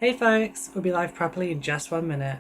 Hey folks, we'll be live properly in just 1 minute.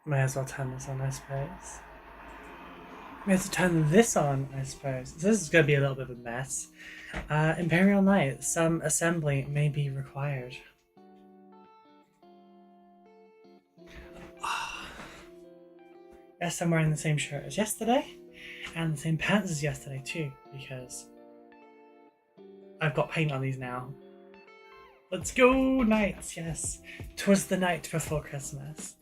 May as well turn this on, I suppose. May as well turn this on, I suppose. This is going to be a little bit of a mess. Imperial Knight, some assembly may be required. Yes, I'm wearing the same shirt as yesterday, and the same pants as yesterday too, because I've got paint on these now. Let's go, Knights, yes. 'Twas the night before Christmas.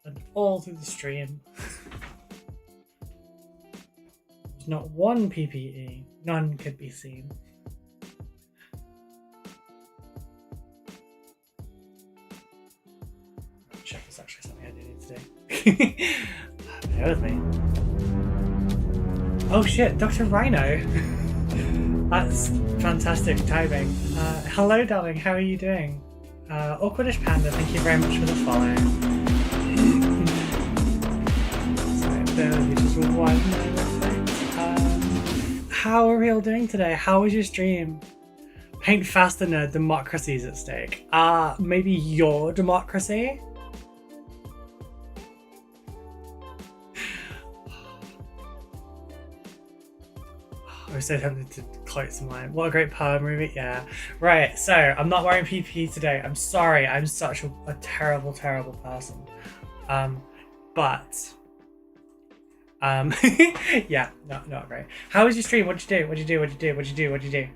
And all through the stream. There's not one PPE, none could be seen. Check is actually something I do need to do. Bear with me. Oh shit, Dr. Rhino! That's fantastic timing. Hello darling, how are you doing? Awkwardish Panda, thank you very much for the follow. Sorry, bear with me just 1 moment. How are we all doing today? How was your stream? Paint faster, nerd, democracy is at stake. Maybe your democracy? I was so tempted to quote some line. What a great poem, Ruby. Yeah. Right, so I'm not wearing PPE today. I'm sorry. I'm such a terrible, terrible person. Yeah, not great. How was your stream? What'd you do? What'd you do?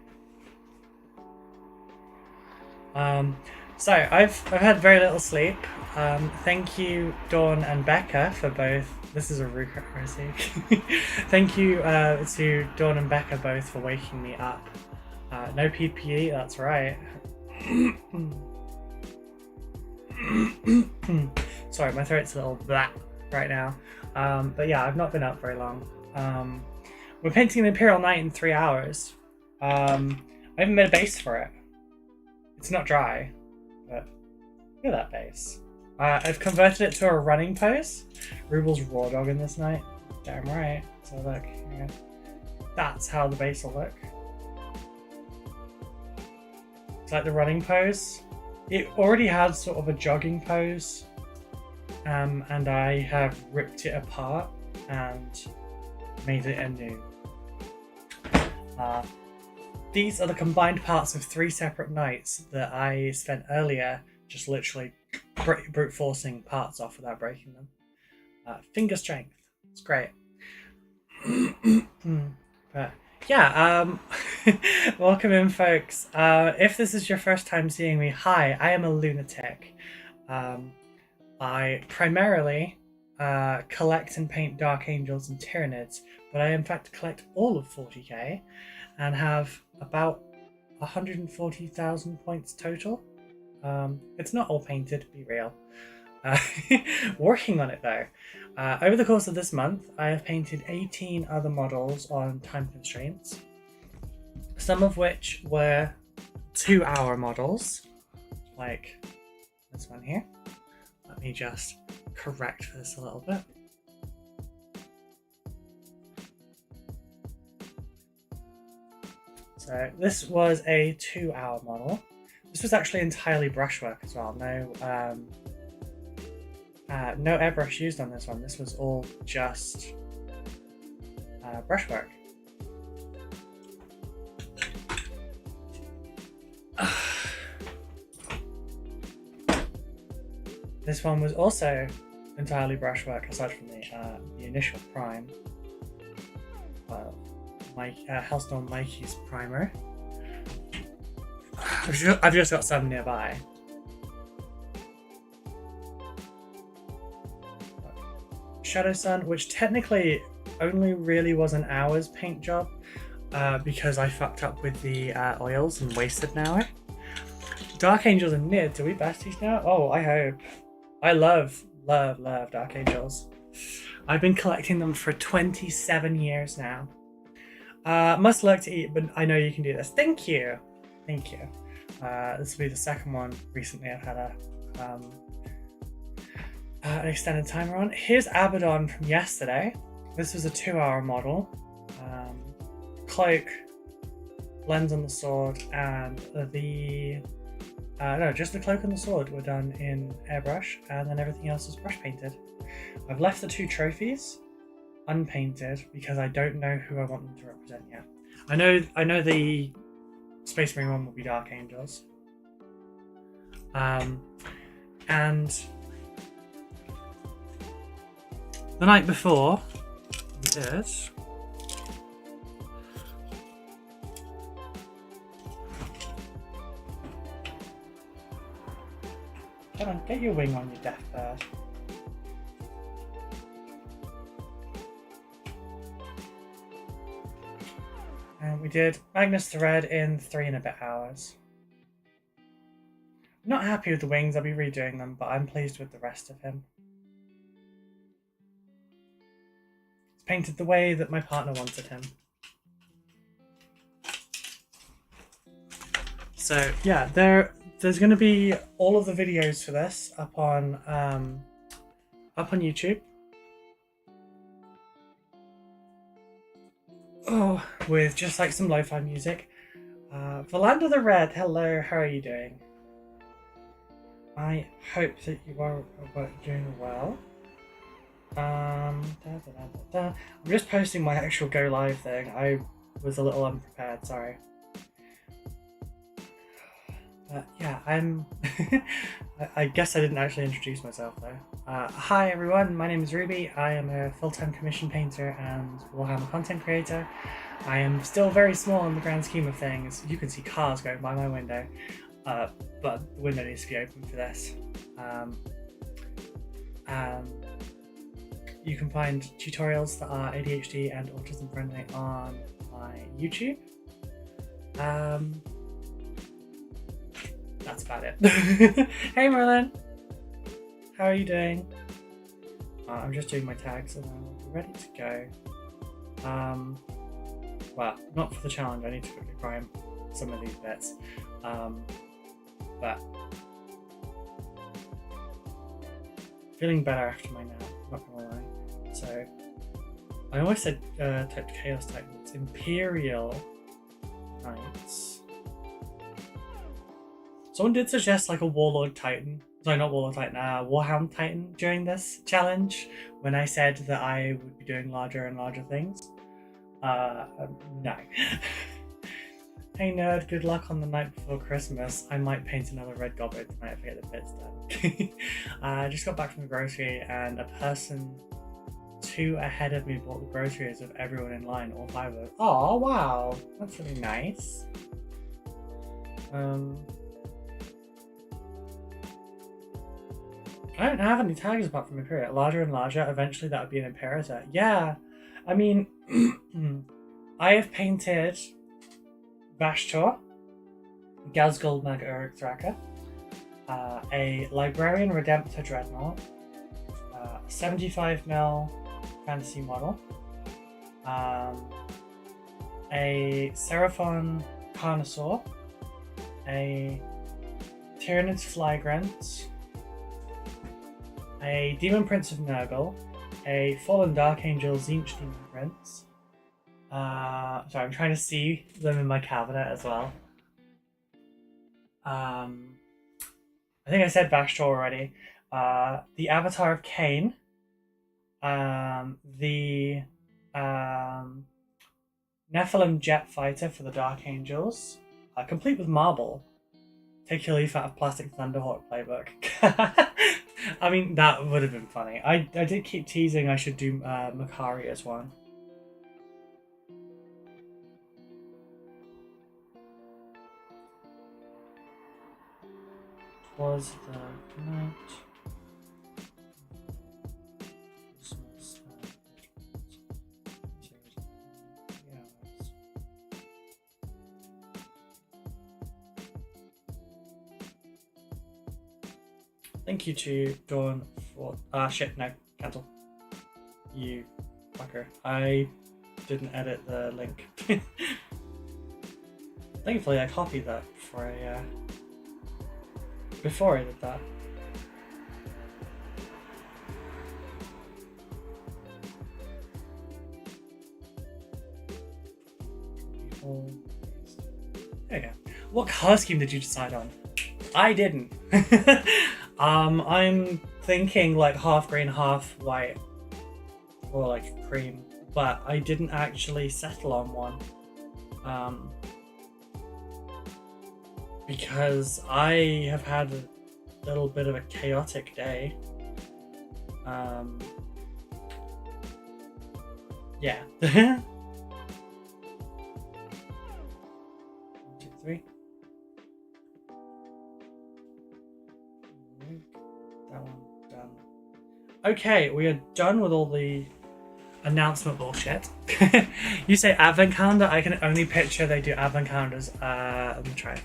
So I've had very little sleep. Thank you, Dawn and Becca, for both. This is a RoCo. Thank you to Dawn and Becca both for waking me up. No PPE, that's right. Sorry, my throat's a little blah right now. But yeah, I've not been up very long. We're painting an Imperial Knight in 3 hours. I haven't made a base for it. It's not dry, but look at that base. I've converted it to a running pose. Rubel's raw dogging this night. Damn right. So look, yeah. That's how the base will look. It's like the running pose. It already had sort of a jogging pose, and I have ripped it apart and made it anew. These are the combined parts of 3 separate nights that I spent earlier just literally brute forcing parts off without breaking them. Finger strength. It's great. But yeah, welcome in, folks. If this is your first time seeing me, hi, I am a lunatic. I primarily collect and paint Dark Angels and Tyranids, but I in fact collect all of 40k and have about 140,000 points total. It's not all painted, be real. Working on it though. Over the course of this month, I have painted 18 other models on time constraints, some of which were 2-hour models, like this one here. Let me just correct this a little bit. So this was a 2-hour model. This was actually entirely brushwork as well. No airbrush used on this one. This was all just brushwork. This one was also entirely brushwork, aside from the initial prime. Hellstorm Mikey's primer. I've just got some nearby. Shadow Sun, which technically only really was an hour's paint job because I fucked up with the oils and wasted an hour. Dark Angels and Nids, are we besties now? Oh, I hope. I love Dark Angels. I've been collecting them for 27 years now. Must like to eat, but I know you can do this. Thank you. Thank you. This will be the second one recently I've had an extended timer on. Here's Abaddon from yesterday. This was a 2-hour model. Cloak, lens on the sword, and just the cloak and the sword were done in airbrush, and then everything else was brush painted. I've left the 2 trophies unpainted because I don't know who I want them to represent yet. I know the Space Marine one will be Dark Angels. And the night before we did come on, get your wing on, you deaf bird. And we did Magnus the Red in 3 and a bit hours. I'm not happy with the wings, I'll be redoing them, but I'm pleased with the rest of him. It's painted the way that my partner wanted him. So yeah, there's going to be all of the videos for this up on YouTube. Oh, with just like some lo-fi music. Valanda the Red, hello, how are you doing? I hope that you are doing well. I'm just posting my actual go live thing. I was a little unprepared, sorry. Yeah, I'm... I guess I didn't actually introduce myself though. Hi everyone, my name is Ruby. I am a full-time commission painter and Warhammer content creator. I am still very small in the grand scheme of things. You can see cars going by my window, but the window needs to be open for this. You can find tutorials that are ADHD and autism friendly on my YouTube. That's about it. Hey Merlin! how are you doing? I'm just doing my tags and then we'll be ready to go. Well, not for the challenge, I need to quickly prime some of these bits. But feeling better after my nap, not gonna lie. So I always said type Chaos Titan. It's Imperial Knights. Someone did suggest like a Warlord Titan. Sorry, not Warlord Titan, Warhound Titan during this challenge when I said that I would be doing larger and larger things. No. Hey nerd, good luck on the night before Christmas. I might paint another red goblin tonight if I get the bits done. I just got back from the grocery and a person 2 ahead of me bought the groceries of everyone in line, all 5 of us. Oh wow, that's really nice. I don't have any tags apart from Imperial. Larger and larger, eventually that would be an Imperator. Yeah, I mean, I have painted Vashtor, Gazgul Mega Uruk a Librarian Redemptor Dreadnought, 75mm fantasy model, a Seraphon Carnosaur, a Tyrannid's Flagrant, a Demon Prince of Nurgle, a Fallen Dark Angel Zinch Demon Prince. Sorry, I'm trying to see them in my cabinet as well. I think I said Vashtor already. The Avatar of Cain. The Nephilim Jet Fighter for the Dark Angels. Complete with marble. Take your leaf out of Plastic Thunderhawk playbook. I mean, that would have been funny. I did keep teasing I should do Makari as one. Was the night Christmas Thank you to Dawn for shit, no, cancel. You fucker. I didn't edit the link. Thankfully I copied that before I did that. There you go. What colour scheme did you decide on? I didn't. I'm thinking like half green, half white, or like cream, but I didn't actually settle on one. Because I have had a little bit of a chaotic day. Yeah. 1, 2, 3. That one done. Okay, we are done with all the announcement bullshit. You say advent calendar, I can only picture they do advent calendars. Let me try it.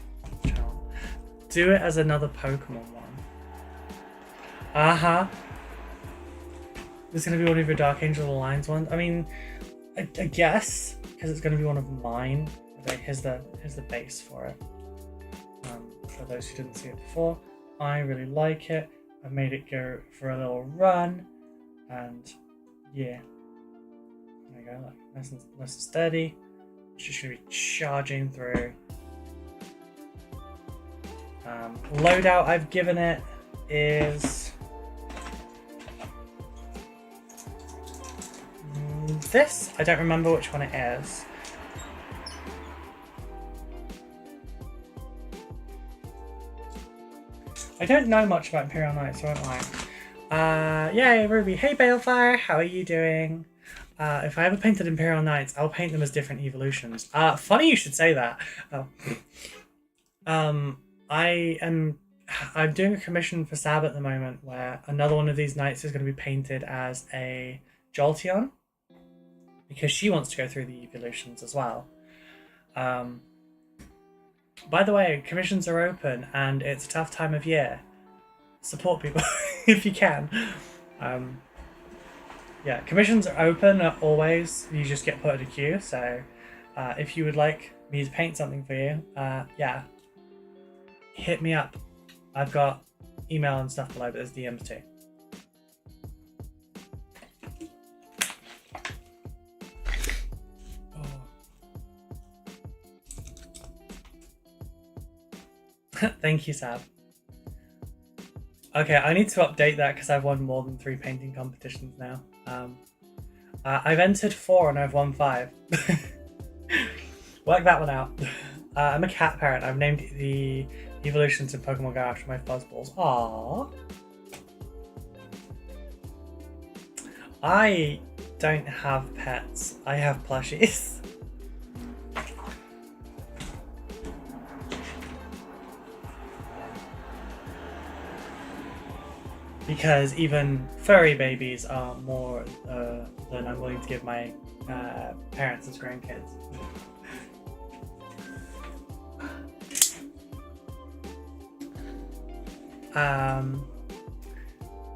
Do it as another Pokemon one. This is going to be one of your Dark Angel Alliance ones. I mean, I guess, because it's going to be one of mine. Okay, here's the base for it. For those who didn't see it before, I really like it. I made it go for a little run, and yeah, there you go, like nice and steady. It's just going to be charging through. Loadout I've given it is this. I don't remember which one it is. I don't know much about Imperial Knights, so I won't lie. Yay, Ruby. Hey, Balefire, how are you doing? If I ever painted Imperial Knights, I'll paint them as different evolutions. Funny you should say that. I'm doing a commission for Sab at the moment where another one of these knights is going to be painted as a Jolteon because she wants to go through the evolutions as well. By the way, commissions are open and it's a tough time of year. Support people. if you can. Yeah, commissions are open always. You just get put in a queue. So if you would like me to paint something for you, yeah, hit me up. I've got email and stuff below, but there's DMs too. Thank you, Sab. Okay, I need to update that because I've won more than 3 painting competitions now. I've entered 4 and I've won 5. Work that one out. I'm a cat parent. I've named the evolutions in Pokemon Go after my fuzzballs. Aww. I don't have pets. I have plushies. Because even furry babies are more than I'm willing to give my parents as grandkids.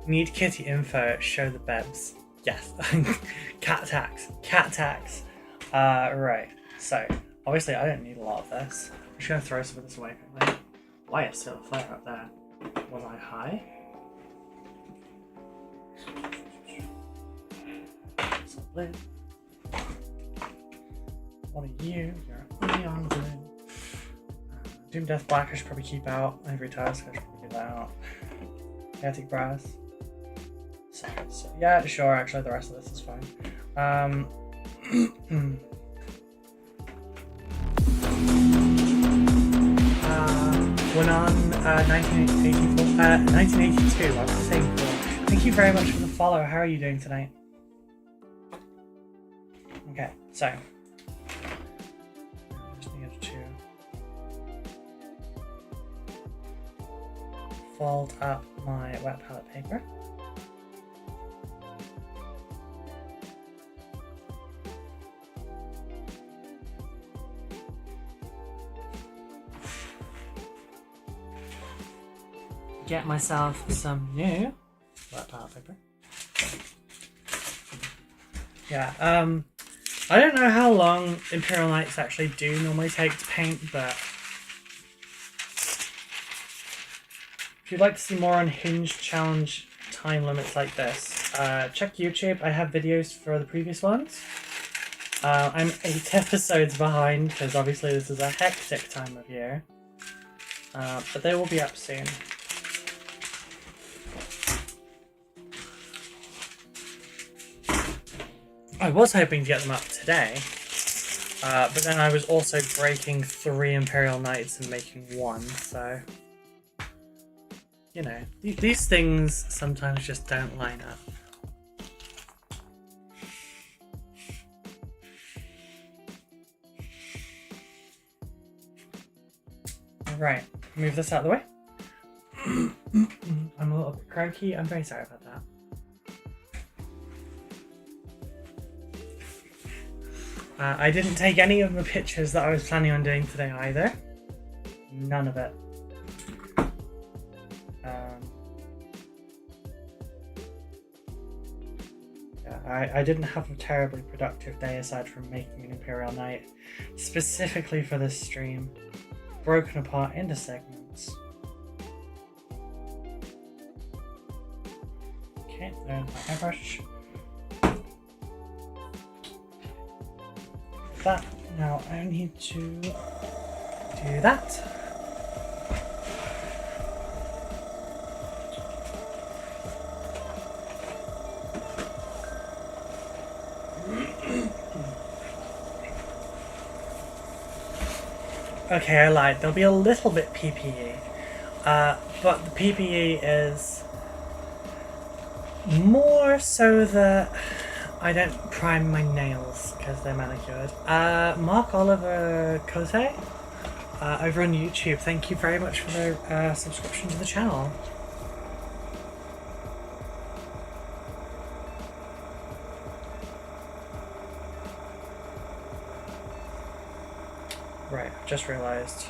Need kitty info, show the bebs. Yes. Cat tax. Cat tax. Right. So, obviously I don't need a lot of this. I'm just going to throw some of this away quickly. Why is still a flare up there? Was I high? What are you? You're only on good. Doom Death Black I should probably keep out. Ivory Tusk I should probably keep that out. Chaotic Brass. So, yeah, sure, actually the rest of this is fine. When on 1982, I was saying 4. Thank you very much for the follow. How are you doing tonight? Okay, so just need to fold up my wet palette paper. Get myself some new wet palette paper. Yeah, I don't know how long Imperial Nights actually do normally take to paint, but if you'd like to see more unhinged challenge time limits like this, check YouTube. I have videos for the previous ones. I'm 8 episodes behind because obviously this is a hectic time of year, but they will be up soon. I was hoping to get them up today, but then I was also breaking 3 Imperial Nights and making 1, so... You know, these things sometimes just don't line up. Right, move this out of the way. I'm a little bit croaky, I'm very sorry about that. I didn't take any of the pictures that I was planning on doing today either. None of it. Yeah, I didn't have a terribly productive day aside from making an Imperial Night specifically for this stream. Broken apart into segments. Okay, there's my airbrush. That. Now I need to do that. Okay, I lied. There'll be a little bit PPE, but the PPE is more so that I don't prime my nails because they're manicured. Mark Oliver Cote over on YouTube, thank you very much for the subscription to the channel. Right, I've just realised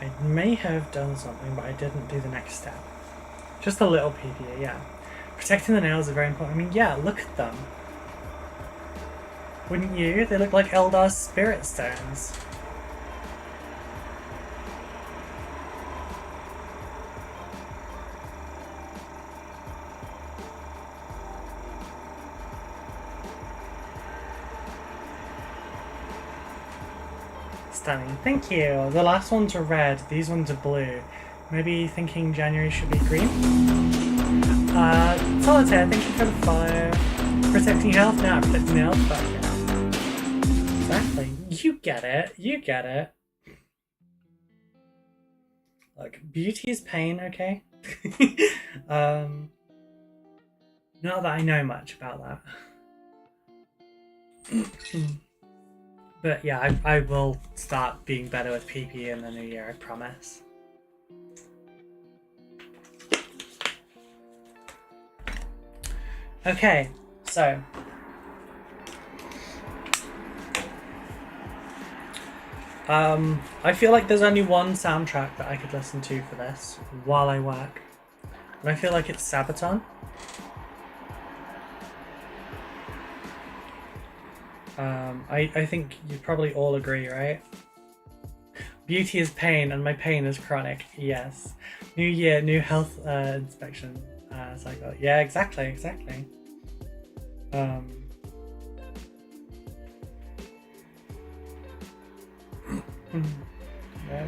I may have done something, but I didn't do the next step. Just a little PPE, yeah. Protecting the nails is very important. I mean, yeah, look at them. Wouldn't you? They look like Eldar's spirit stones. Stunning. Thank you. The last ones are red, these ones are blue. Maybe thinking January should be green? Solitaire, thank you for the follow. Protecting health? Now protecting health? Fuck yeah. Exactly. You get it. You get it. Look, beauty is pain, okay? Not that I know much about that. But yeah, I will start being better with PP in the new year, I promise. Okay, so I feel like there's only one soundtrack that I could listen to for this while I work, and I feel like it's Sabaton. I think you probably all agree, right? Beauty is pain, and my pain is chronic. Yes. New year, new health inspection cycle. Yeah, exactly. Yeah,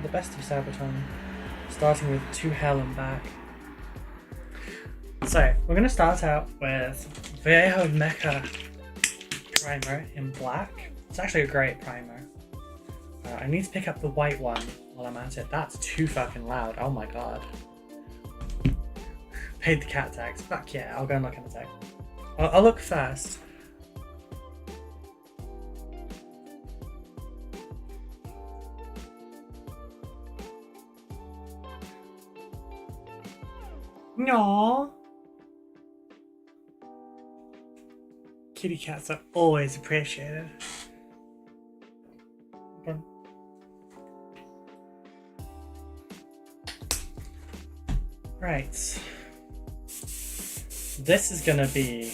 the best of Sabaton, starting with To Hell and Back. So we're gonna start out with Viejo Mecha primer in black. It's actually a great primer. I need to pick up the white one while I'm at it. That's too fucking loud. Oh my god. Paid the cat tags. Fuck yeah, I'll go and look at the tag. I'll look first. No. Kitty cats are always appreciated. Okay. Right. This is gonna be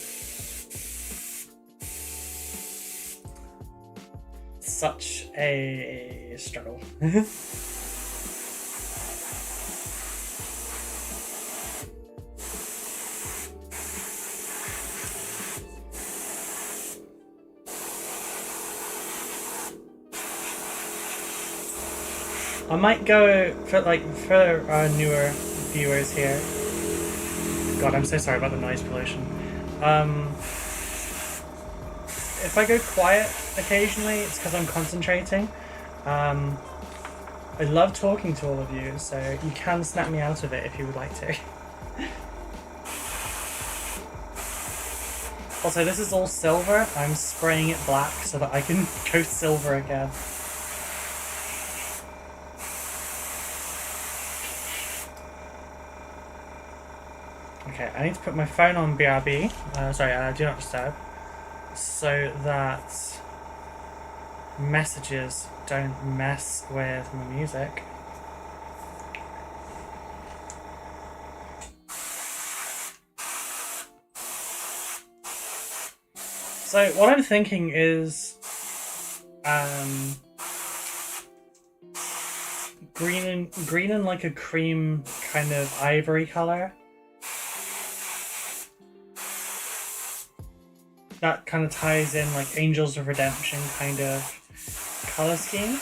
such a struggle. I might go for our newer viewers here. God, I'm so sorry about the noise pollution. If I go quiet occasionally, it's because I'm concentrating. I love talking to all of you, so you can snap me out of it if you would like to. Also, this is all silver. I'm spraying it black so that I can go silver again. Okay, I need to put my phone on BRB, do not disturb, so that messages don't mess with my music. So what I'm thinking is green and like a cream kind of ivory color. That kind of ties in like Angels of Redemption kind of color scheme.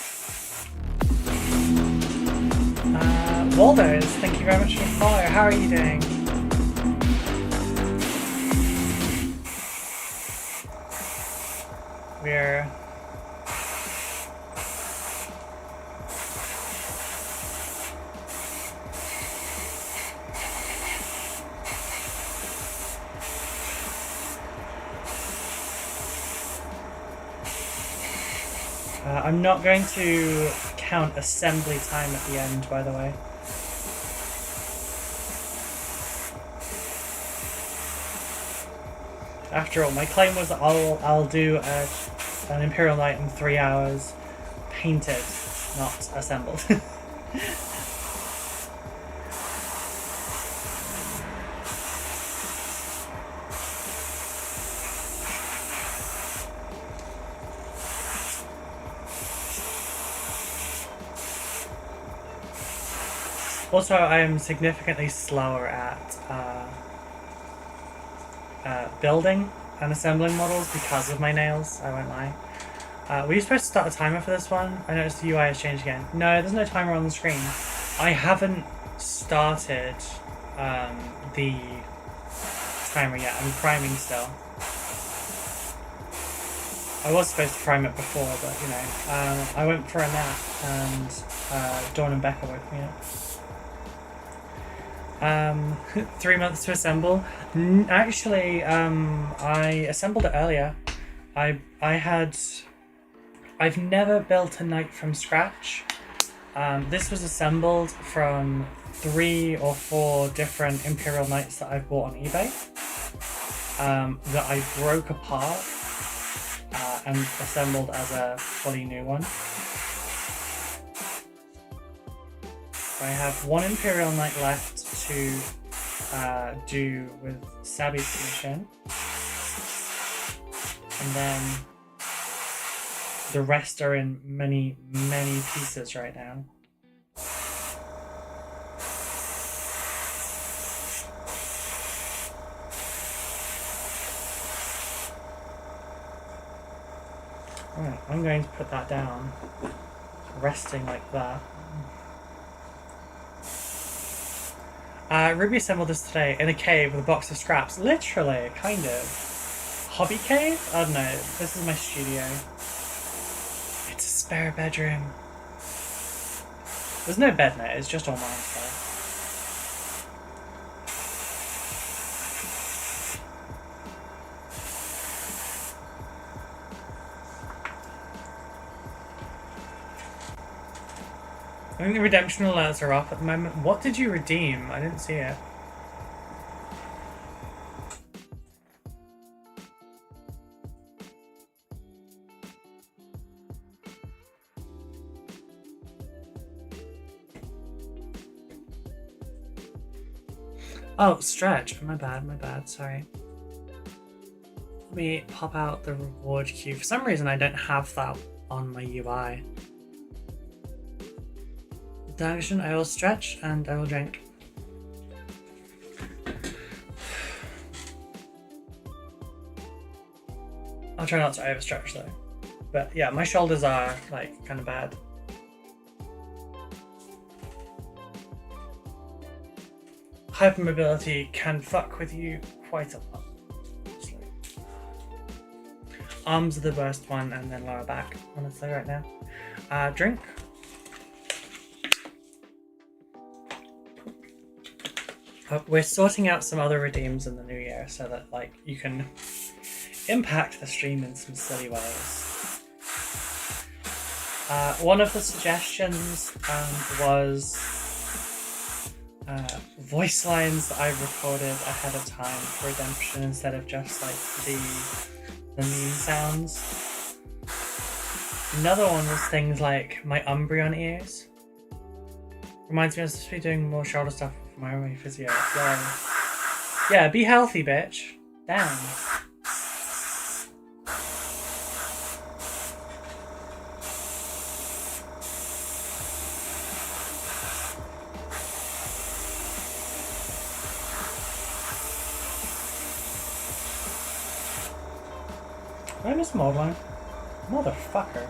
Waldos, thank you very much for the follow. How are you doing? We're I'm not going to count assembly time at the end, by the way. After all, my claim was that I'll do an Imperial Knight in 3 hours, painted, not assembled. Also, I am significantly slower at building and assembling models because of my nails, I won't lie. Were you supposed to start a timer for this one? I noticed the UI has changed again. No, there's no timer on the screen. I haven't started the timer yet. I'm priming still. I was supposed to prime it before, but you know, I went for a nap and Dawn and Becca woke me up. 3 months to assemble. Actually, I assembled it earlier. I've never built a knight from scratch. This was assembled from 3 or 4 different Imperial knights that I've bought on eBay that I broke apart and assembled as a fully new one. I have 1 Imperial knight left to do with Sabi's commission, and then the rest are in many pieces right now. Alright, I'm going to put that down, resting like that. Ruby assembled this today in a cave with a box of scraps. Literally, kind of. Hobby cave? I don't know. This is my studio. It's a spare bedroom. There's no bed in it, it's just all mine stuff. I think the redemption alerts are off at the moment. What did you redeem? I didn't see it. Oh, stretch. My bad, sorry. Let me pop out the reward queue. For some reason I don't have that on my UI. Action, I will stretch and I will drink. I'll try not to overstretch though. But yeah, my shoulders are like kind of bad. Hypermobility can fuck with you quite a lot. Arms are the worst one, and then lower back, honestly, right now. Drink. We're sorting out some other redeems in the new year so that like you can impact the stream in some silly ways. One of the suggestions was voice lines that I recorded ahead of time for redemption instead of just like the meme sounds. Another one was things like my Umbreon ears. Reminds me I was supposed to be doing more shoulder stuff with my own physio. Yeah, be healthy, bitch. Damn. Did I miss more one? Motherfucker.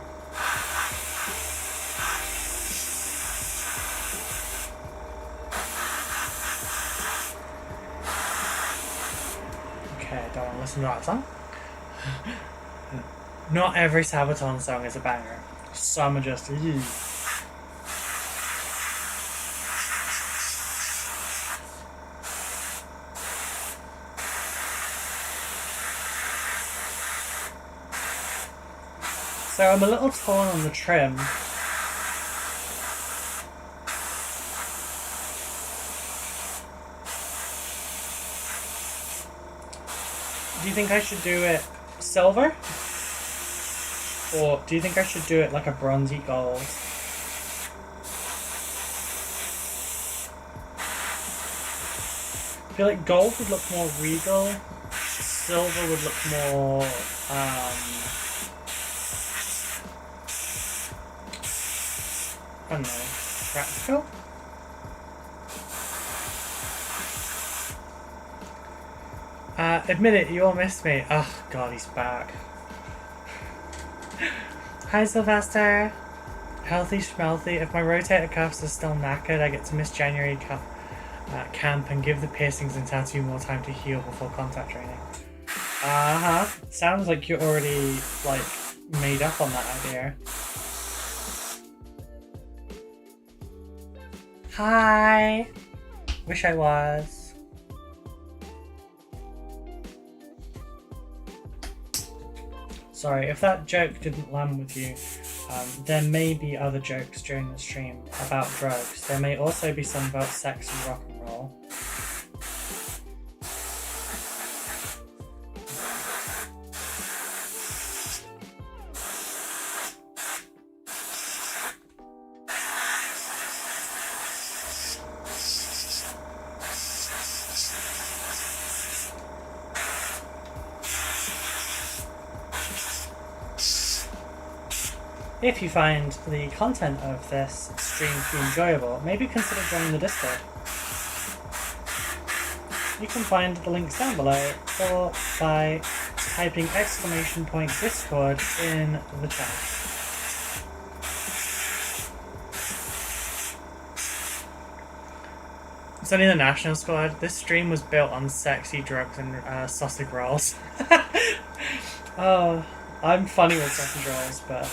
Okay, don't want to listen to that song. Not every Sabaton song is a banger. Some are just eee. So I'm a little torn on the trim. Do you think I should do it silver? Or do you think I should do it like a bronzy gold? I feel like gold would look more regal. Silver would look more I don't know, practical? Admit it, you all missed me. Oh god, he's back. Hi Sylvester. Healthy schmelthy. If my rotator cuffs are still knackered, I get to miss January camp and give the piercings and tattoo more time to heal before contact training. Uh-huh. Sounds like you're already, like, made up on that idea. Hi! Wish I was. Sorry, if that joke didn't land with you, there may be other jokes during the stream about drugs. There may also be some about sex and rock and roll. If you find the content of this stream to be enjoyable, maybe consider joining the Discord. You can find the links down below or by typing !Discord in the chat. It's only the National Squad. This stream was built on sexy drugs and sausage rolls. Oh. I'm funny with sausage rolls, but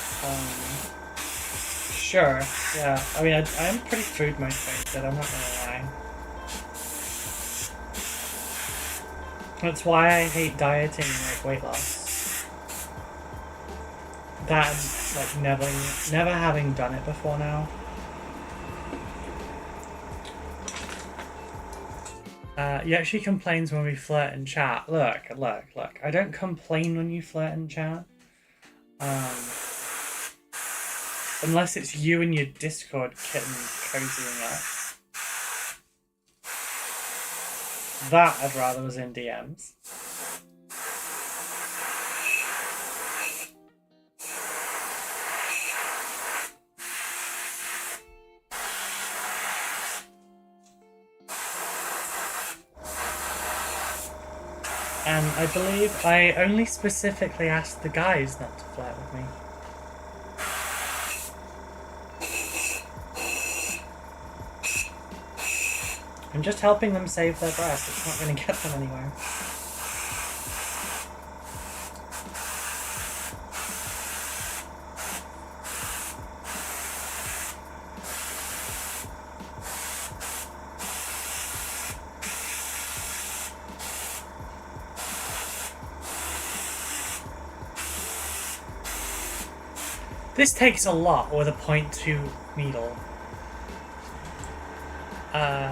sure, yeah. I mean, I'm pretty food motivated, I'm not gonna lie. That's why I hate dieting and like weight loss. That like never having done it before now. He actually complains when we flirt in chat. Look. I don't complain when you flirt in chat. Unless it's you and your Discord kitten cozying up. That I'd rather was in DMs. And I believe I only specifically asked the guys not to flirt with me. I'm just helping them save their breath. It's not going to get them anywhere. This takes a lot with a .2 needle.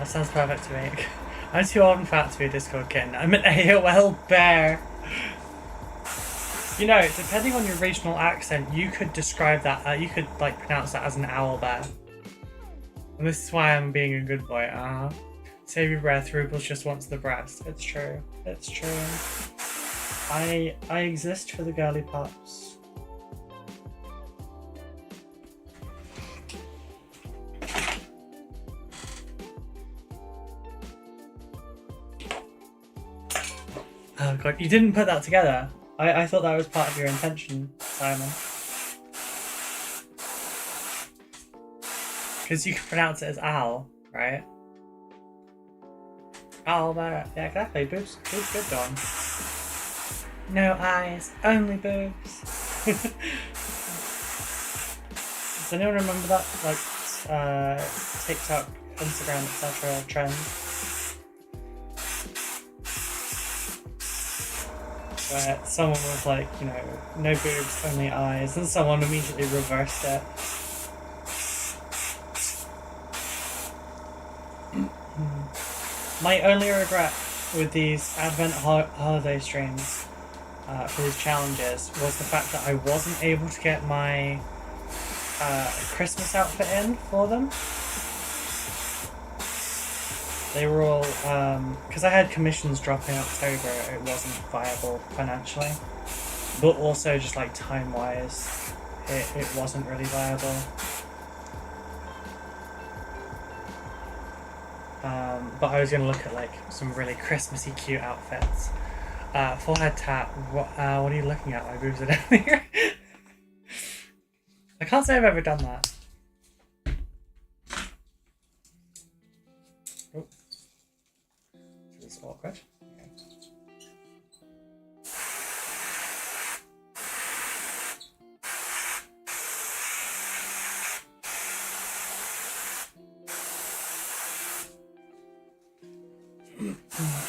Sounds perfect to me. I'm too old and fat to be a Discord kitten. I'm an AOL bear. You know, depending on your regional accent, you could describe that, you could like pronounce that as an owl bear. And this is why I'm being a good boy, Save your breath, Rubles just wants the breast. It's true. It's true. I exist for the girly pups. Oh god, you didn't put that together. I thought that was part of your intention, Simon. Because you can pronounce it as Al, right? Al there. Yeah, exactly. Boobs good, Don. No eyes, only boobs. Does anyone remember that, like, TikTok, Instagram, etc. trend? Where someone was like, you know, no boobs, only eyes, and someone immediately reversed it. My only regret with these Advent holiday streams for these challenges was the fact that I wasn't able to get my Christmas outfit in for them. They were all, because I had commissions drop in October, it wasn't viable financially. But also just like time-wise, it wasn't really viable. But I was going to look at like some really Christmassy cute outfits. Forehead tat. What are you looking at? My boobs are down here. I can't say I've ever done that. Oh. This is awkward. Okay.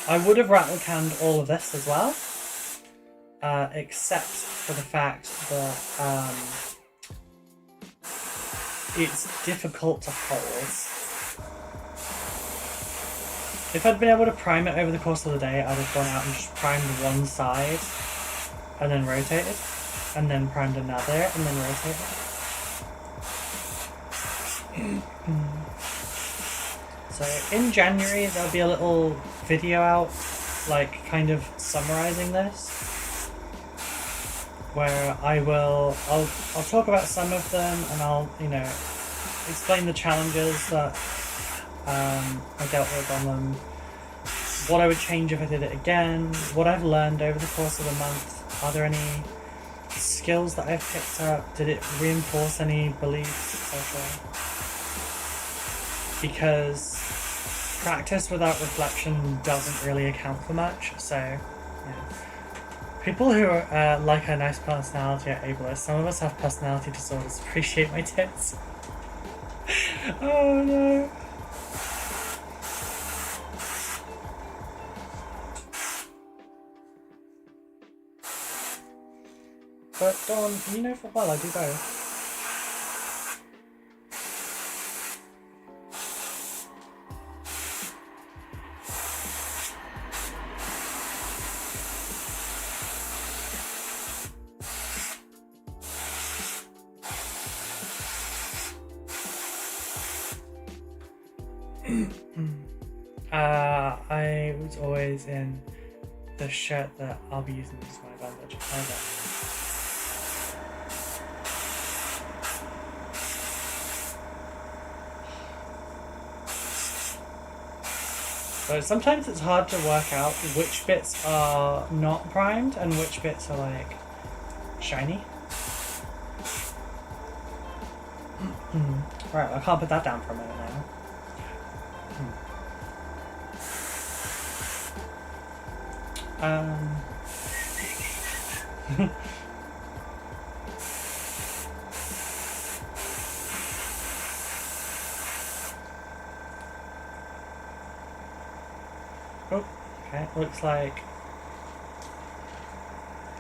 I would have rattle canned all of this as well, except for the fact that it's difficult to hold. If I'd been able to prime it over the course of the day, I'd have gone out and just primed one side and then rotated, and then primed another and then rotated. So in January there'll be a little video out, like kind of summarizing this, where I'll talk about some of them, and I'll, you know, explain the challenges that I dealt with on them, what I would change if I did it again, what I've learned over the course of the month, are there any skills that I've picked up, did it reinforce any beliefs, etc. Because practice without reflection doesn't really account for much, so yeah. People who are like a nice personality are ableist. Some of us have personality disorders. Appreciate my tits. Oh no. But Dawn, you know full well I do both. I was always in the shirt that I'll be using as my bandage. Okay. So sometimes it's hard to work out which bits are not primed and which bits are like shiny. Right, I can't put that down for a minute now. Oh, okay, looks like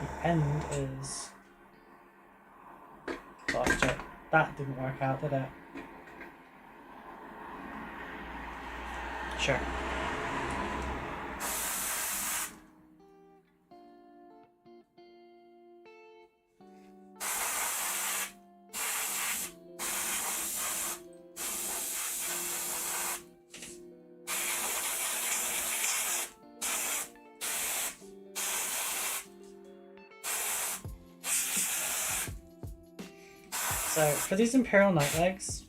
the end is lost it. That didn't work out, did it? Sure. So for these Imperial night legs,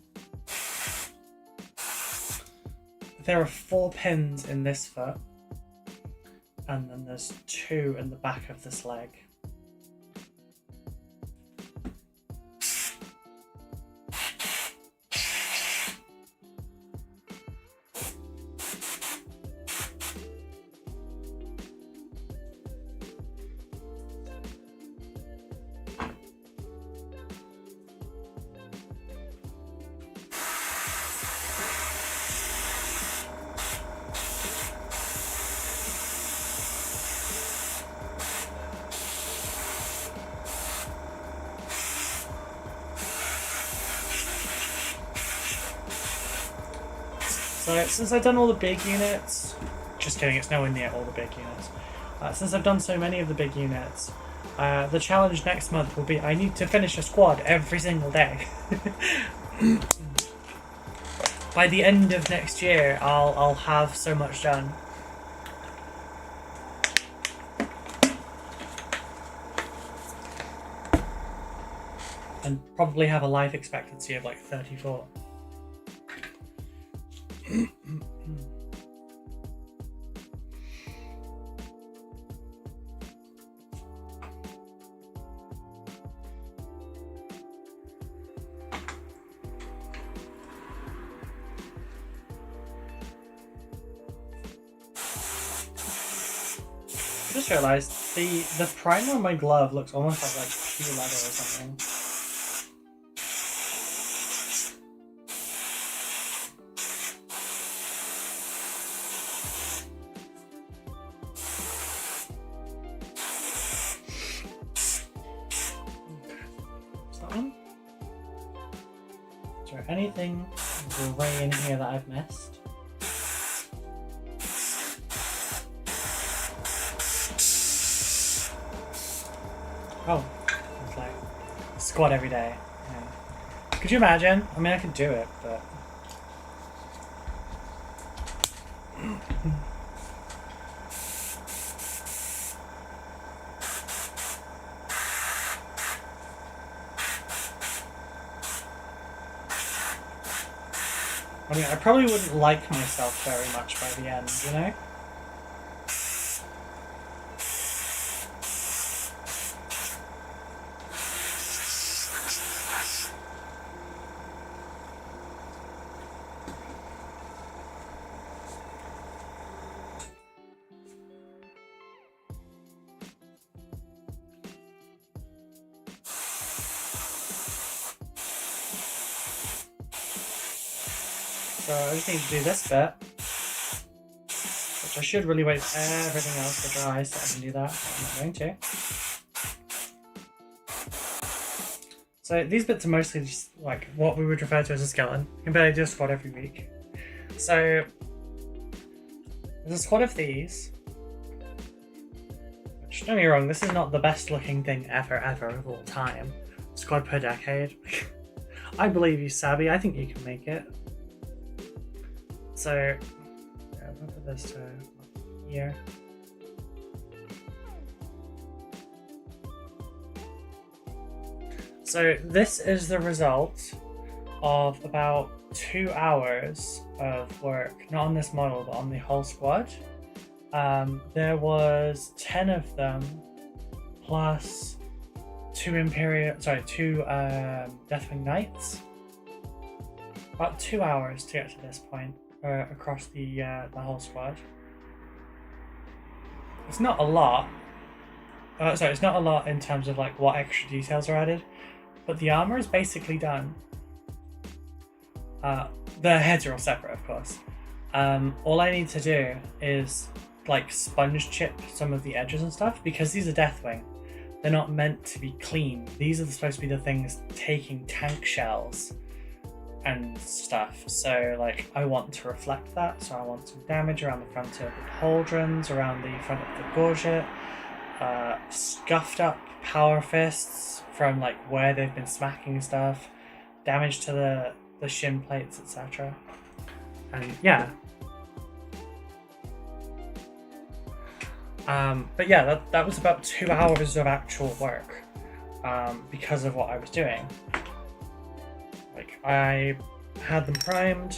there are 4 pins in this foot, and then there's 2 in the back of this leg. So since I've done all the big units, just kidding, it's nowhere near all the big units. Since I've done so many of the big units, the challenge next month will be I need to finish a squad every single day. By the end of next year, I'll have so much done. And probably have a life expectancy of like 34. just realised the primer on my glove looks almost like pure leather or something. What's that one? Is there anything grey in here that I've missed? Oh, it's like squat every day. Yeah. Could you imagine? I mean, I could do it, but I mean, I probably wouldn't like myself very much by the end, you know? So I just need to do this bit, which I should really wait for everything else to dry so I can do that, but I'm not going to. So these bits are mostly just like what we would refer to as a skeleton. You can barely do a squad every week. So there's a squad of these, which don't get me wrong, this is not the best looking thing ever of all time. Squad per decade. I believe you, Sabby. I think you can make it. So, yeah, I'll put this to here. So this is the result of about 2 hours of work, not on this model, but on the whole squad. There was 10 of them, plus two Deathwing Knights. About 2 hours to get to this point. Across the whole squad. It's not a lot. It's not a lot in terms of like what extra details are added, but the armor is basically done. The heads are all separate, of course. All I need to do is like sponge chip some of the edges and stuff, because these are Deathwing. They're not meant to be clean. These are supposed to be the things taking tank shells and stuff, so like I want to reflect that, so I want some damage around the front of the pauldrons, around the front of the gorget, scuffed up power fists from like where they've been smacking stuff, damage to the shin plates, etc. And yeah, but yeah, that was about 2 hours of actual work, because of what I was doing. Like, I had them primed.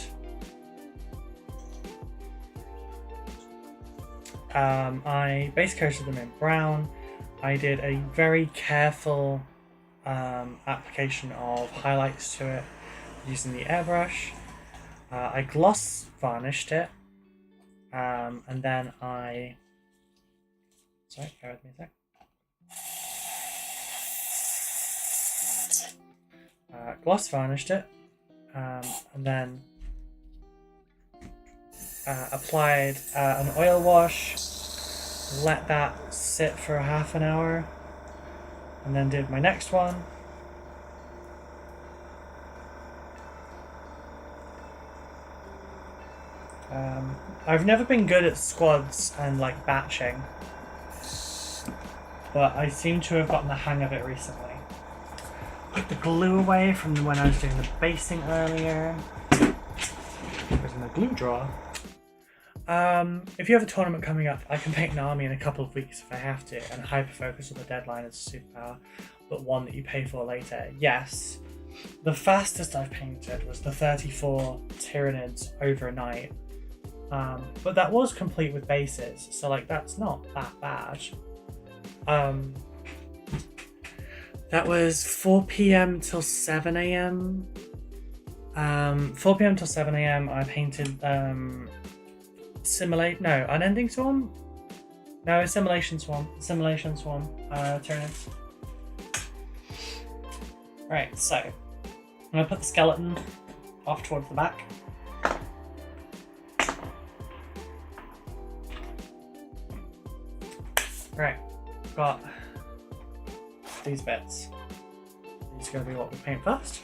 I base coated them in brown. I did a very careful application of highlights to it using the airbrush. I gloss varnished it, and then sorry, bear with me a sec. Gloss varnished it, and then applied an oil wash, let that sit for half an hour, and then did my next one. I've never been good at squads and like batching, but I seem to have gotten the hang of it recently. Put the glue away from when I was doing the basing earlier. It was in the glue drawer. If you have a tournament coming up, I can paint an army in a couple of weeks if I have to, and hyper focus on the deadline as a superpower, but one that you pay for later. Yes, the fastest I've painted was the 34 Tyranids overnight, but that was complete with bases, so like that's not that bad. That was 4 PM till 7 AM. 4 PM till 7 AM I painted Unending Storm? No, Assimilation Swarm. Assimilation Swarm, Tyrannus. Right, so I'm gonna put the skeleton off towards the back. Right, got these bits. These are gonna be what we paint first.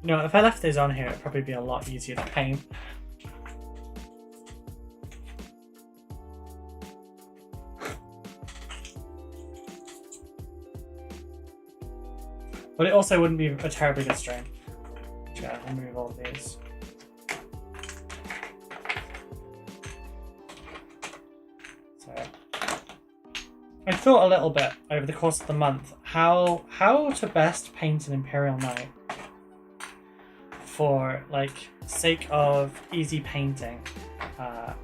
You know, if I left these on here, it'd probably be a lot easier to paint. But it also wouldn't be a terribly good strain. Just gotta remove all of these. So I thought a little bit over the course of the month how to best paint an Imperial Knight for like sake of easy painting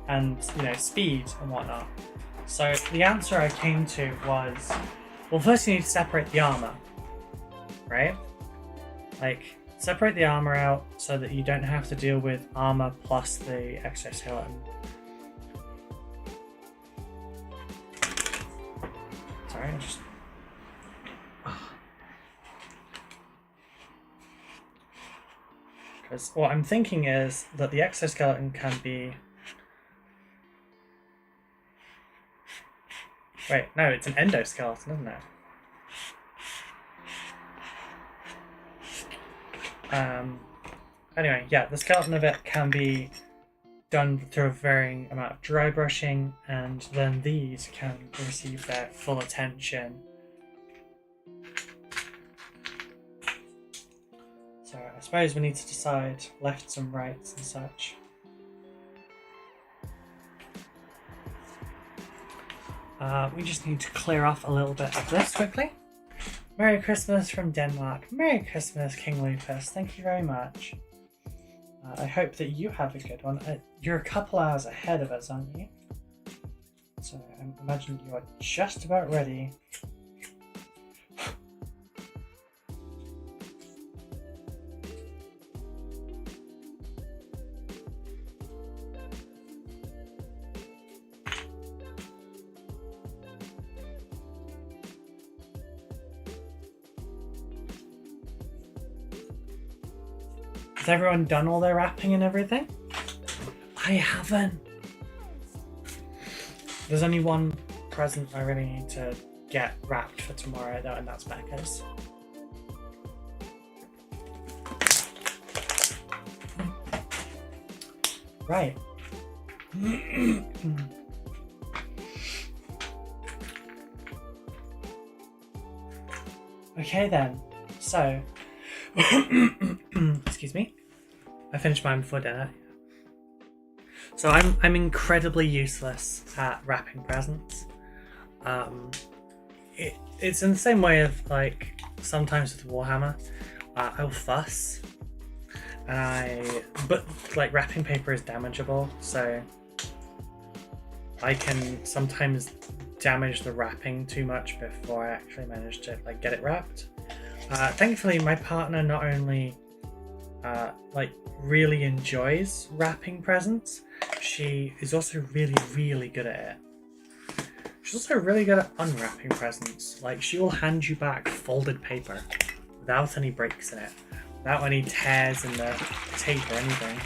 and speed and whatnot. So the answer I came to was, well, first you need to separate the armor, right? Like separate the armor out so that you don't have to deal with armor plus the exoskeleton. Sorry, I just because what I'm thinking is that the exoskeleton can be... Wait, no, it's an endoskeleton, isn't it? Anyway, yeah, the skeleton of it can be done through a varying amount of dry brushing, and then these can receive their full attention. So I suppose we need to decide lefts and rights and such. We just need to clear off a little bit of this quickly. Merry Christmas from Denmark. Merry Christmas, King Lupus. Thank you very much. I hope that you have a good one. You're a couple hours ahead of us, aren't you? So I imagine you are just about ready. Has everyone done all their wrapping and everything? I haven't. There's only one present I really need to get wrapped for tomorrow though, and that's Becca's. Right. Okay then, so excuse me, I finished mine before dinner. So I'm incredibly useless at wrapping presents. It's in the same way of like sometimes with Warhammer, I'll fuss, but like wrapping paper is damageable, so I can sometimes damage the wrapping too much before I actually manage to like get it wrapped. Thankfully, my partner not only really enjoys wrapping presents, she is also really good at it. She's also really good at unwrapping presents. Like, she will hand you back folded paper without any breaks in it, without any tears in the tape or anything.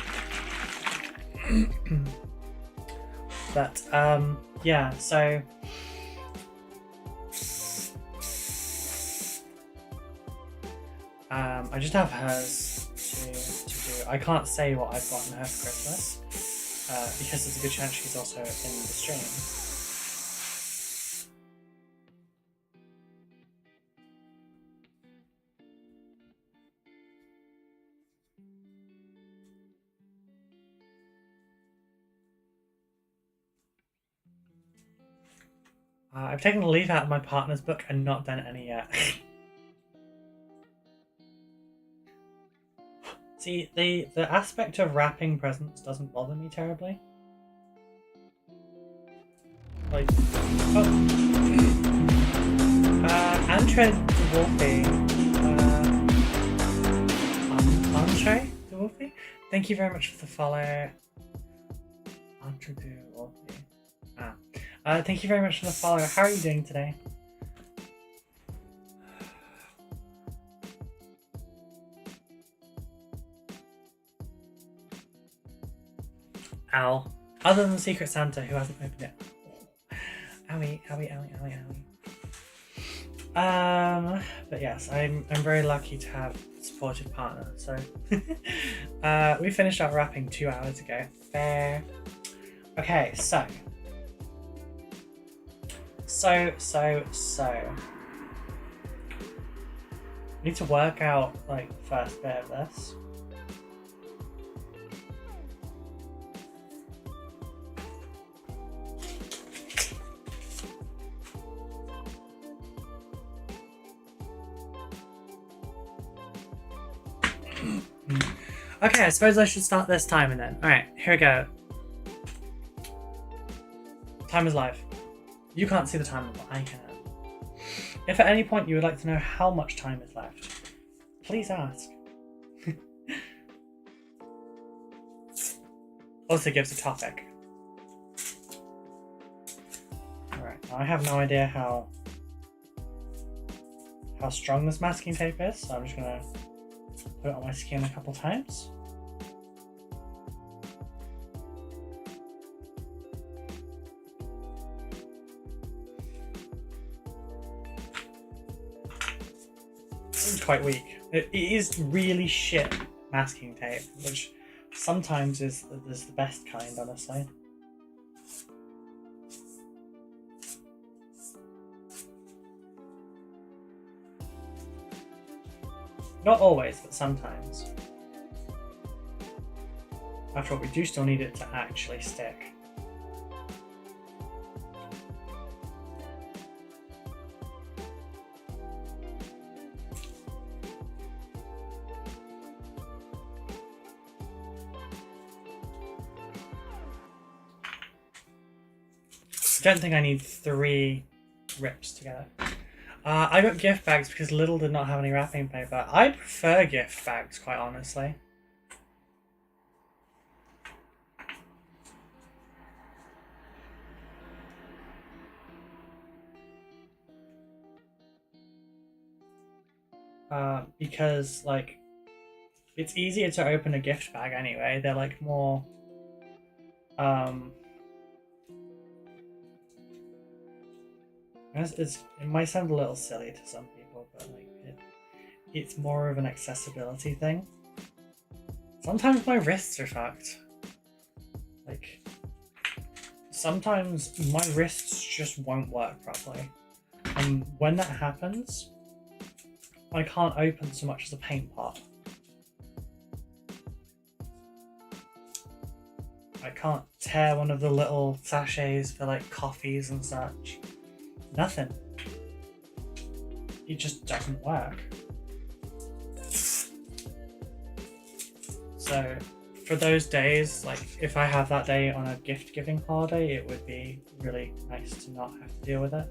But yeah, so I just have hers to do. I can't say what I've gotten her for Christmas because there's a good chance she's also in the stream. I've taken a leaf out of my partner's book and not done any yet. See, the aspect of wrapping presents doesn't bother me terribly. Like, oh. Andre Dwarfy. Andre Dwarfy? Thank you very much for the follow. Andre Dwarfy. Thank you very much for the follow. How are you doing today? Ow. Other than Secret Santa, who hasn't opened it. Owie, owie, owie, owie, owie. But yes, I'm very lucky to have a supportive partner. So we finished our wrapping 2 hours ago. Fair. Okay, so. We need to work out like the first bit of this. Okay, I suppose I should start this timer then. Alright, here we go. Time is live. You can't see the timer, but I can. If at any point you would like to know how much time is left, please ask. Also gives a topic. Alright, now I have no idea how strong this masking tape is, so I'm just gonna put it on my skin a couple times. It's quite weak. It is really shit masking tape, which sometimes is the best kind, honestly. Not always, but sometimes. After all, we do still need it to actually stick. I don't think I need 3 rips together. I got gift bags because Lidl did not have any wrapping paper. I prefer gift bags, quite honestly. Because, like, it's easier to open a gift bag anyway. They're, like, more... it might sound a little silly to some people, but like it's more of an accessibility thing. Sometimes my wrists are fucked. Like, sometimes my wrists just won't work properly. And when that happens, I can't open so much as a paint pot. I can't tear one of the little sachets for like coffees and such. Nothing. It just doesn't work. So for those days, like if I have that day on a gift giving holiday, it would be really nice to not have to deal with it.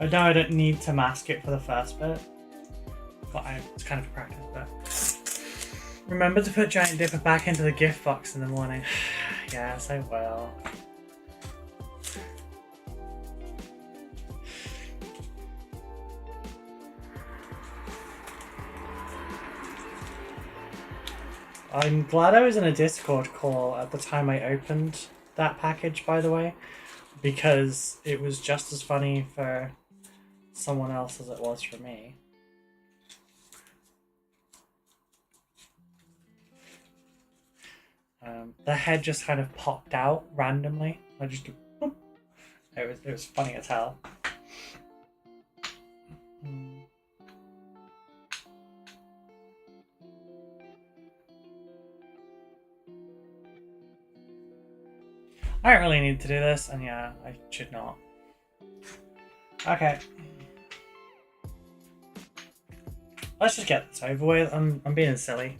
I know I don't need to mask it for the first bit, but it's kind of a practice bit. Remember to put Giant Dipper back into the gift box in the morning. Yes, I will. I'm glad I was in a Discord call at the time I opened that package, by the way, because it was just as funny for someone else as it was for me. The head just kind of popped out randomly. I just it was funny as hell. I don't really need to do this, and yeah, I should not. Okay. Let's just get this over with. I'm being silly.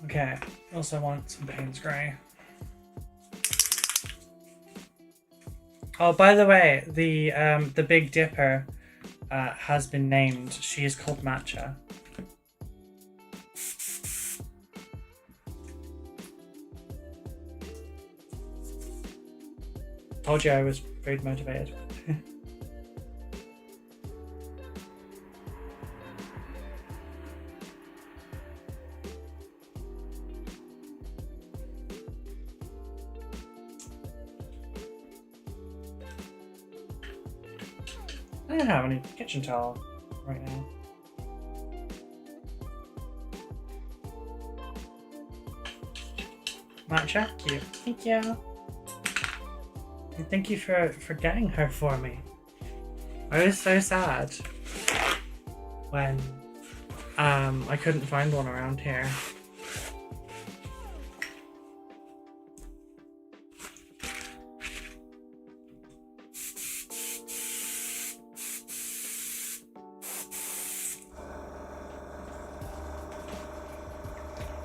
Okay, also want some Payne's Grey. Oh, by the way, the Big Dipper has been named. She is called Matcha. Told you I was food motivated. I don't have any kitchen towel right now. Matcha, cute. Thank you. And thank you for getting her for me. I was so sad when I couldn't find one around here.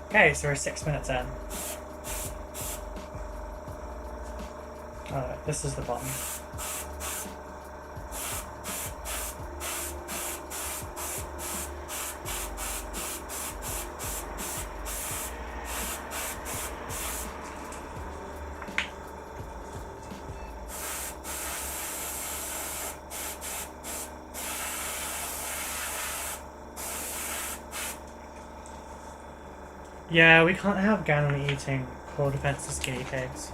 Okay, so we're 6 minutes in. This is the bottom. Yeah, we can't have Ganon eating core defenseless guinea pigs.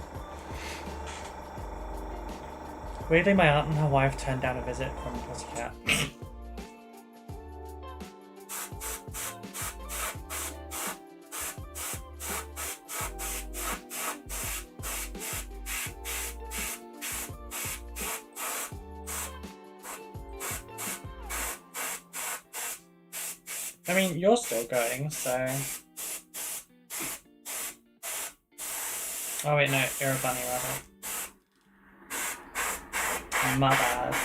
Weirdly, my aunt and her wife turned down a visit from Pussycat. I mean, you're still going, so... Oh wait, no, you're a bunny rather. My bad.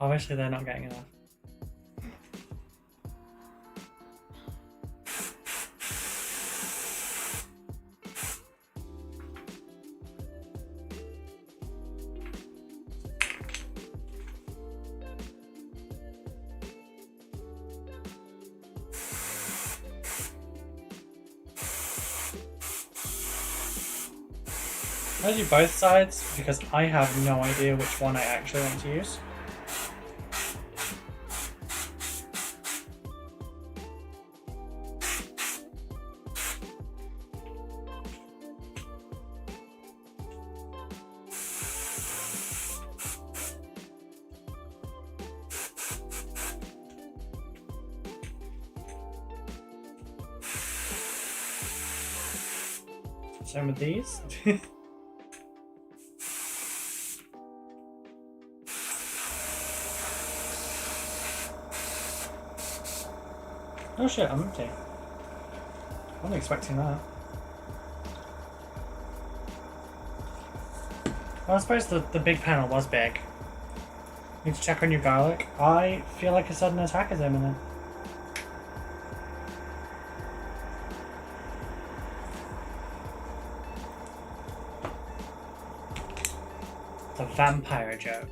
Obviously they're not getting enough. I'll do both sides because I have no idea which one I actually want to use. Same with these. Oh shit, I'm empty. I wasn't expecting that. Well, I suppose the big panel was big. Need to check on your garlic. I feel like a sudden attack is imminent. It's a vampire joke.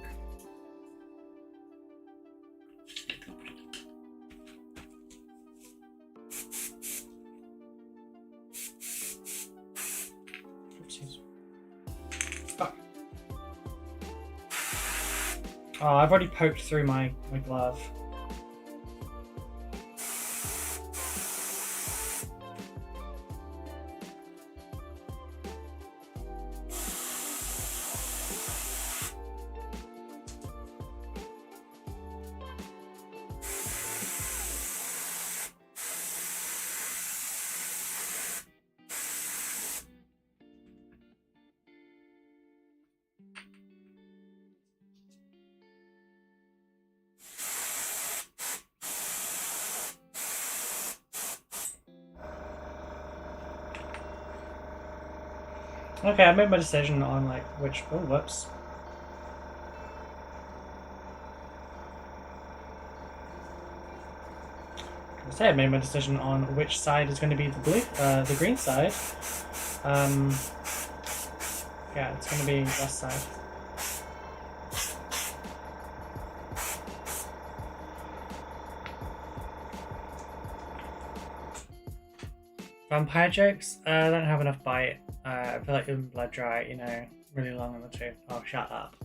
Oh, I've already poked through my glove. Okay, I made my decision on like which. Oh, whoops. I say I made my decision on which side is going to be the green side. Yeah, it's going to be west side. Vampire jokes? I don't have enough bite. I feel like even blood dry, you know, really long on the tooth. Oh, shut up.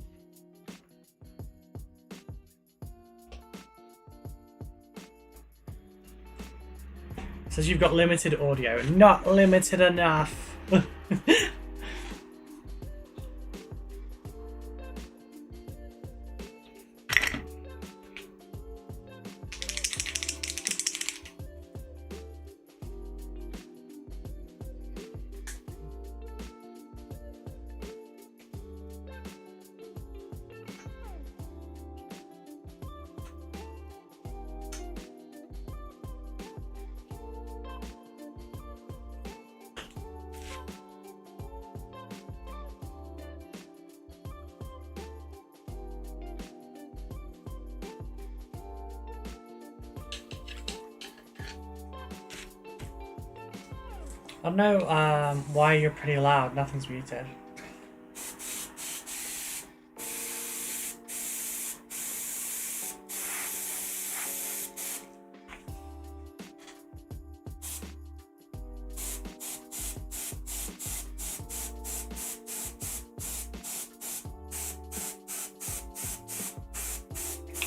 It says you've got limited audio. Not limited enough. I don't know why you're pretty loud. Nothing's muted.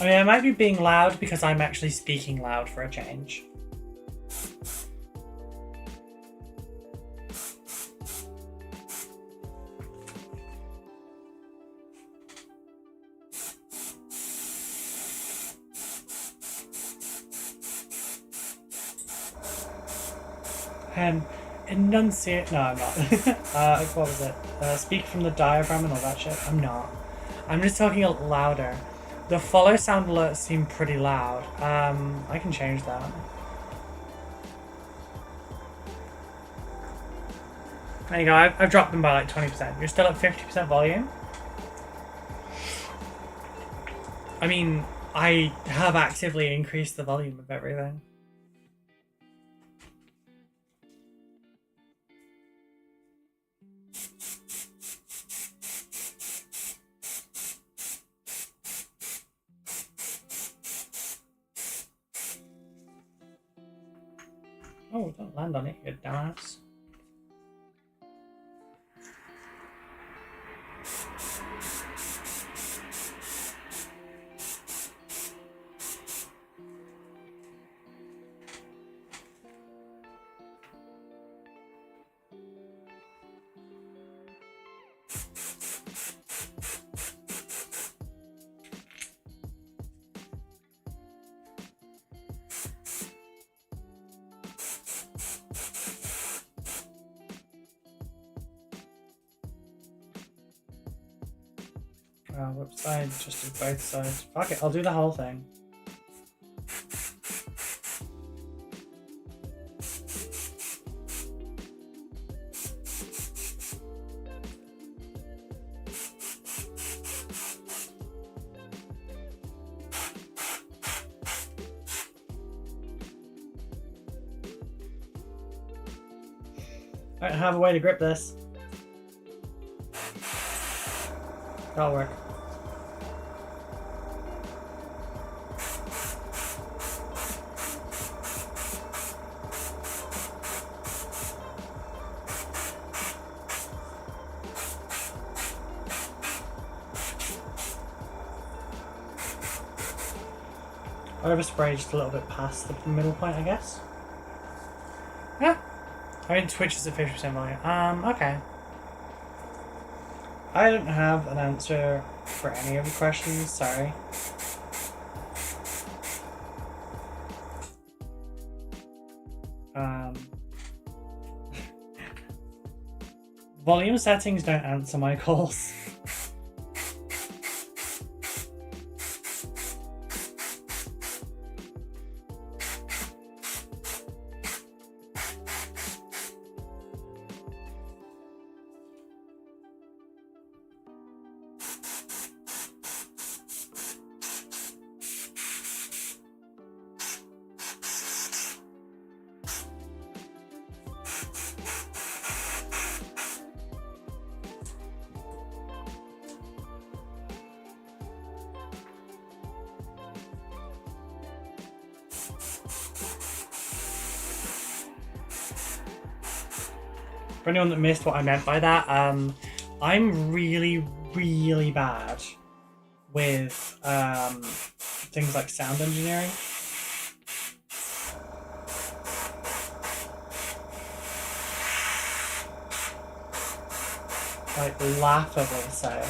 I mean, I might be being loud because I'm actually speaking loud for a change. Enunciate. No, I'm not. What was it? Speak from the diaphragm and all that shit. I'm not. I'm just talking a little louder. The follow sound alerts seem pretty loud. I can change that. There you go. I've dropped them by like 20%. You're still at 50% volume. I mean, I have actively increased the volume of everything. Oh, don't land on it, you dumbass. Whoops, I just do both sides. Fuck it, I'll do the whole thing. I don't have a way to grip this. That'll work. I oversprayed just a little bit past the middle point, I guess. Yeah. I mean, Twitch is at 50% volume. Okay. I don't have an answer for any of the questions, sorry. Volume settings don't answer my calls. For anyone that missed what I meant by that, I'm really, really bad with things like sound engineering. Like, laughable, so.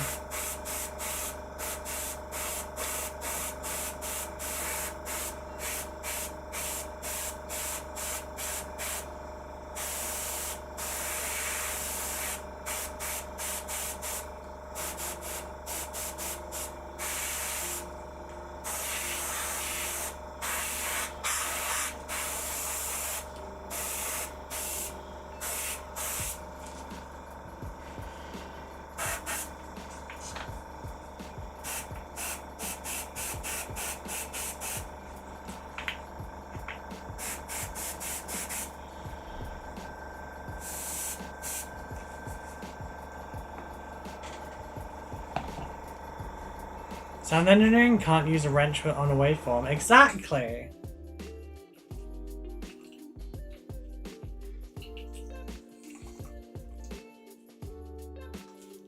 Sound engineering can't use a wrench on a waveform. Exactly!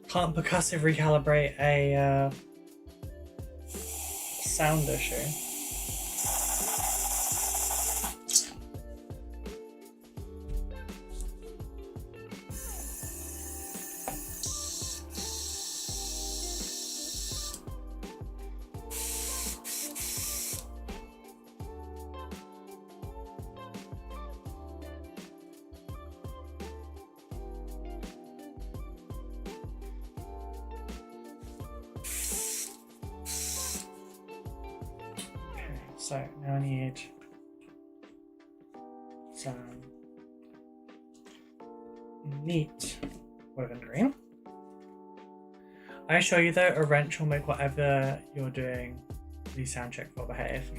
Can't percussive recalibrate a sound issue. So now I need some neat woven green. I assure you though, a wrench will make whatever you're doing the sound check for behave.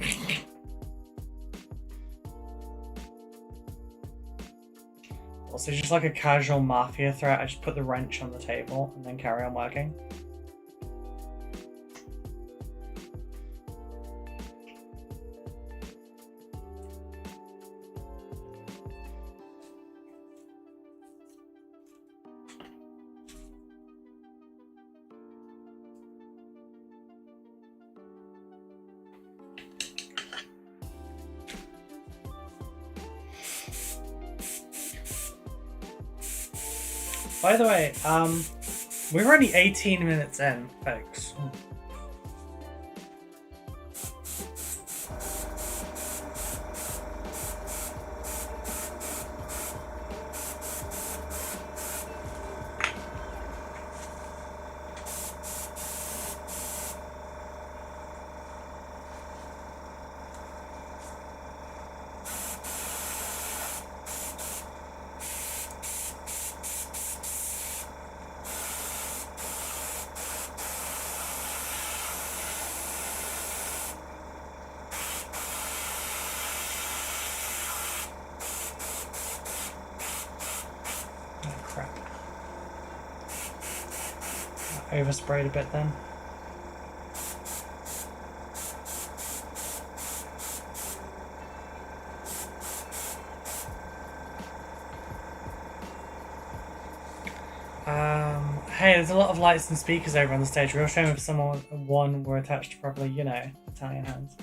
Also, just like a casual mafia threat, I just put the wrench on the table and then carry on working. By the way, we're already 18 minutes in, folks. oversprayed a bit then. Hey, there's a lot of lights and speakers over on the stage. Real shame if one were attached to probably, you know, Italian hands.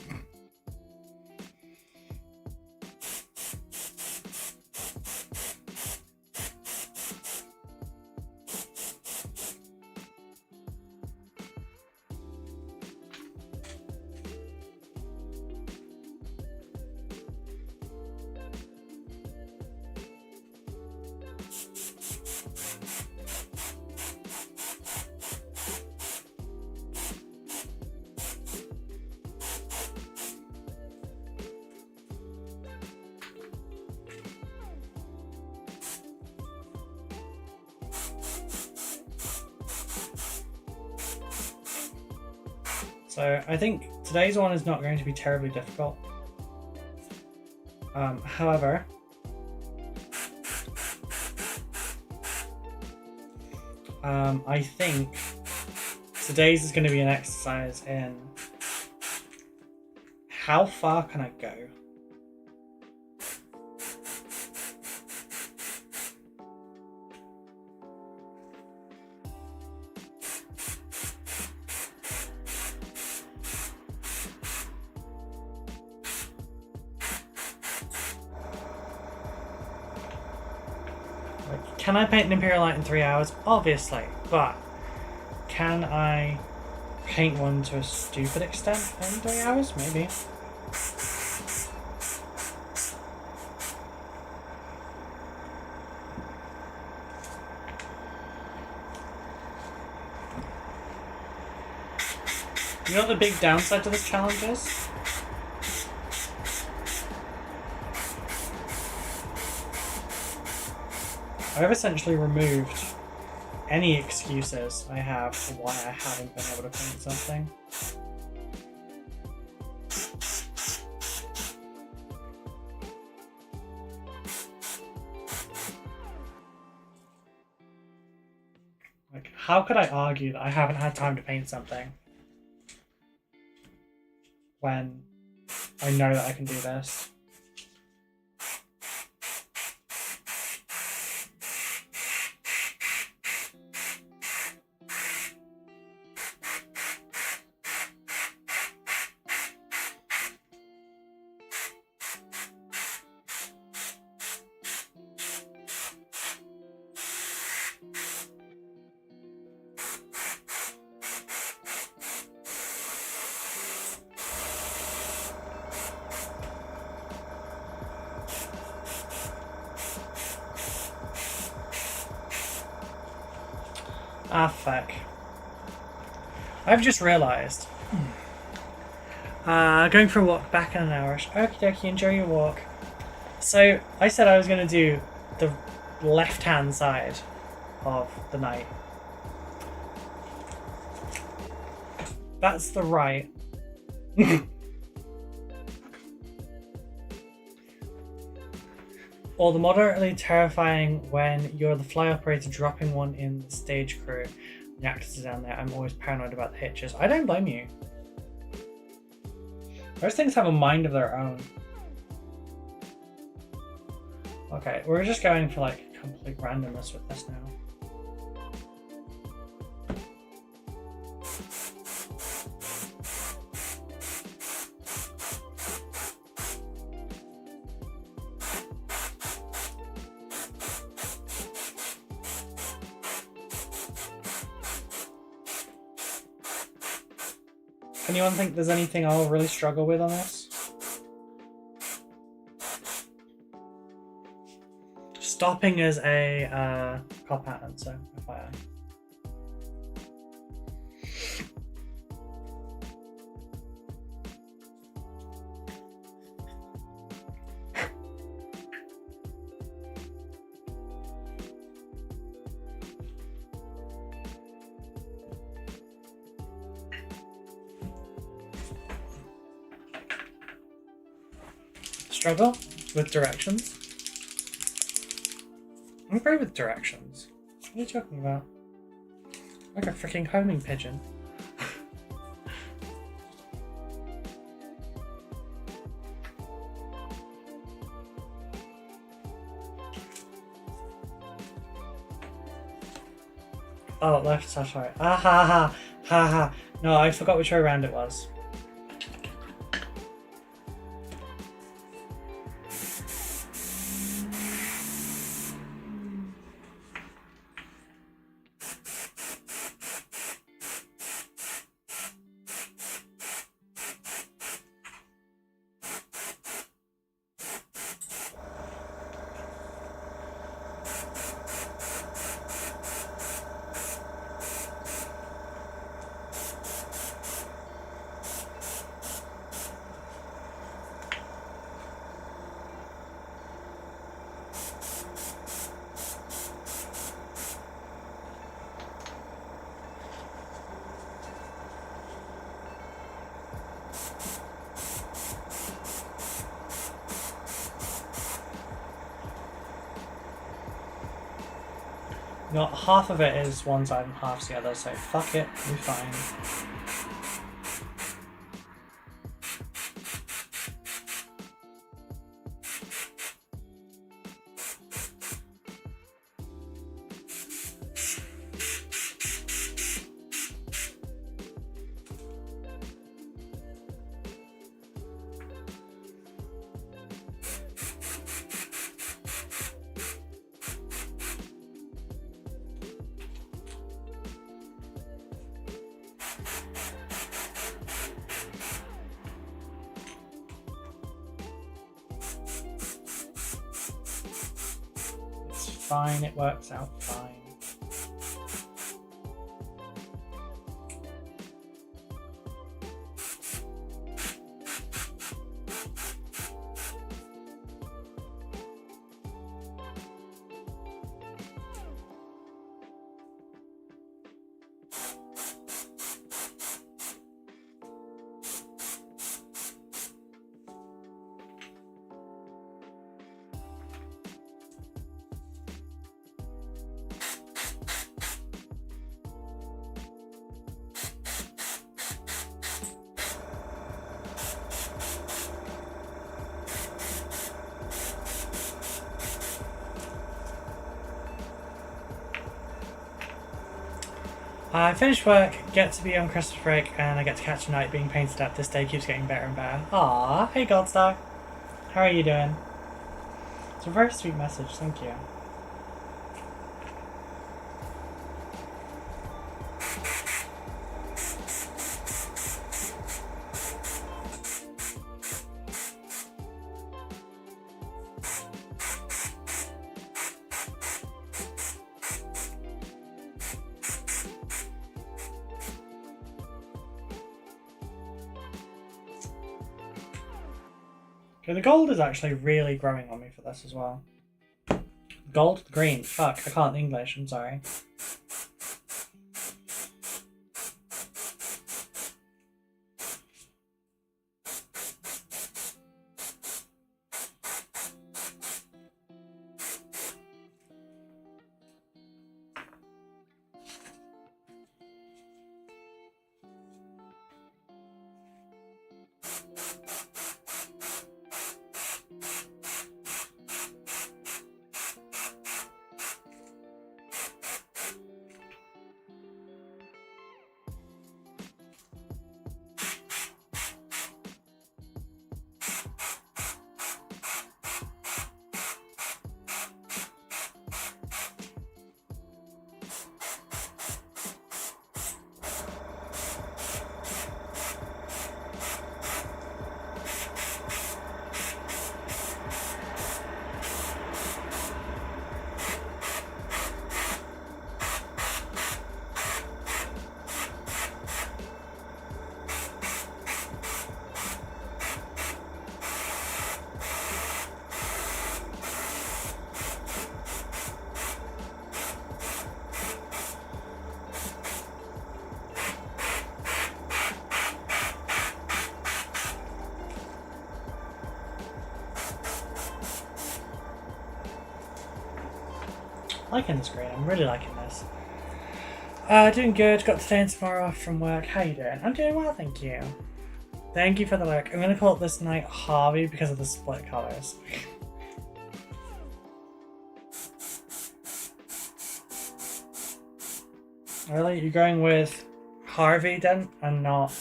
So I think today's one is not going to be terribly difficult. However, I think today's is going to be an exercise in how far can I go? Can I paint an Imperial light in 3 hours? Obviously, but can I paint one to a stupid extent in 3 hours? Maybe. You know what the big downside to this challenge is? I've essentially removed any excuses I have for why I haven't been able to paint something. Like, how could I argue that I haven't had time to paint something when I know that I can do this? Ah, fuck. I've just realised. Going for a walk, back in an hour. Okie dokie, enjoy your walk. So, I said I was going to do the left-hand side of the night. That's the right. Or the moderately terrifying when you're the fly operator dropping one in the stage crew and the actors are down there. I'm always paranoid about the hitches. I don't blame you. Those things have a mind of their own. Okay, we're just going for like complete randomness with this now. Anyone think there's anything I'll really struggle with on this? Stopping is a cop pattern, so FYI. Struggle with directions? I'm great with directions. What are you talking about? Like a freaking homing pigeon. Oh, left, sorry. Ah ha ha ha ha. No, I forgot which way around it was. Not half of it is one side and half's the other, so fuck it, we're fine. Fine, it works out fine. I finished work, get to be on Christmas break, and I get to catch a night being painted up. This day keeps getting better and better. Aww, hey Goldstar. How are you doing? It's a very sweet message, thank you. The gold is actually really growing on me for this as well. Gold? Green. Fuck, I can't English, I'm sorry. Liking this green, I'm really liking this. Doing good. Got today and tomorrow off from work. How you doing? I'm doing well, thank you. Thank you for the look. I'm gonna call it this night Harvey because of the split colours. Really? You're going with Harvey then and not...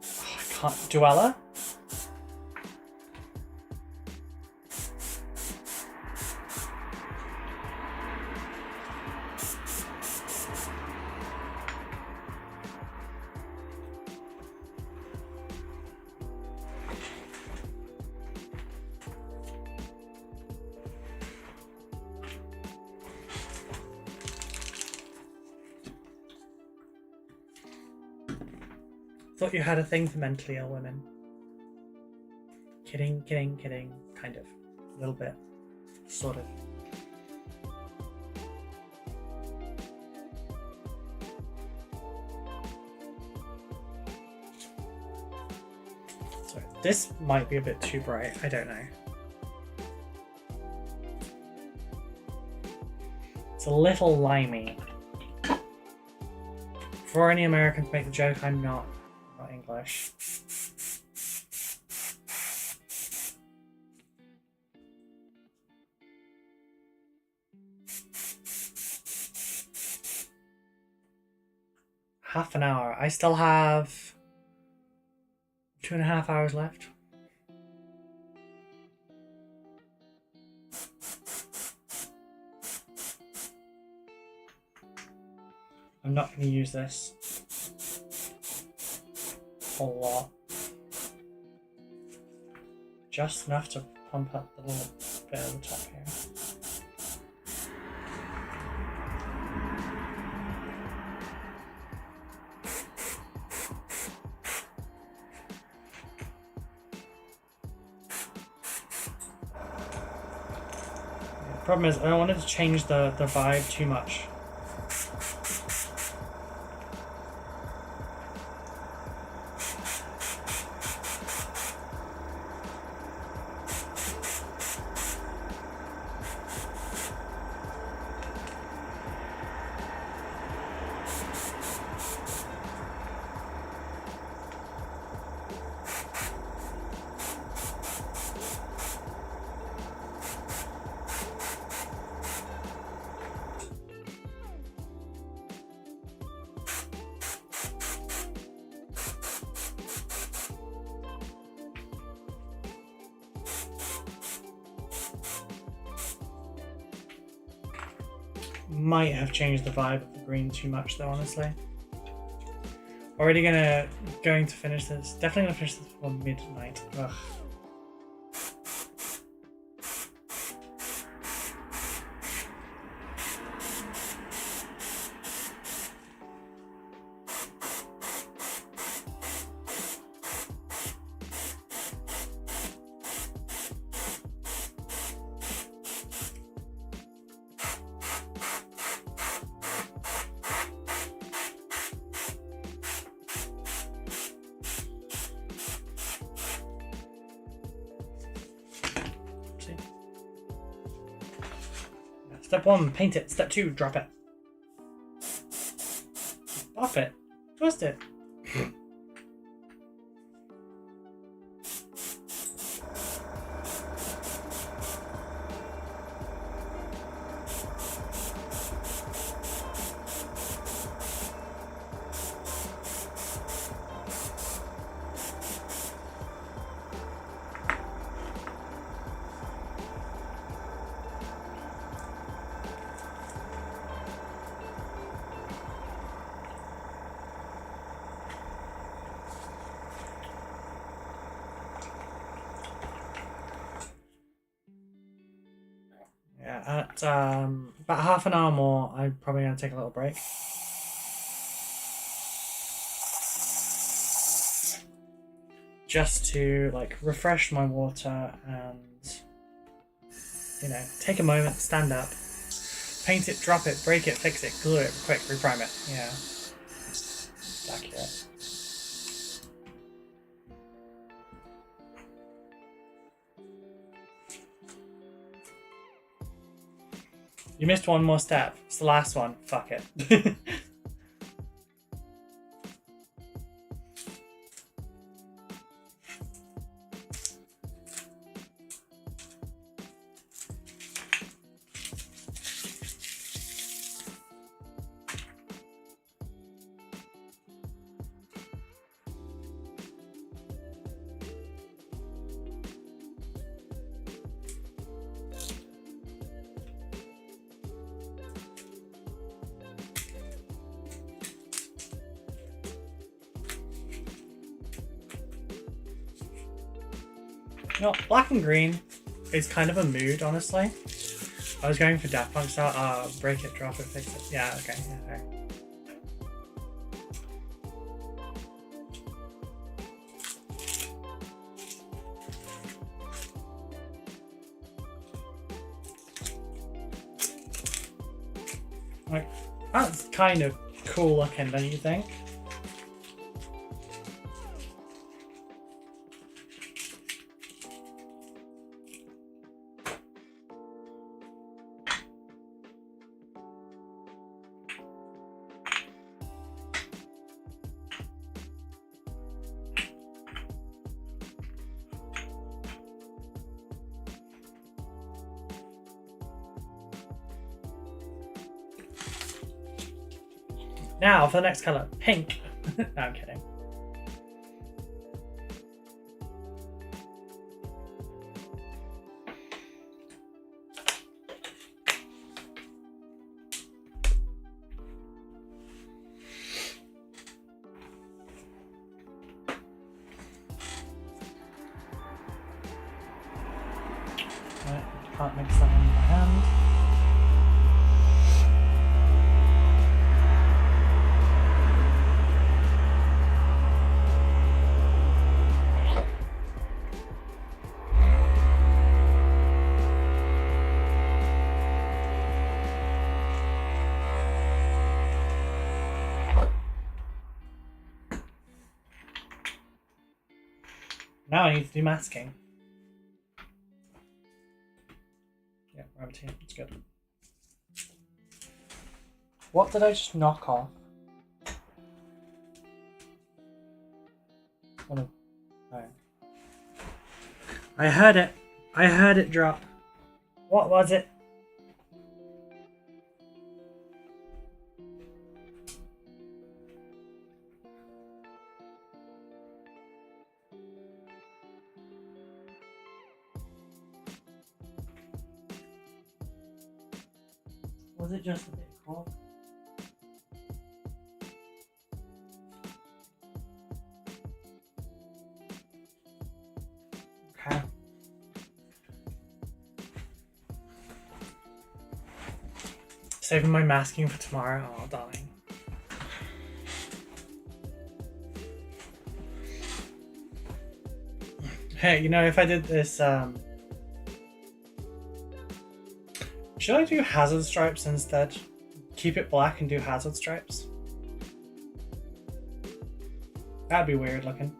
Oh, I can't... Duella? Thought you had a thing for mentally ill women. Kidding, kidding, kidding. Kind of. A little bit. Sort of. Sorry, this might be a bit too bright. I don't know. It's a little limey. For any Americans make the joke, I'm not English. Half an hour. I still have 2.5 hours left. I'm not going to use this a lot. Just enough to pump up the little bit at the top here. The problem is I don't want it to change the vibe too much. Might have changed the vibe of the green too much though, honestly. Already going to finish this. Definitely gonna finish this before midnight. Ugh. Step 1, paint it. Step 2, drop it. Buff it. Twist it. At about half an hour more, I'm probably going to take a little break. Just to like refresh my water and, you know, take a moment, stand up, paint it, drop it, break it, fix it, glue it, quick, reprime it. Yeah. It's accurate. You missed one more step. It's the last one. Fuck it. You know, black and green is kind of a mood, honestly. I was going for Daft Punk style. Break it, drop it, fix it. Yeah, okay. Yeah, okay. Like, that's kind of cool looking, don't you think? Now for the next colour, pink. No, I'm kidding. Right, can't mix that in my hand. Now I need to do masking. Yeah, rabbit here, it's good. What did I just knock off? Oh no. Alright. I heard it. I heard it drop. What was it? Was it just a bit cold? Okay. Saving my masking for tomorrow. Oh, darling. Hey, you know, if I did this, should I do hazard stripes instead? Keep it black and do hazard stripes? That'd be weird looking.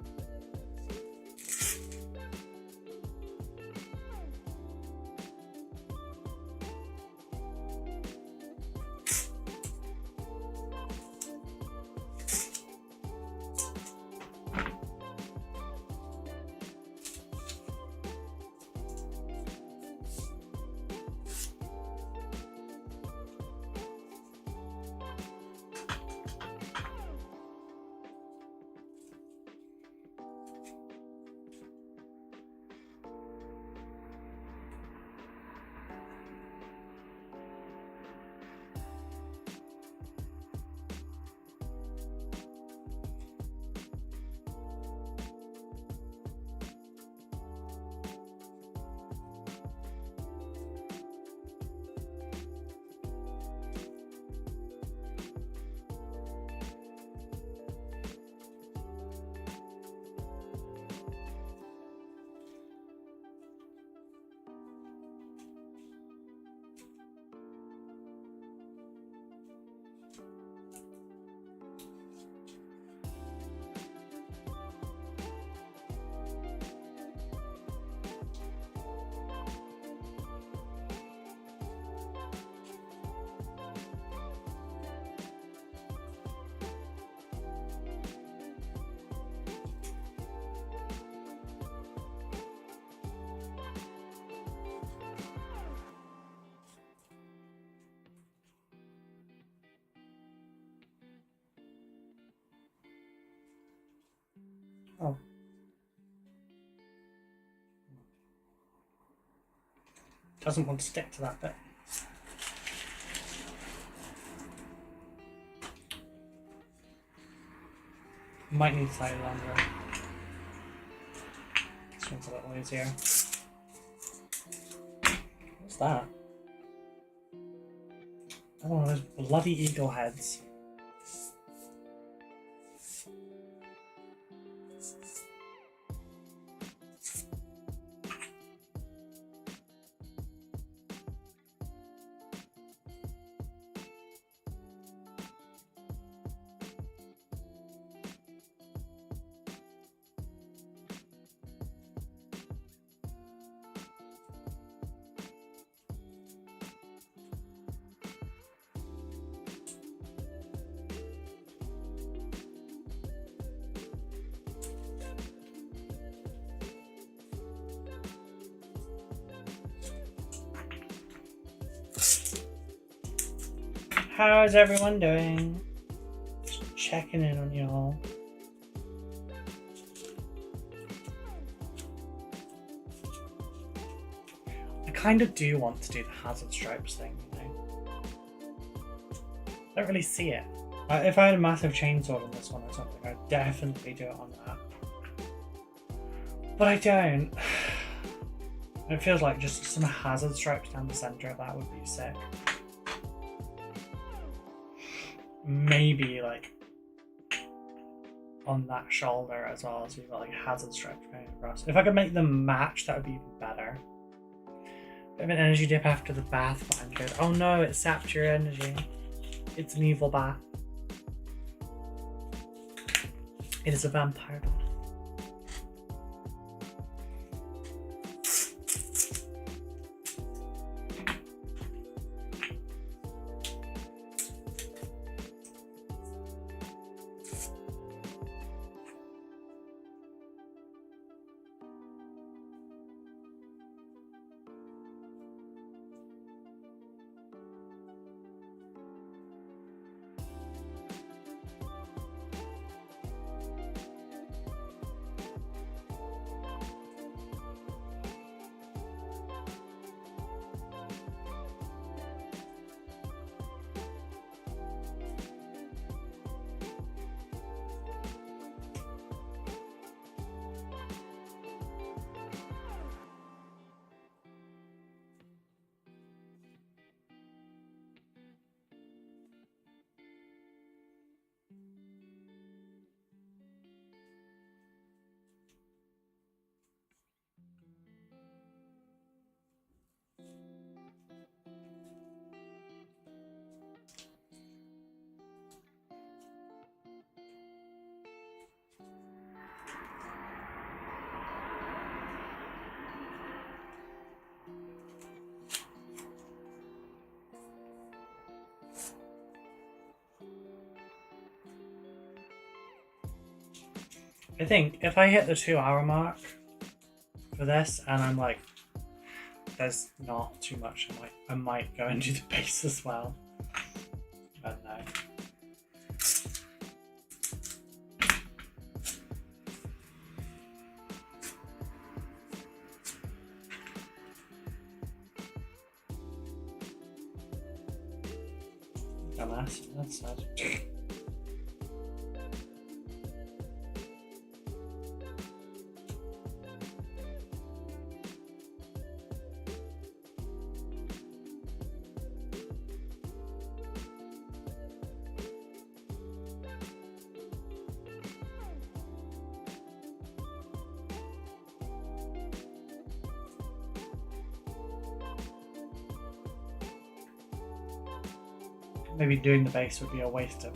Oh. Doesn't want to stick to that bit. Might need slightly longer. This one's a little easier. What's that? Oh, those bloody eagle heads. How's everyone doing? Just checking in on y'all. I kind of do want to do the hazard stripes thing, you know? I don't really see it. If I had a massive chainsaw on this one or something, I'd definitely do it on that. But I don't. It feels like just some hazard stripes down the centre of that would be sick. Maybe like on that shoulder as well, so you've got like hazard stripes going across. If I could make them match, that would be even better. Bit of an energy dip after the bath, but I'm good. Oh no, it sapped your energy. It's an evil bath. It is a vampire bath. I think if I hit the 2-hour mark for this and I'm like, there's not too much, I might go and do the base as well. But no. Dumbass, that's sad. Maybe doing the base would be a waste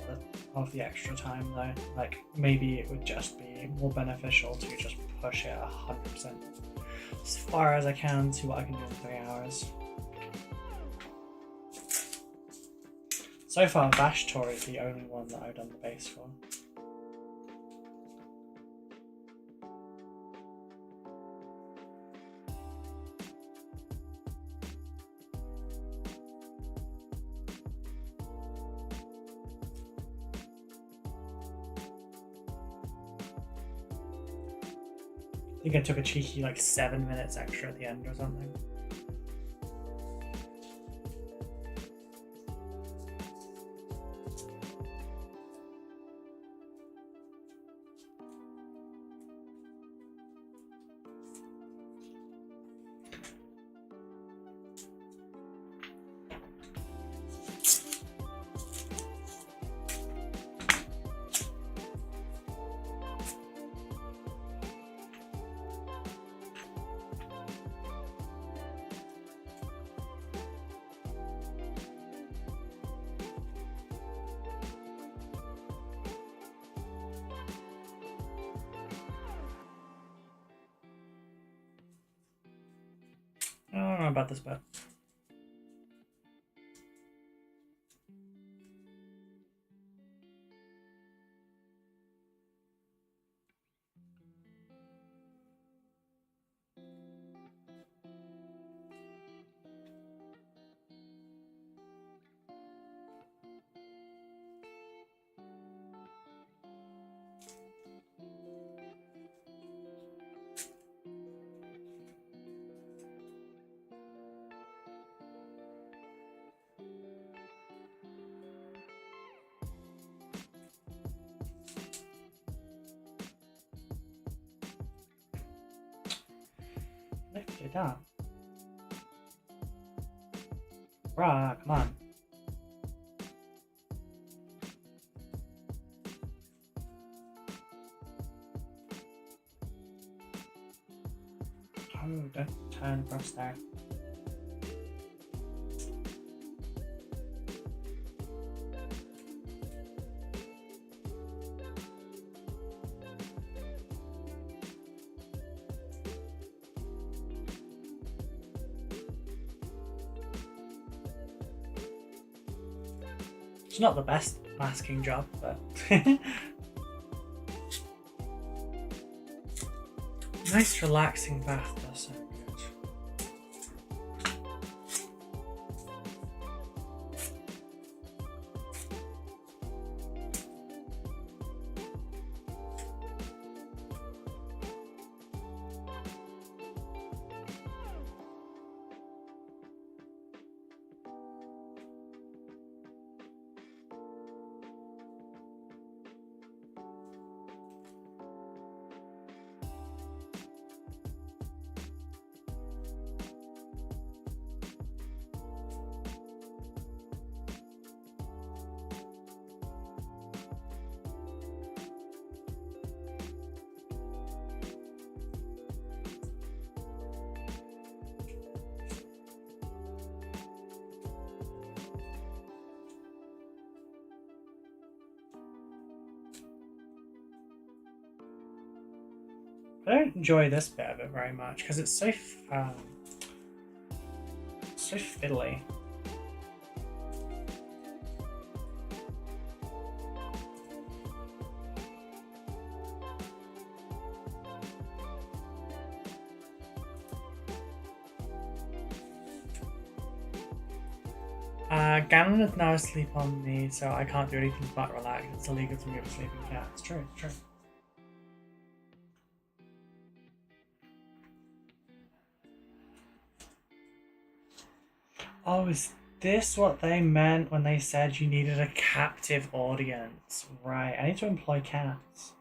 of the extra time though. Like maybe it would just be more beneficial to just push it 100% as far as I can, see what I can do in 3 hours. So far, Vashtor is the only one that I've done the base for. I think I took a cheeky like 7 minutes extra at the end or something. I don't know about this bit. Lift it up. Bruh, come on. Oh, don't turn across there. It's not the best masking job, but nice relaxing bath does sound good. I don't enjoy this bit of it very much because it's so fiddly. Ganon is now asleep on me, so I can't do anything but relax. It's illegal to move a sleeping cat. It's true, it's true. Oh, is this what they meant when they said you needed a captive audience? Right, I need to employ cats.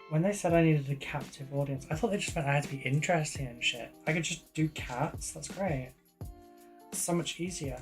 When they said I needed a captive audience, I thought they just meant I had to be interesting and shit. I could just do cats. That's great. It's so much easier.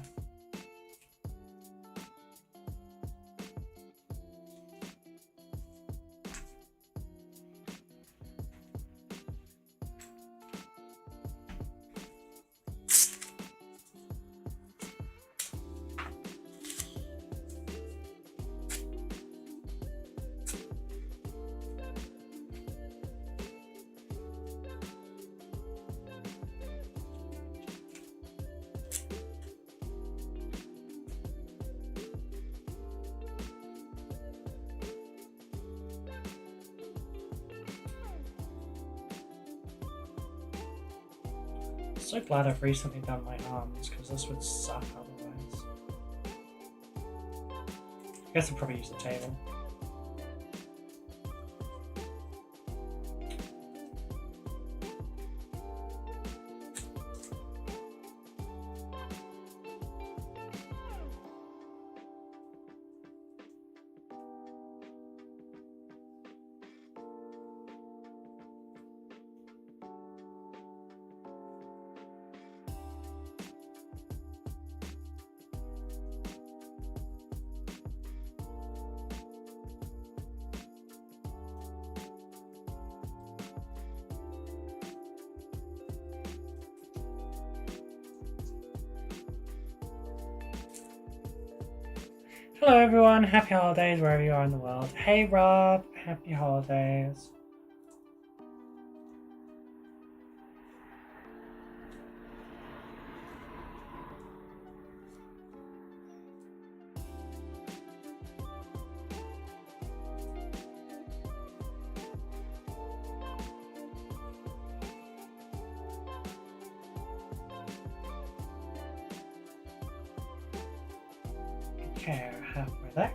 so glad I've recently done my arms because this would suck otherwise. I guess I'll probably use the table. Hello everyone, happy holidays wherever you are in the world. Hey Rob, happy holidays. Okay, we're halfway there.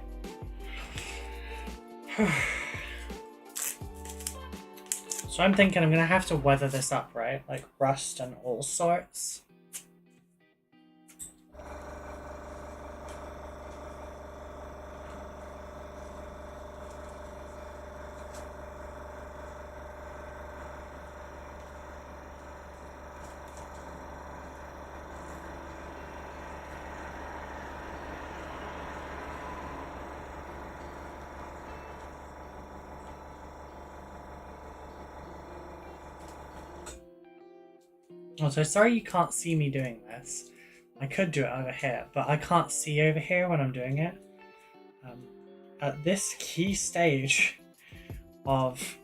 So I'm thinking I'm gonna have to weather this up, right? Like rust and all sorts. Also, sorry you can't see me doing this. I could do it over here, but I can't see over here when I'm doing it. At this key stage of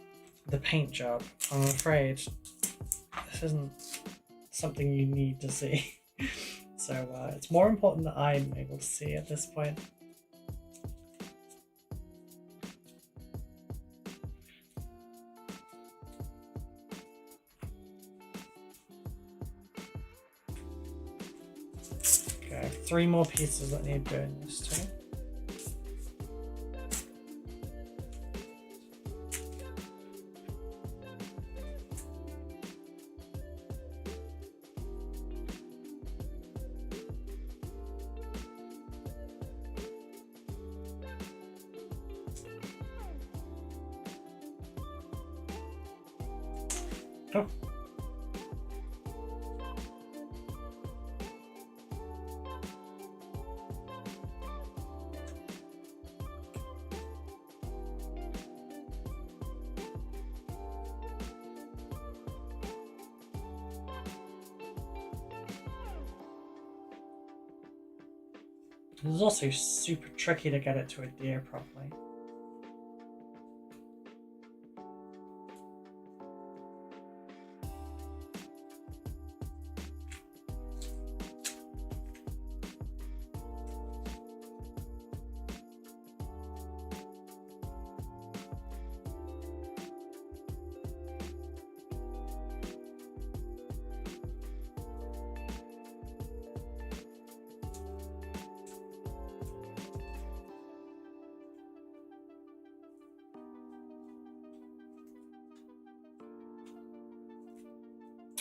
the paint job, I'm afraid this isn't something you need to see. So it's more important that I'm able to see at this point. Okay, I have 3 more pieces that need doing this to. Oh. This is also super tricky to get it to adhere properly.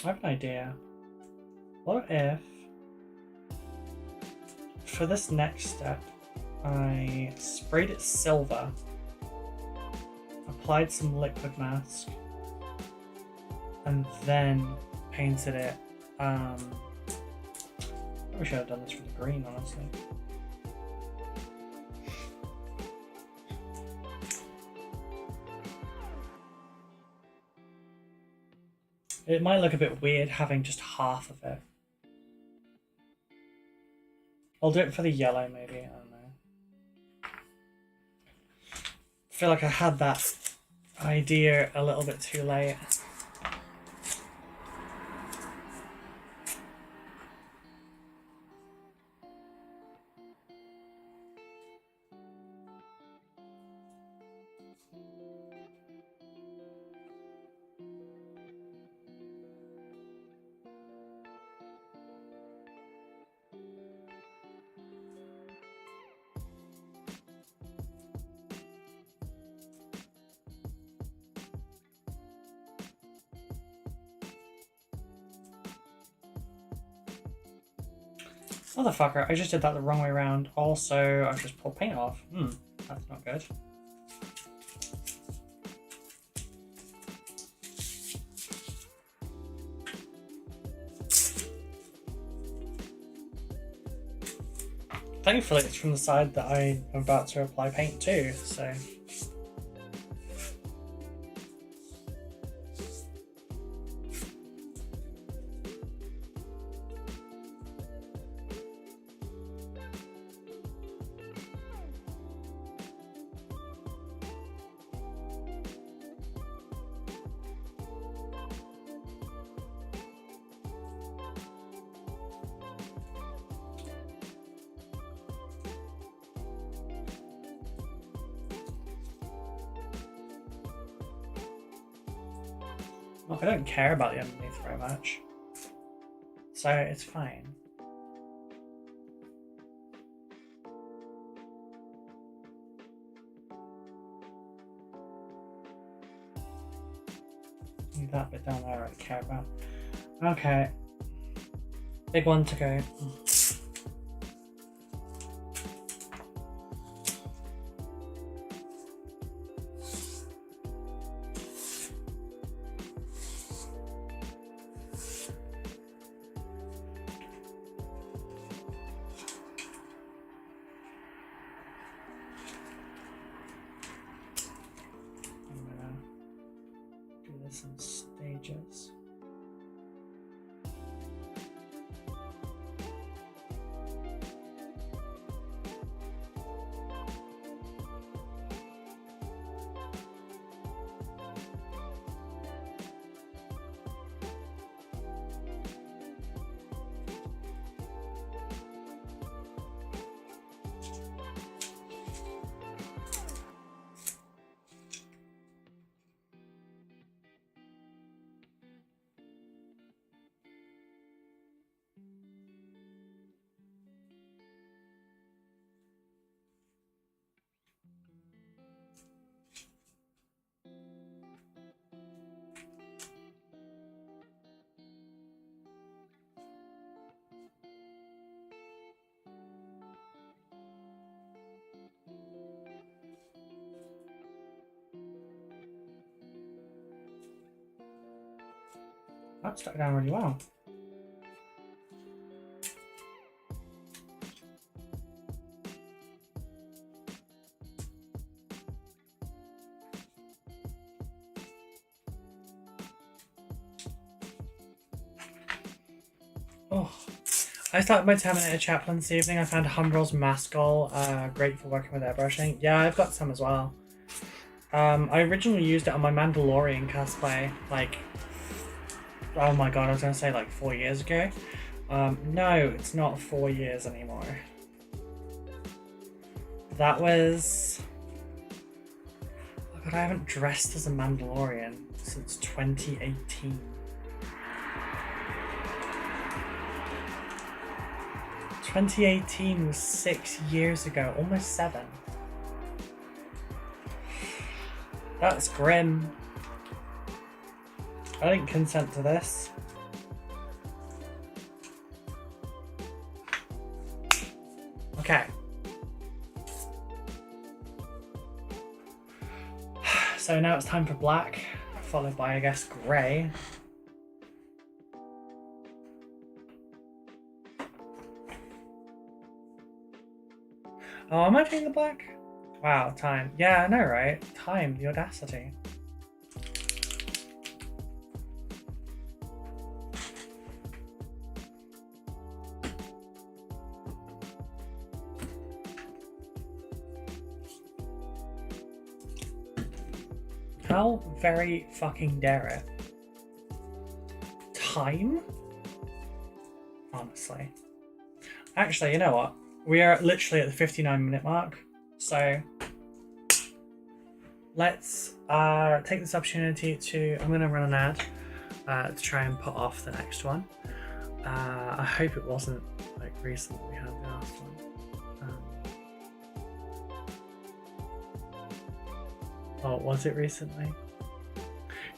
I have an idea. What if, for this next step, I sprayed it silver, applied some liquid mask, and then painted it. I wish I had done this for the green, honestly. It might look a bit weird having just half of it. I'll do it for the yellow maybe, I don't know. I feel like I had that idea a little bit too late. Motherfucker, I just did that the wrong way around. Also, I've just pulled paint off. That's not good. Thankfully, it's from the side that I am about to apply paint to, so... Look, I don't care about the underneath very much, so it's fine. Leave that bit down there I care about. Okay, big one to go. Some stages. That stuck down really well. Oh, I started my Terminator Chaplain this evening. I found Humbrol's Maskell, great for working with airbrushing. Yeah, I've got some as well. I originally used it on my Mandalorian cosplay, like, oh my god, I was going to say like 4 years ago. No, it's not 4 years anymore. That was... Oh god, I haven't dressed as a Mandalorian since 2018. 2018 was 6 years ago, almost 7. That's grim. I didn't consent to this. Okay. So now it's time for black, followed by, I guess, grey. Oh, am I doing the black? Wow, time. Yeah, I know, right? Time, the audacity. How very fucking dare it? Time? Honestly. Actually, you know what? We are literally at the 59-minute mark, so let's take this opportunity to... I'm going to run an ad to try and put off the next one. I hope it wasn't like recent we had the last one. Oh, was it recently?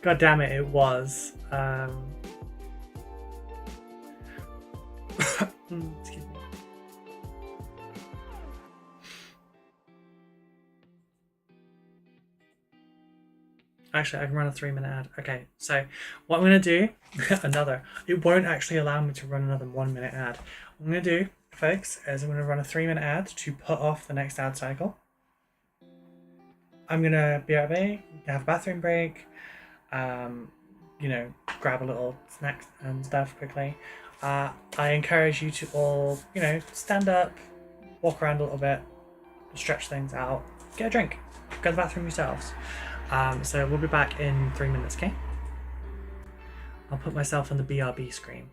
God damn it, it was. Excuse me. Actually, I can run a 3-minute ad. Okay, so what I'm going to do, it won't actually allow me to run another 1-minute ad. What I'm going to do, folks, is I'm going to run a 3-minute ad to put off the next ad cycle. I'm going to be out there, have a bathroom break, grab a little snack and stuff quickly. I encourage you to all, stand up, walk around a little bit, stretch things out, get a drink, go to the bathroom yourselves. So we'll be back in 3 minutes, okay? I'll put myself on the BRB screen.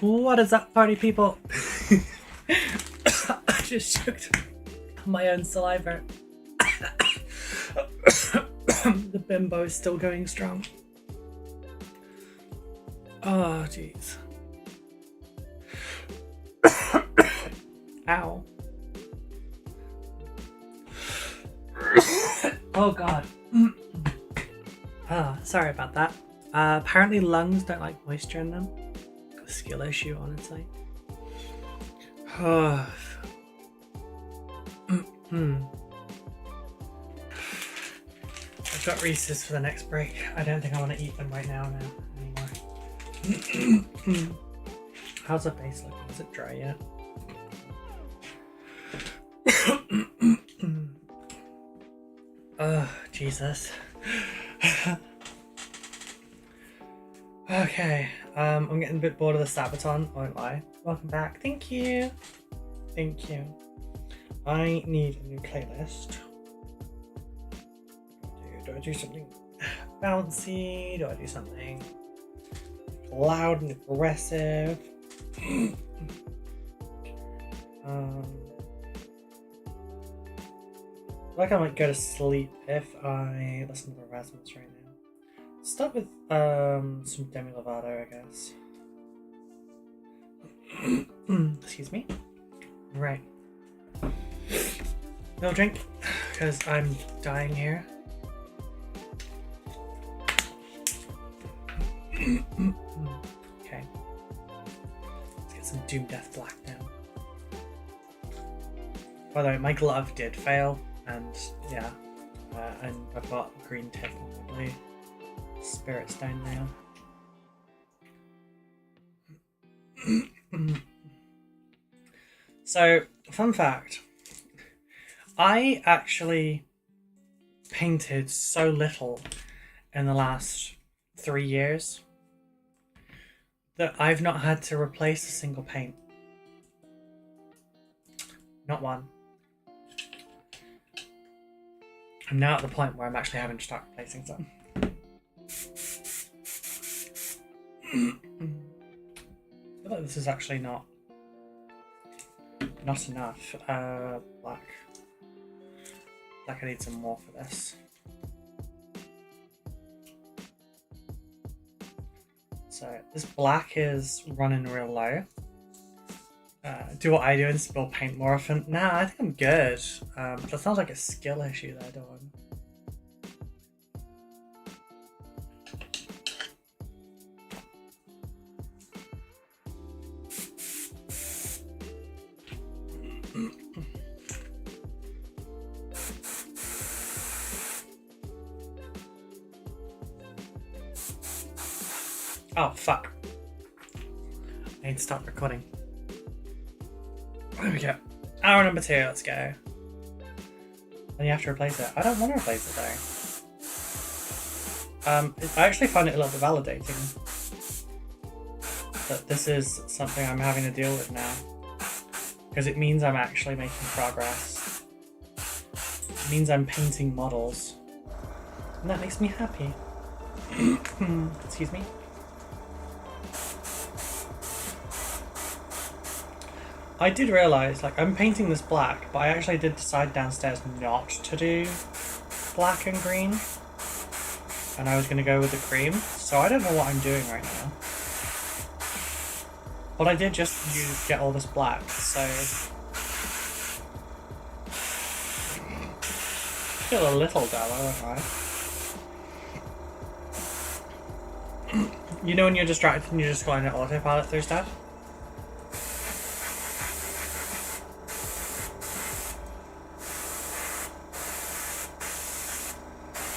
What is up, party people? I just choked on my own saliva. The bimbo is still going strong. Oh, jeez. Ow. Oh, God. Sorry about that. Apparently lungs don't like moisture in them. A skill issue, honestly. I've got Reese's for the next break. I don't think I want to eat them right now anymore. How's the face looking? Is it dry yet? Oh, Jesus. Okay, I'm getting a bit bored of the Sabaton, won't lie. Welcome back. Thank you. Thank you. I need a new playlist. Do I do something bouncy? Do I do something loud and aggressive? I feel like I might go to sleep if I listen to the Rasmus right now. Start with some Demi Lovato, I guess. Excuse me. Right. No drink, because I'm dying here. Okay. Let's get some Doom Death Black down. By the way, my glove did fail, and yeah, and I've got green tip on my blue. Spirits down now. So, fun fact. I actually painted so little in the last 3 years that I've not had to replace a single paint. Not one. I'm now at the point where I'm actually having to start replacing some. I feel like this is actually not enough. Black. I need some more for this. So this black is running real low. Do what I do and spill paint more often. Nah, I think I'm good. That sounds like a skill issue that I don't want. Oh, fuck. I need to stop recording. There we go. Hour number 2, let's go. Then you have to replace it. I don't want to replace it though. I actually find it a little bit validating that this is something I'm having to deal with now. Because it means I'm actually making progress. It means I'm painting models. And that makes me happy. Excuse me. I did realise, like, I'm painting this black, but I actually did decide downstairs not to do black and green. And I was going to go with the cream, so I don't know what I'm doing right now. But I did just get all this black, so... I feel a little dull, I won't lie. You know when you're distracted and you're just going to autopilot through stuff?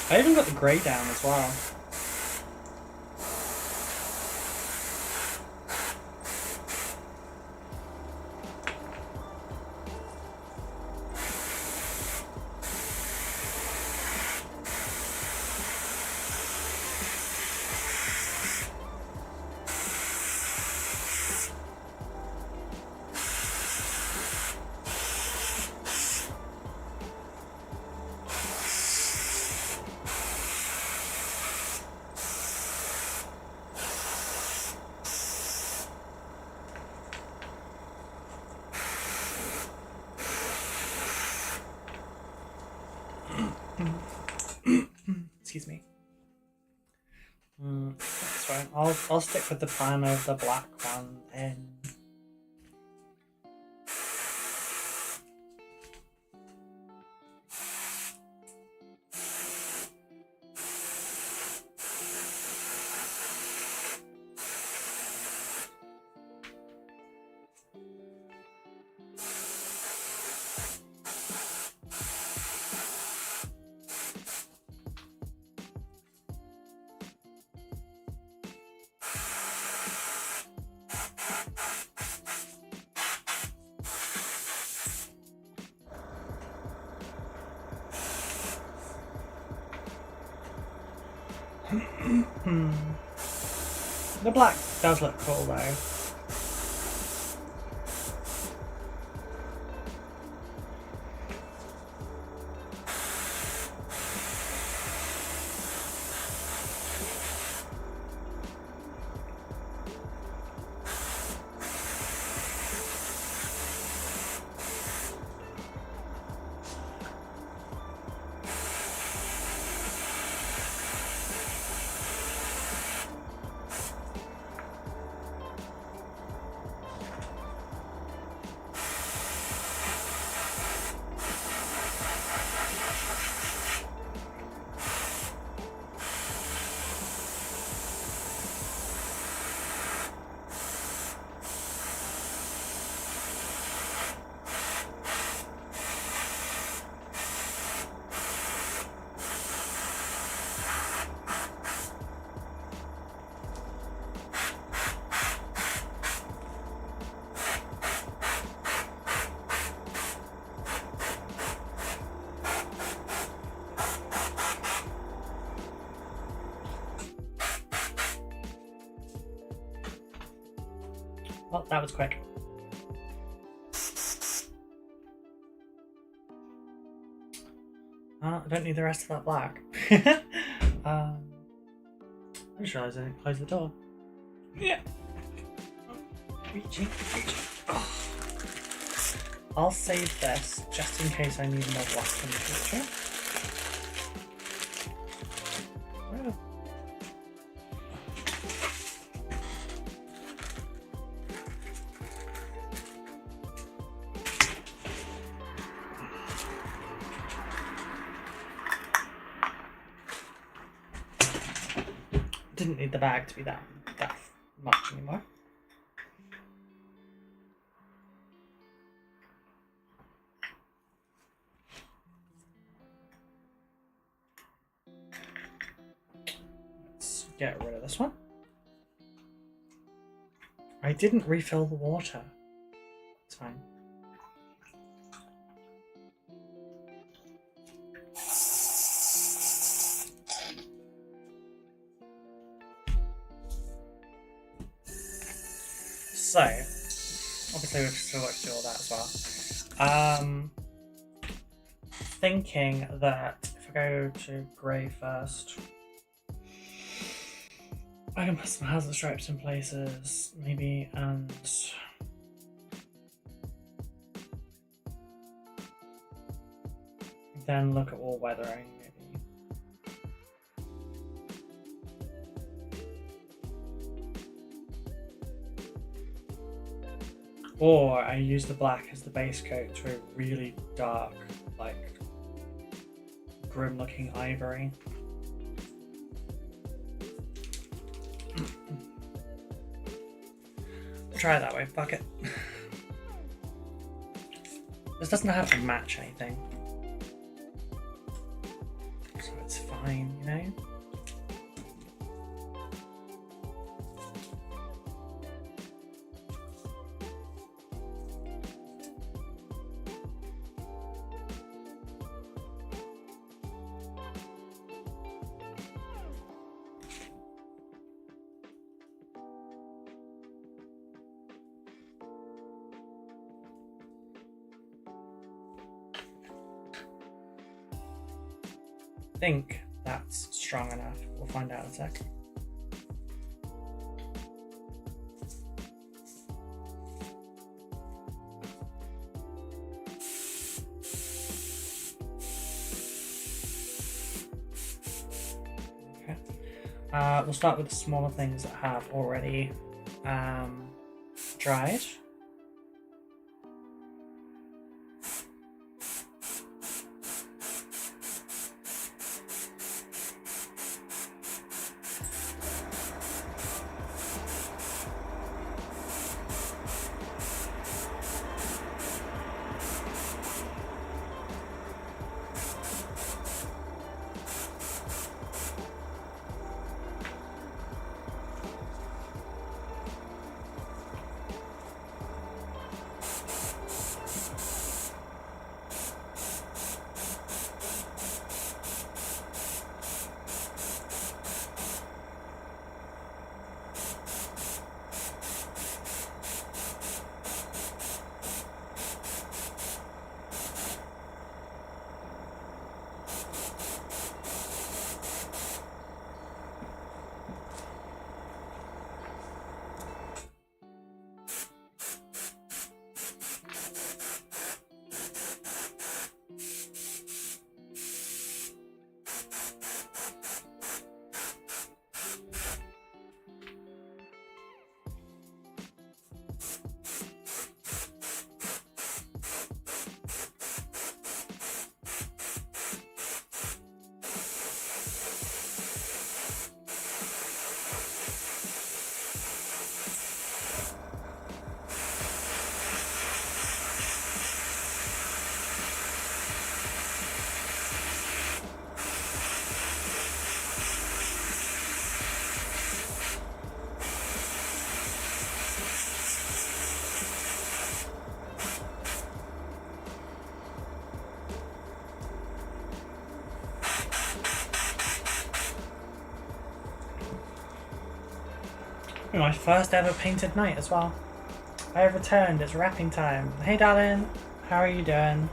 I even got the grey down as well. Excuse me. That's fine. I'll stick with the plan of the black one then. The black does look cool though. Well, that was quick. I don't need the rest of that black. I just realised I didn't close the door. Yeah. Reaching. Oh. I'll save this just in case I need more black in the future. Oh. Didn't need the bag to be that much anymore. Let's get rid of this one. I didn't refill the water. It's fine. So, obviously we've still got to do all that as well. Thinking that if I go to grey first, I can put some hazard stripes in places, maybe, and then look at all weathering, maybe. Or I use the black as the base coat to a really dark, like, grim looking ivory. We'll try it that way, fuck it. This doesn't have to match anything. So it's fine, you know? I think that's strong enough. We'll find out in a sec. We'll start with the smaller things that have already dried. My first ever painted night as well. I have returned, it's wrapping time. Hey darling, how are you doing?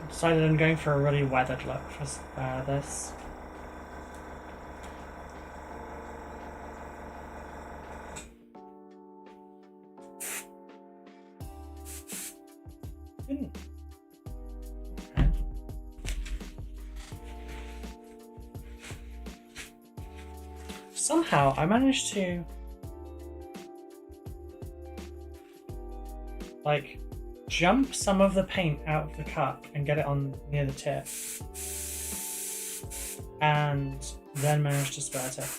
Decided I'm going for a really weathered look for this. Somehow I managed to like jump some of the paint out of the cup and get it on near the tip, and then managed to spurt it.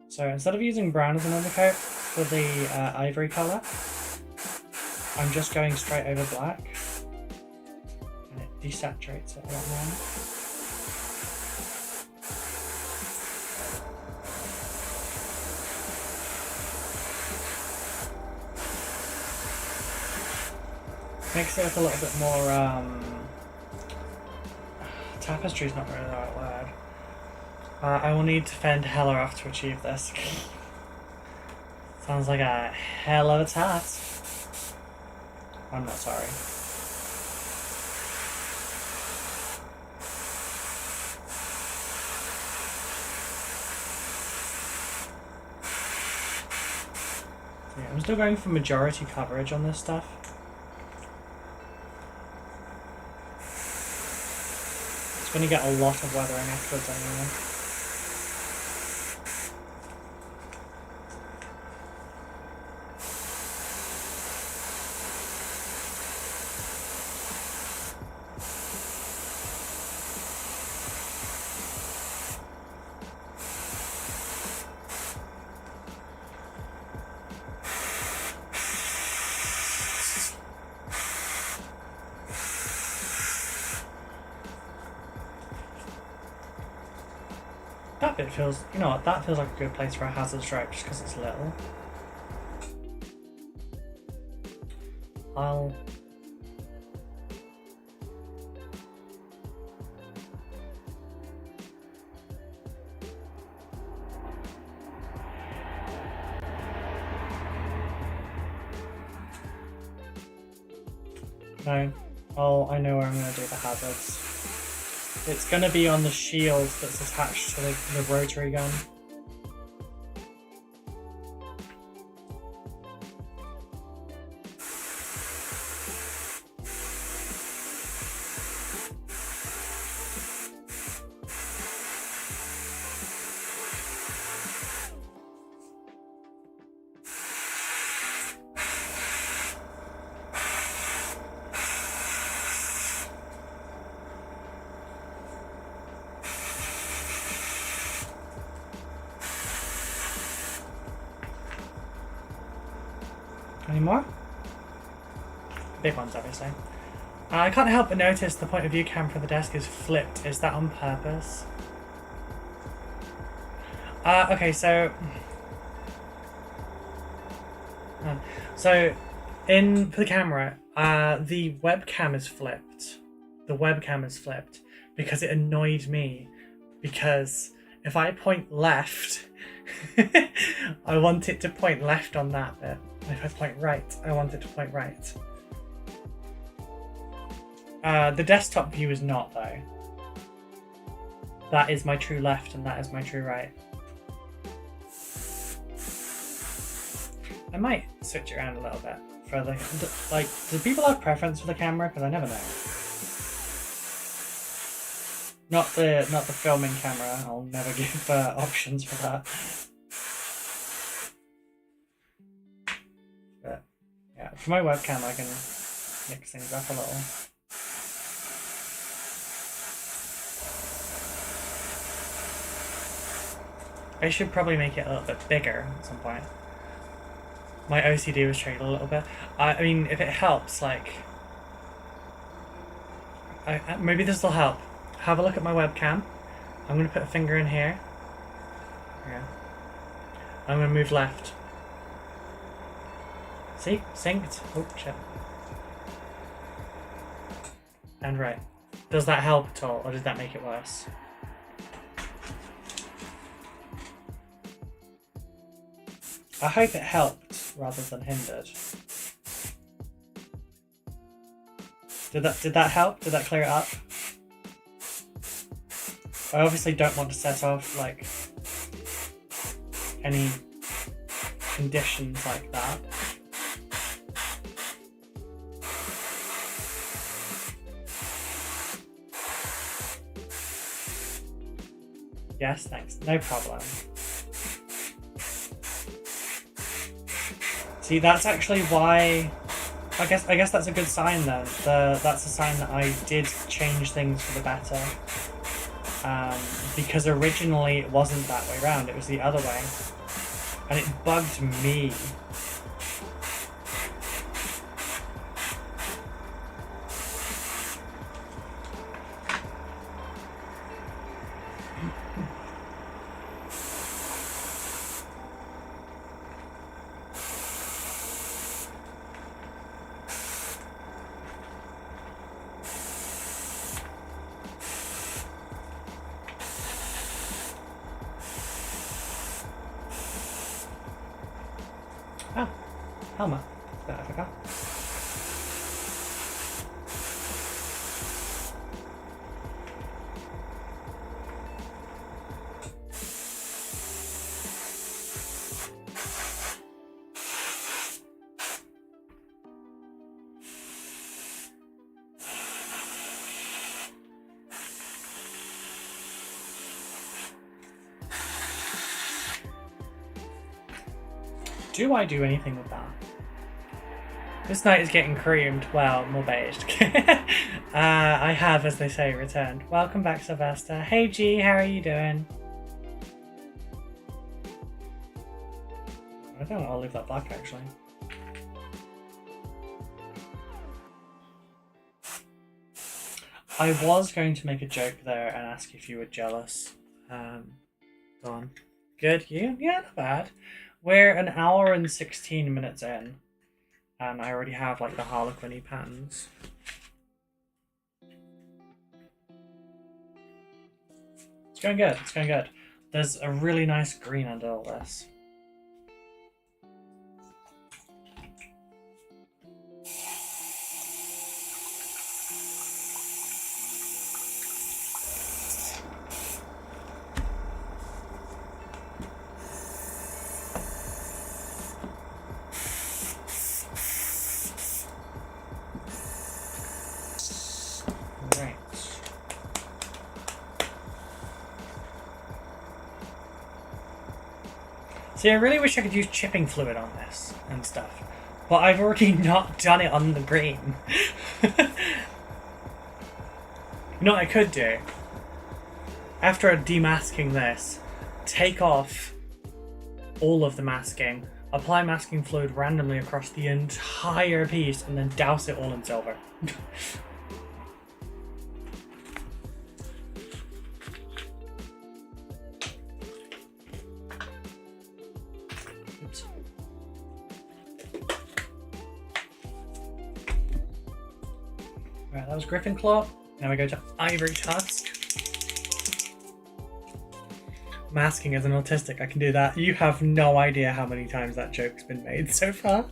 So instead of using brown as an undercoat for the ivory colour, I'm just going straight over black, and it desaturates it a lot more. Makes it look a little bit more, tapestry is not really the right word. I will need to fend Hella off to achieve this. Sounds like a hell of a task. I'm not sorry. So yeah, I'm still going for majority coverage on this stuff. It's going to get a lot of weathering afterwards anyway. That bit feels, you know what, that feels like a good place for a hazard stripe just because it's little. I'll... No. Oh, I know where I'm going to do the hazards. It's going to be on the shield that's attached to the rotary gun. Any more? Big ones, obviously. I can't help but notice the point of view cam for the desk is flipped. Is that on purpose? Okay, so... So, for the camera, the webcam is flipped. The webcam is flipped because it annoyed me. Because if I point left, I want it to point left on that bit. If I point right, I want it to point right. The desktop view is not, though. That is my true left and that is my true right. I might switch it around a little bit for the like. Do people have preference for the camera? Because I never know. Not the filming camera. I'll never give options for that. But yeah, for my webcam, I can mix things up a little. I should probably make it a little bit bigger at some point. My OCD was triggered a little bit. I mean, if it helps, like... maybe this will help. Have a look at my webcam. I'm going to put a finger in here. Yeah. I'm going to move left. See? Synced. Oh, shit. And right. Does that help at all, or does that make it worse? I hope it helped rather than hindered. Did that help? Did that clear it up? I obviously don't want to set off like any conditions like that. Yes, thanks. No problem. See, that's actually why. I guess that's a good sign then. That's a sign that I did change things for the better. Because originally it wasn't that way around, it was the other way. And it bugged me. Oh, helmet. That I forgot. Do I do anything with that? This night is getting creamed. Well, more beiged. I have, as they say, returned. Welcome back, Sylvester. Hey G, how are you doing? I don't want to leave that black, actually. I was going to make a joke there and ask if you were jealous. Go on. Good, you? Yeah, not bad. We're an hour and 16 minutes in, and I already have like the Harlequin-y patterns. It's going good, it's going good. There's a really nice green under all this. See, I really wish I could use chipping fluid on this and stuff, but I've already not done it on the green. You know what I could do? After demasking this, take off all of the masking, apply masking fluid randomly across the entire piece, and then douse it all in silver. Oops. Alright, that was Griffin Claw. Now we go to Ivory Tusk. Masking as an autistic, I can do that. You have no idea how many times that joke's been made so far.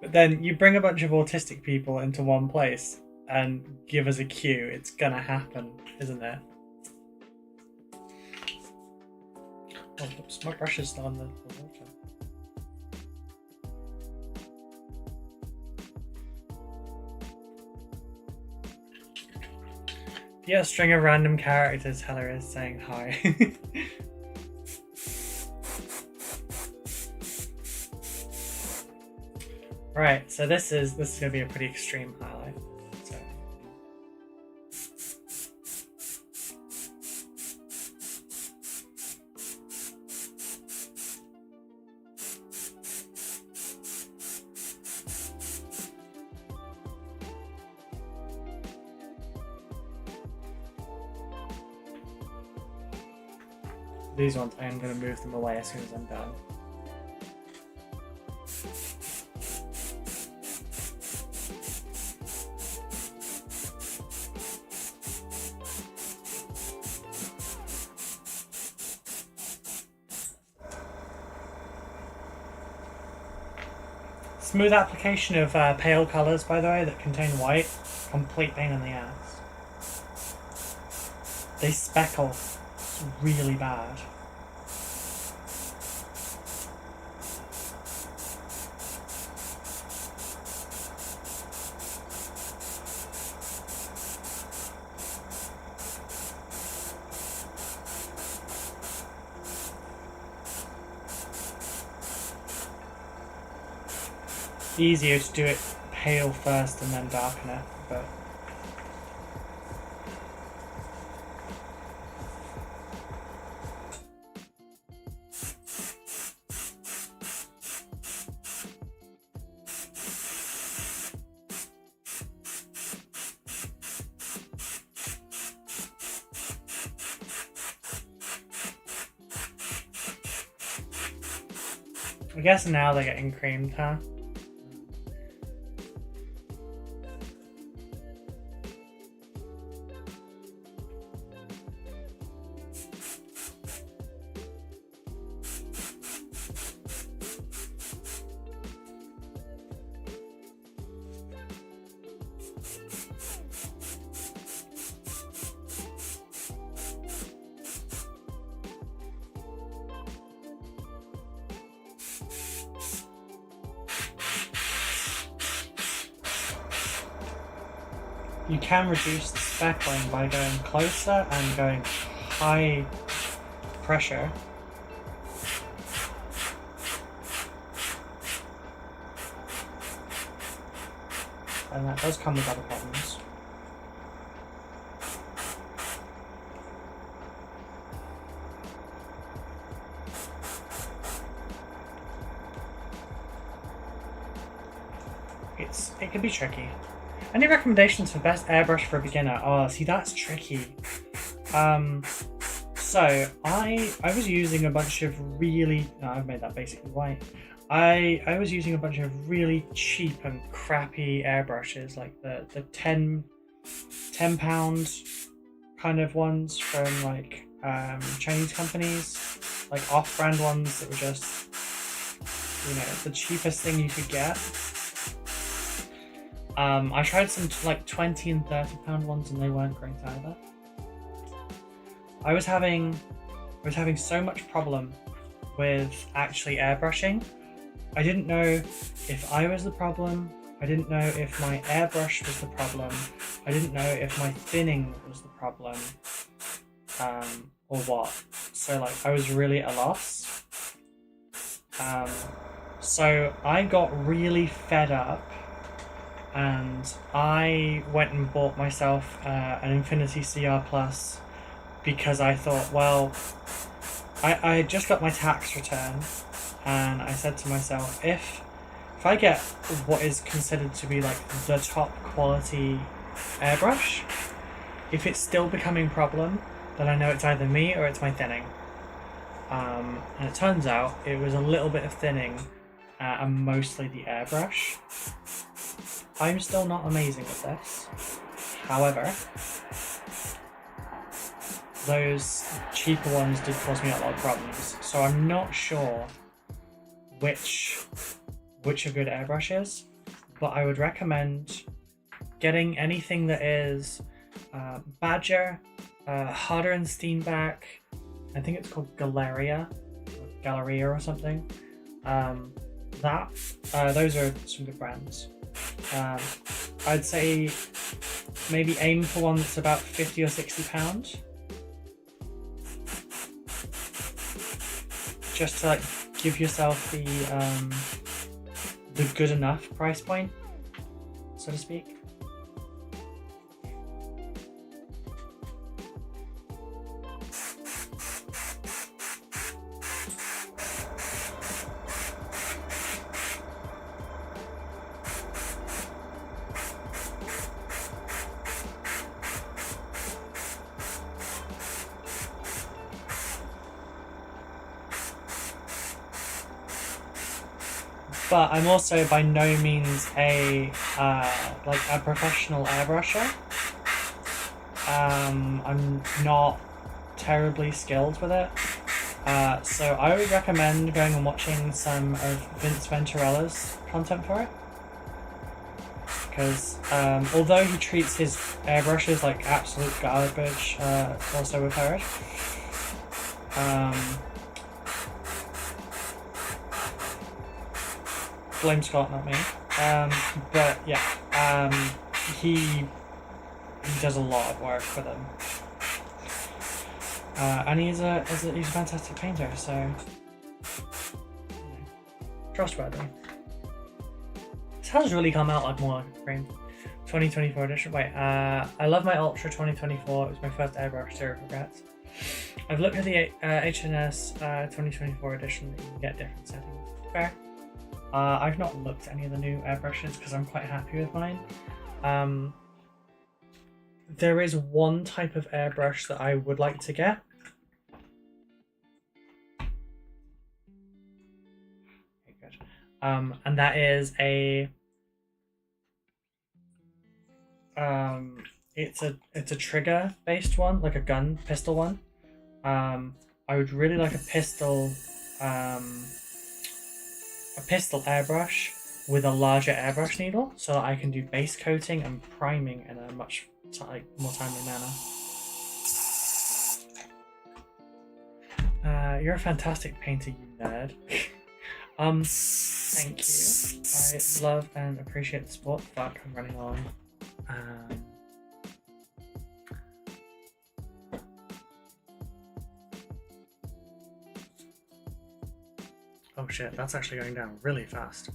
But then you bring a bunch of autistic people into one place and give us a cue. It's gonna happen, isn't it? Oh, oops, my brush is still on the water. Yeah, a string of random characters, Heller is saying hi. Right, so this is gonna be a pretty extreme highlight. So these ones, I am going to move them away as soon as I'm done. Smooth application of pale colours, by the way, that contain white. Complete pain in the ass. They speckle. It's really bad. Easier to do it pale first and then darken it, but I guess now they're getting creamed, huh? You can reduce the speckling by going closer and going high pressure. And that does come with other problems. It can be tricky. Any recommendations for best airbrush for a beginner? Oh, see, that's tricky. So I was using a bunch of really... No, I've made that basically white. I was using a bunch of really cheap and crappy airbrushes, like the 10 pound kind of ones from like Chinese companies, like off-brand ones that were just, you know, the cheapest thing you could get. I tried some like 20 and 30 pound ones and they weren't great either. I was having so much problem with actually airbrushing. I didn't know if I was the problem. I didn't know if my airbrush was the problem. I didn't know if my thinning was the problem or what. So like I was really at a loss. So I got really fed up and I went and bought myself an Infinity CR Plus because I thought, well, I had just got my tax return and I said to myself, if I get what is considered to be like the top quality airbrush, if it's still becoming a problem, then I know it's either me or it's my thinning. And it turns out it was a little bit of thinning and mostly the airbrush. I'm still not amazing at this. However, those cheaper ones did cause me a lot of problems. So I'm not sure which a good airbrush is, but I would recommend getting anything that is Badger, Harder and Steenbeck, I think it's called Galleria or something. Those are some good brands. I'd say maybe aim for one that's about £50 or £60, just to like give yourself the good enough price point, so to speak. But I'm also by no means a professional airbrusher. I'm not terribly skilled with it. So I would recommend going and watching some of Vince Venturalla's content for it. Because although he treats his airbrushes like absolute garbage, also we've heard, blame Scott, not me. But yeah, he does a lot of work for them, and he's a fantastic painter. So trustworthy. This has really come out like more like a cream. 2024 edition. Wait, I love my Ultra 2024. It was my first airbrush, zero regrets. I've looked at the HNS 2024 edition that you can get different settings. Fair. I've not looked at any of the new airbrushes because I'm quite happy with mine. There is one type of airbrush that I would like to get. Okay, good. And that is a it's a trigger based one, like a gun pistol one. I would really like a pistol airbrush with a larger airbrush needle so that I can do base coating and priming in a much more timely manner. You're a fantastic painter, you nerd. Thank you. I love and appreciate the support. Fuck, I'm running on. Oh shit, that's actually going down really fast.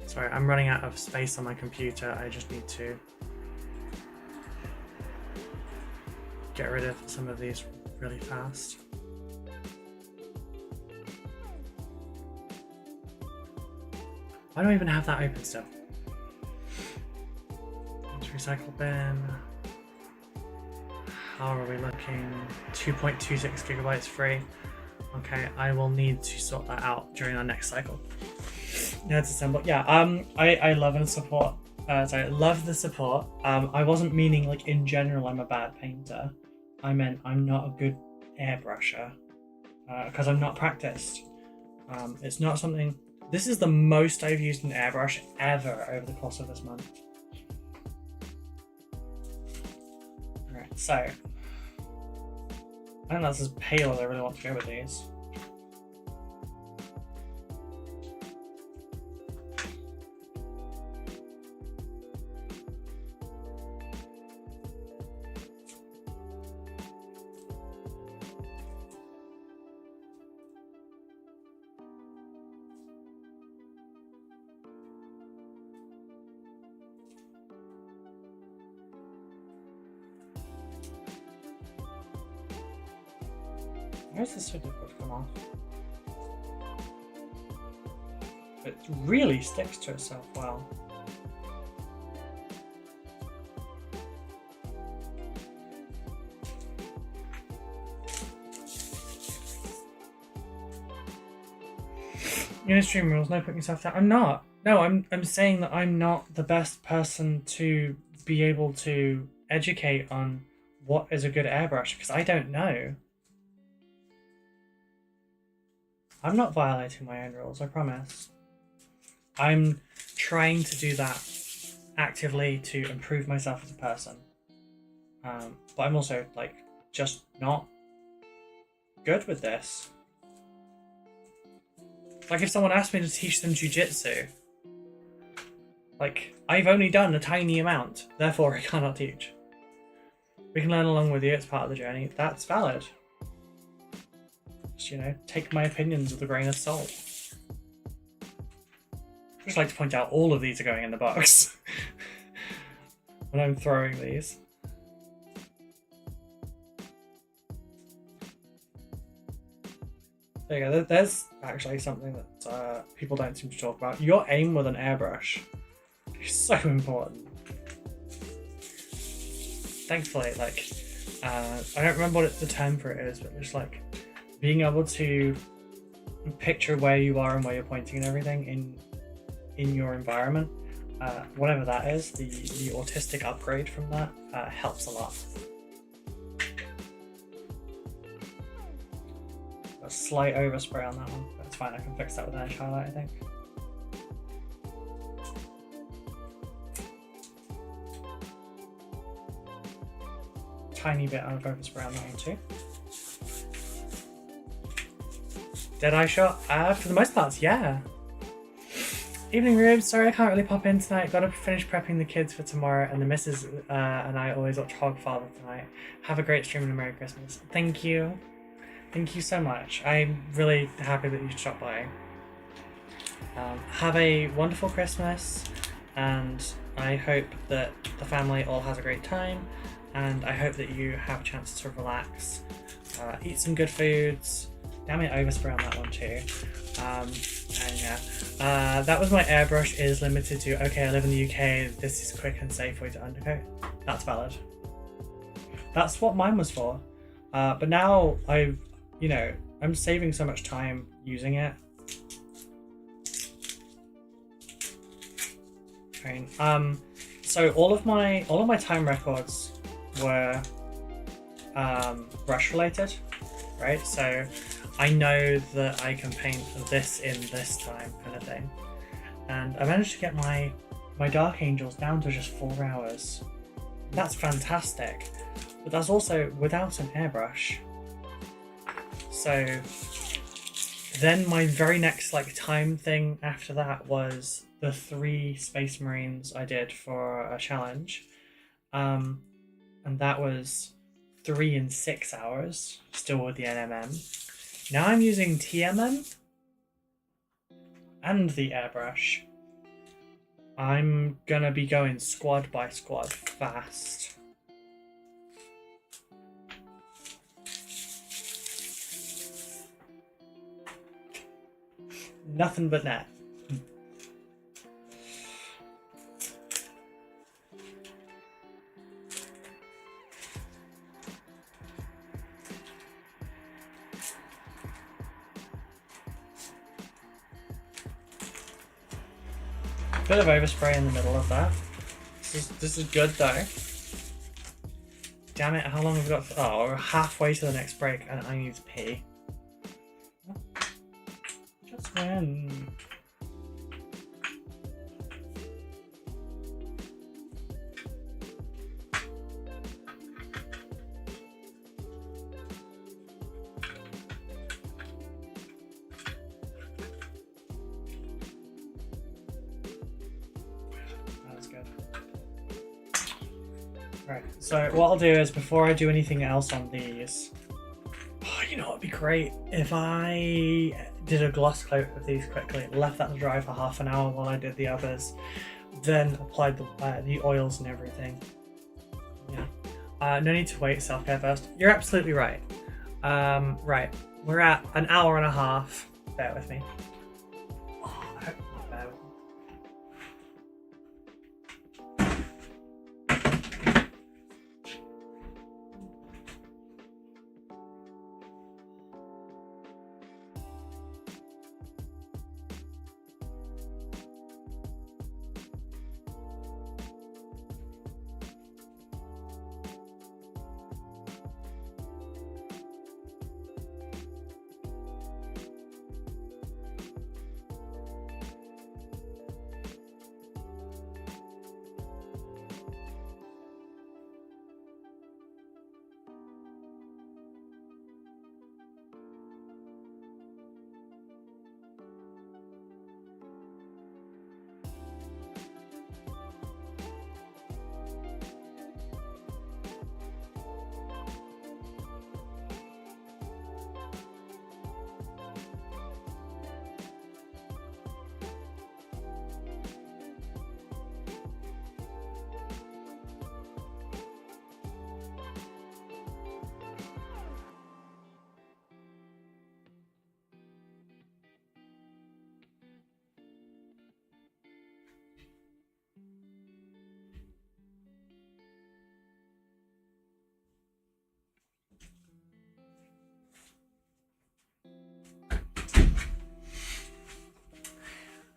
Sorry, I'm running out of space on my computer. I just need to get rid of some of these really fast. Why do I even have that open still? Recycle bin. How are we looking? 2.26 gigabytes free. Okay, I will need to sort that out during our next cycle. Let's assemble. Yeah, I love and support. Love the support. I wasn't meaning like in general I'm a bad painter. I meant I'm not a good airbrusher because I'm not practiced. It's not something. This is the most I've used an airbrush ever over the course of this month. So, I think that's as pale as I really want to go with these. Why is this so difficult to come off? It really sticks to itself well. You're in stream rules, no putting yourself down. I'm not. No, I'm saying that I'm not the best person to be able to educate on what is a good airbrush, because I don't know. I'm not violating my own rules, I promise. I'm trying to do that actively to improve myself as a person. But I'm also, like, just not good with this. Like, if someone asked me to teach them jiu-jitsu, like, I've only done a tiny amount, therefore I cannot teach. We can learn along with you, it's part of the journey. That's valid. Just, you know, take my opinions with a grain of salt. I'd just like to point out all of these are going in the box when I'm throwing these. There you go, there's actually something that people don't seem to talk about. Your aim with an airbrush is so important. Thankfully, like, I don't remember what the term for it is, but just like being able to picture where you are and where you're pointing and everything in your environment, whatever that is, the autistic upgrade from that helps a lot. A slight overspray on that one, but it's fine, I can fix that with an edge highlight, I think. Tiny bit of overspray on that one too. Dead eye shot? For the most part, yeah. Evening Rubes, sorry I can't really pop in tonight. Gotta finish prepping the kids for tomorrow, and the missus and I always watch Hogfather tonight. Have a great stream and a Merry Christmas. Thank you. Thank you so much. I'm really happy that you stopped by. Have a wonderful Christmas, and I hope that the family all has a great time, and I hope that you have a chance to relax, eat some good foods. Damn it, overspray on that one too. And yeah, that was my airbrush is limited to, okay, I live in the UK, this is a quick and safe way to undercoat. That's valid. That's what mine was for. But now I'm saving so much time using it. Okay. So all of my time records were brush related, right? So I know that I can paint this in this time, kind of thing. And I managed to get my Dark Angels down to just 4 hours. That's fantastic, but that's also without an airbrush. So then my very next time thing after that was the 3 Space Marines I did for a challenge, and that was 3 and 6 hours, still with the NMM. Now I'm using TMM and the airbrush. I'm gonna be going squad by squad fast. Nothing but net. Bit of overspray in the middle of that. This is good though. Damn it, how long have we got? Oh, we're halfway to the next break and I need to pee. Just when. Right, so what I'll do is before I do anything else on these, you know, it'd be great if I did a gloss coat of these quickly, left that to dry for half an hour while I did the others, then applied the oils and everything. Yeah. No need to wait, self-care first. You're absolutely right. Right, we're at an hour and a half. Bear with me. Oh, I hope you bear with me.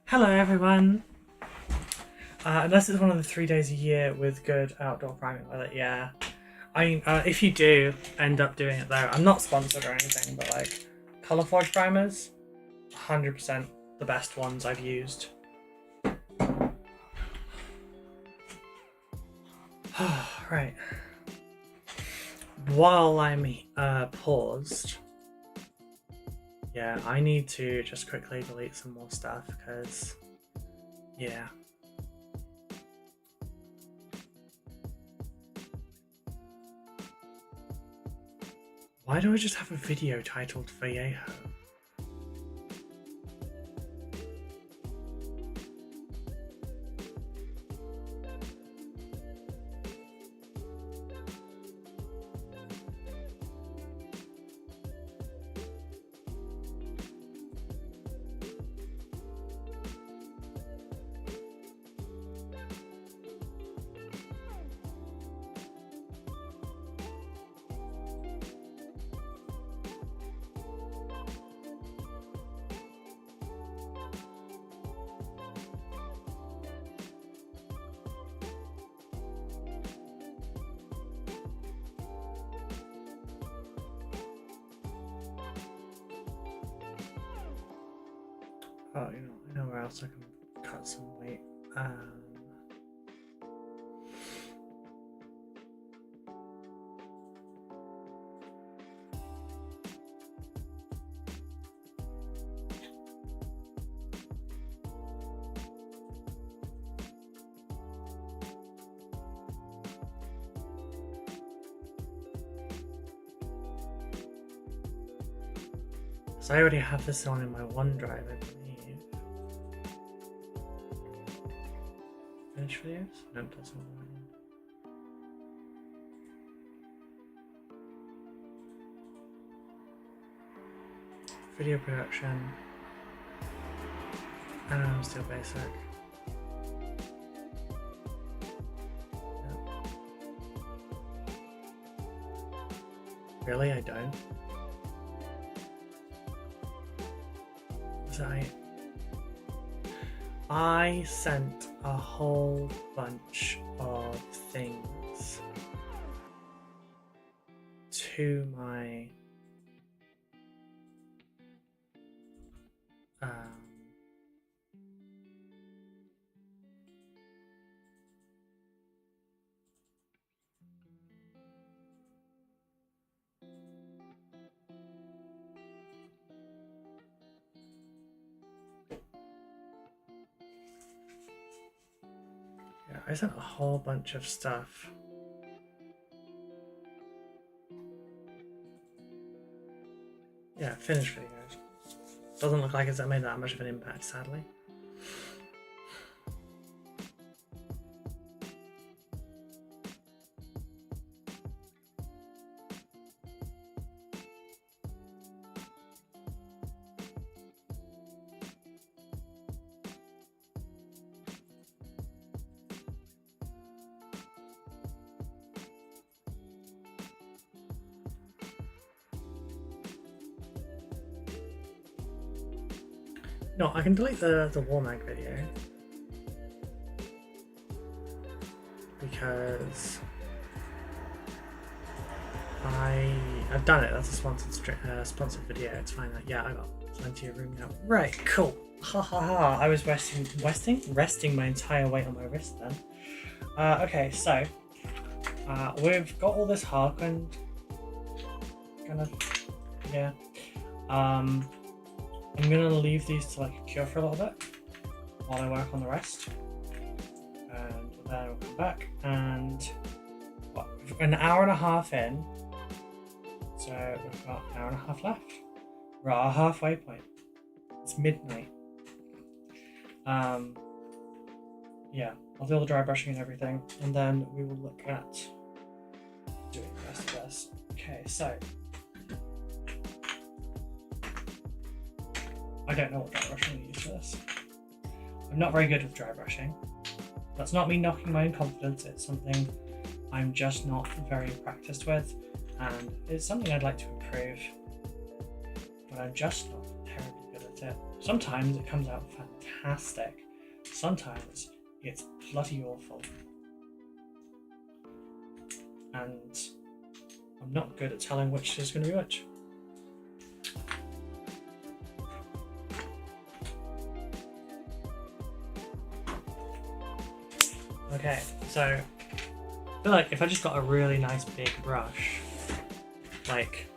Hello everyone! Unless it's one of the 3 days a year with good outdoor priming weather, yeah. I mean, if you do end up doing it though, I'm not sponsored or anything, but like, Colour Forge primers, 100% the best ones I've used. Right. While I'm paused, yeah, I need to just quickly delete some more stuff because, yeah. Why do I just have a video titled Vallejo? Oh, you know, I know where else I can cut some weight. So I already have this on in my OneDrive, I believe. Finish videos? No, it doesn't. Video production. I don't know, I'm still basic. Yep. Really? I don't? I sent a whole bunch of things to my I sent a whole bunch of stuff yeah, finished videos. Doesn't look like it's made that much of an impact, sadly. No, I can delete the wall mag video because I've done it. That's a sponsored video. It's fine. Yeah, I got plenty of room now. Right, cool. Ha ha ha. I was resting my entire weight on my wrist then. Okay, so we've got all this hardwood kind of, yeah. I'm gonna leave these to like cure for a little bit while I work on the rest, and then we'll come back and what, an hour and a half in, so we've got an hour and a half left. We're at our halfway point. It's midnight. Yeah, I'll do all the dry brushing and everything, and then we will look at doing the rest of this. Okay, so I don't know what dry brushing I'm going to use for this. I'm not very good with dry brushing. That's not me knocking my own confidence, it's something I'm just not very practiced with, and it's something I'd like to improve, but I'm just not terribly good at it. Sometimes it comes out fantastic, sometimes it's bloody awful, and I'm not good at telling which is going to be which. Okay, so I feel like if I just got a really nice big brush, like,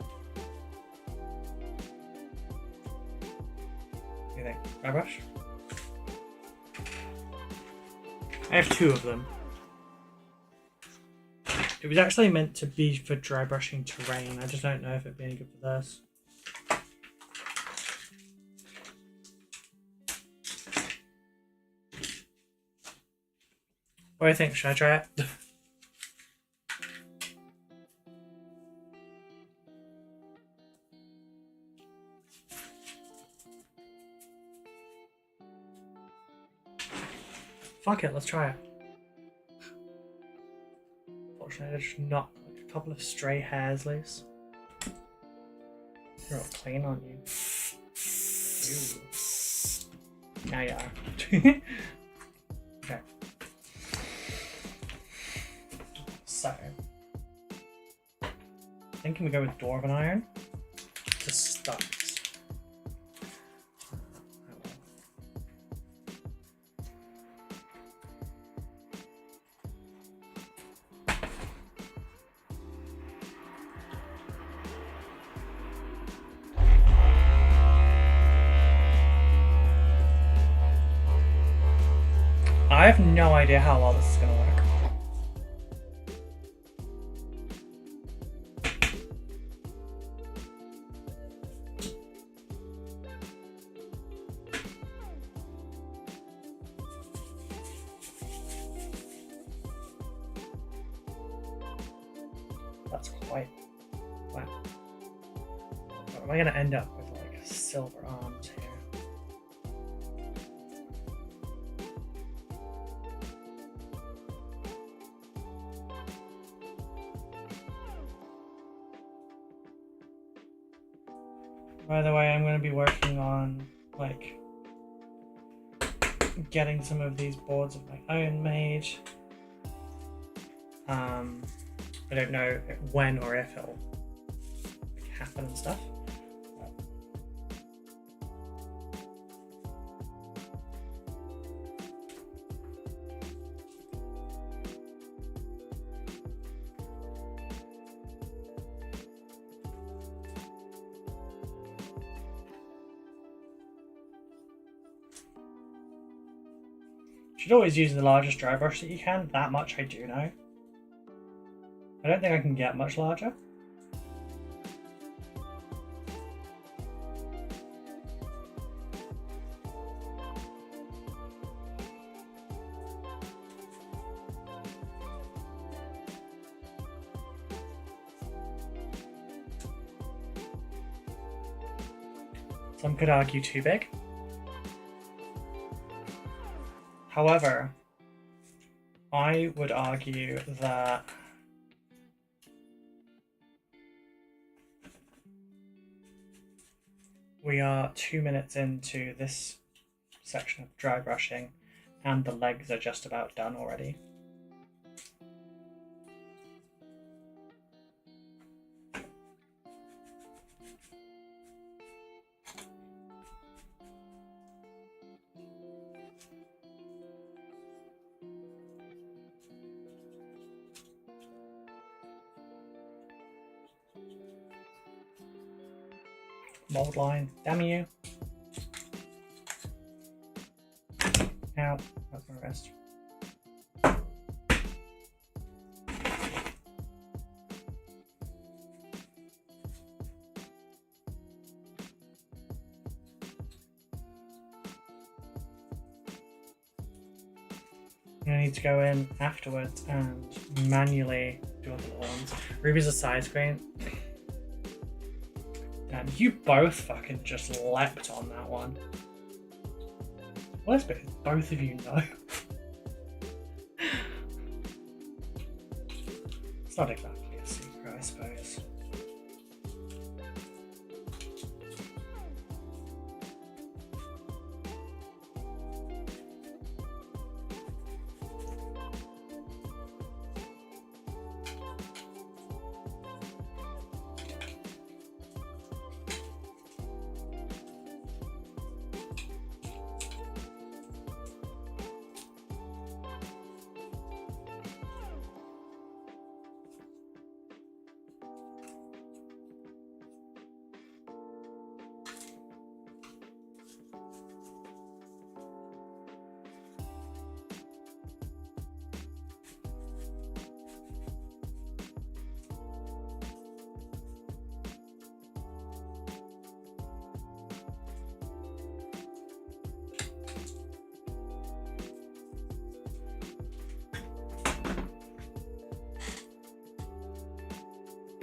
what do you think? Dry brush? I have two of them. It was actually meant to be for dry brushing terrain. I just don't know if it'd be any good for this. What do you think? Should I try it? Fuck it, let's try it. Fortunately, I just knocked like a couple of stray hairs loose. You're all clean, aren't you? Ew. Now you are. Okay. So, thinking we go with Dwarven Iron to start. I have no idea how well this is going to work. That's quite wow. Am I going to end up with like silver arms here? By the way, I'm going to be working on like getting some of these boards of my own made. I don't know when or if it'll happen and stuff. Should always use the largest dry brush that you can. That much I do know. I don't think I can get much larger. Some could argue too big. However, I would argue that we are 2 minutes into this section of dry brushing and the legs are just about done already. Mold line, damn you. Ow, that's my wrist. I need to go in afterwards and manually do all the little ones. Ruby's a side screen. Damn, you both fucking just leapt on that one. Well, let's both of you know. It's not exactly a secret, I suppose.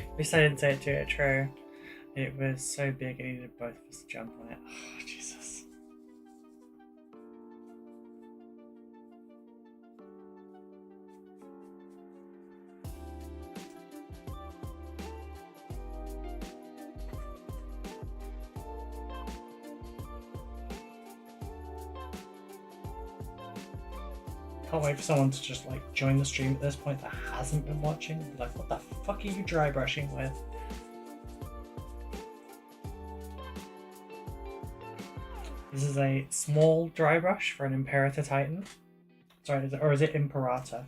At least I didn't say it to it true. It was so big I needed both of us to jump on it. Oh, Jesus. Can't wait for someone to just like join the stream at this point that hasn't been watching and be like, what the fuck are you dry brushing with? This is a small dry brush for an Imperator Titan. Sorry, is it Imperator?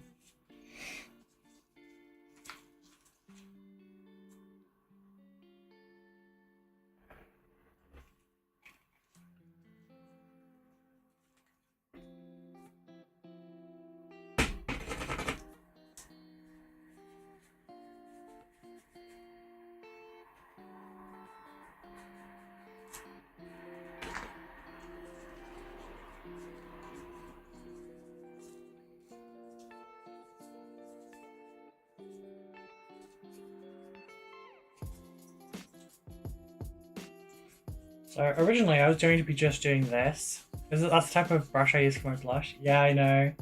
So originally I was going to be just doing this. That's the type of brush I use for my blush. Yeah, I know.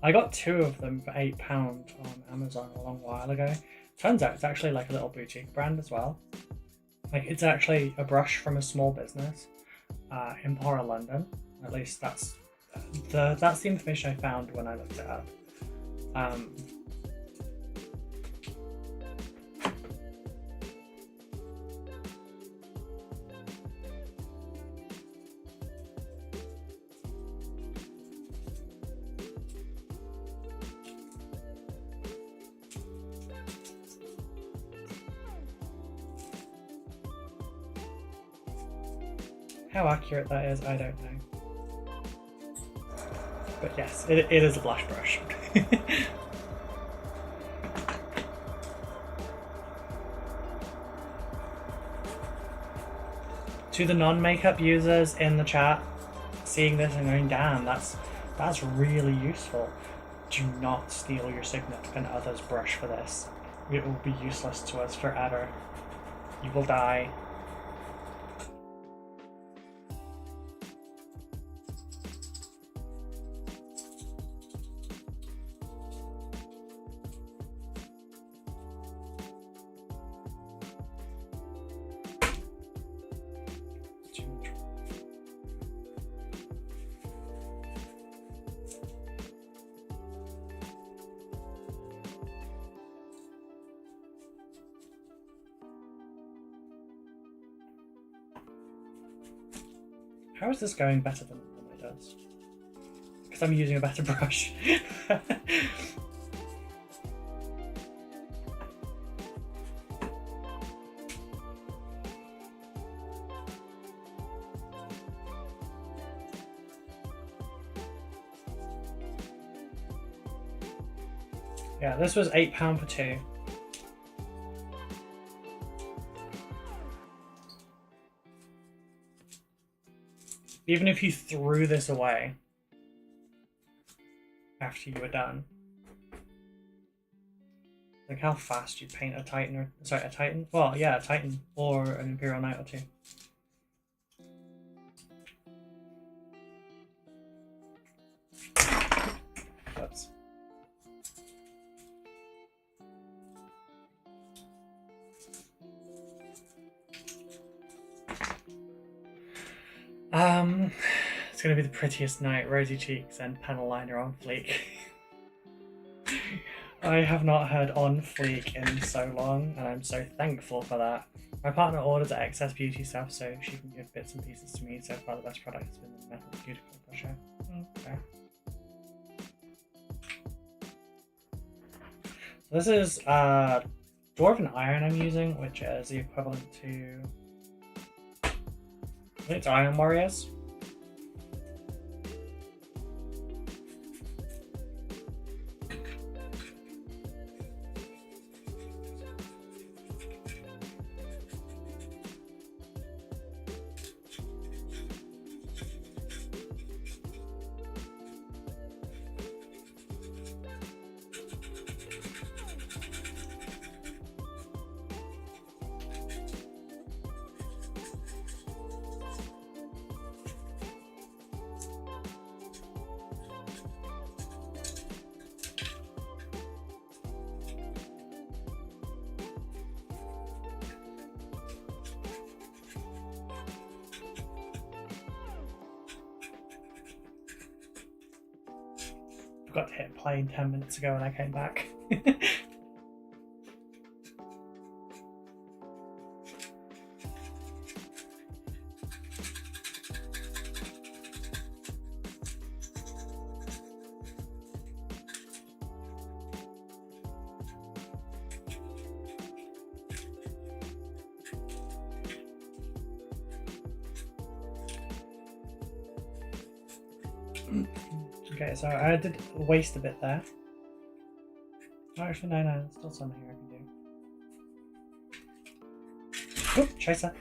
I got 2 of them for £8 on Amazon a long while ago. Turns out it's actually like a little boutique brand as well. Like it's actually a brush from a small business, Imperial London. At least that's the information I found when I looked it up. How accurate that is, I don't know. But yes, it is a blush brush. To the non-makeup users in the chat, seeing this and going, damn, that's really useful. Do not steal your significant other's brush for this. It will be useless to us forever. You will die. How is this going better than it does? Because I'm using a better brush. Yeah, this was £8 for 2. Even if you threw this away after you were done, like how fast you paint a Titan, or sorry, a Titan? Well, yeah, a Titan or an Imperial Knight or 2. Oops. It's gonna be the prettiest night, rosy cheeks and panel liner on fleek. I have not heard on fleek in so long, and I'm so thankful for that. My partner orders excess beauty stuff so she can give bits and pieces to me. So far, the best product has been the Metal Beautiful brusher. Okay. So this is Dwarven Iron I'm using, which is the equivalent to, I think it's Iron Warriors. Forgot to hit play 10 minutes ago when I came back. Okay, so I did waste a bit there. Oh, actually, no, there's still something here I can do. Oop, chaser.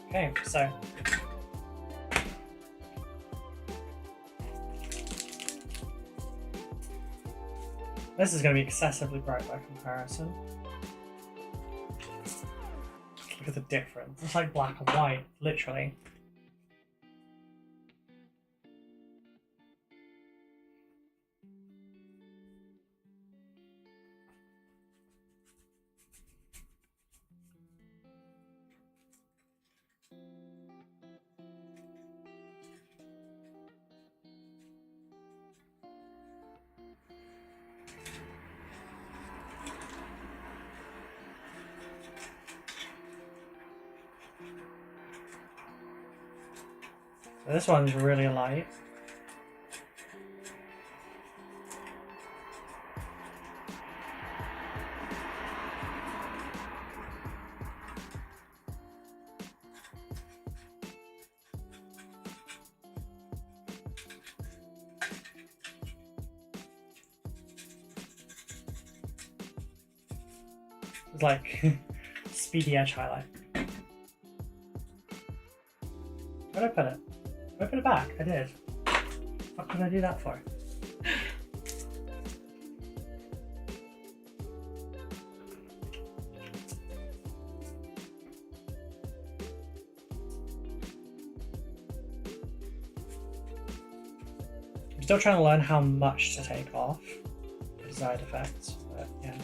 Okay, so this is going to be excessively bright by comparison. Look at the difference. It's like black and white, literally. So this one's really light. It's like speedy edge highlight. Where'd I put it? Did I put it back? I did. What did I do that for? I'm still trying to learn how much to take off the desired effects, but yeah.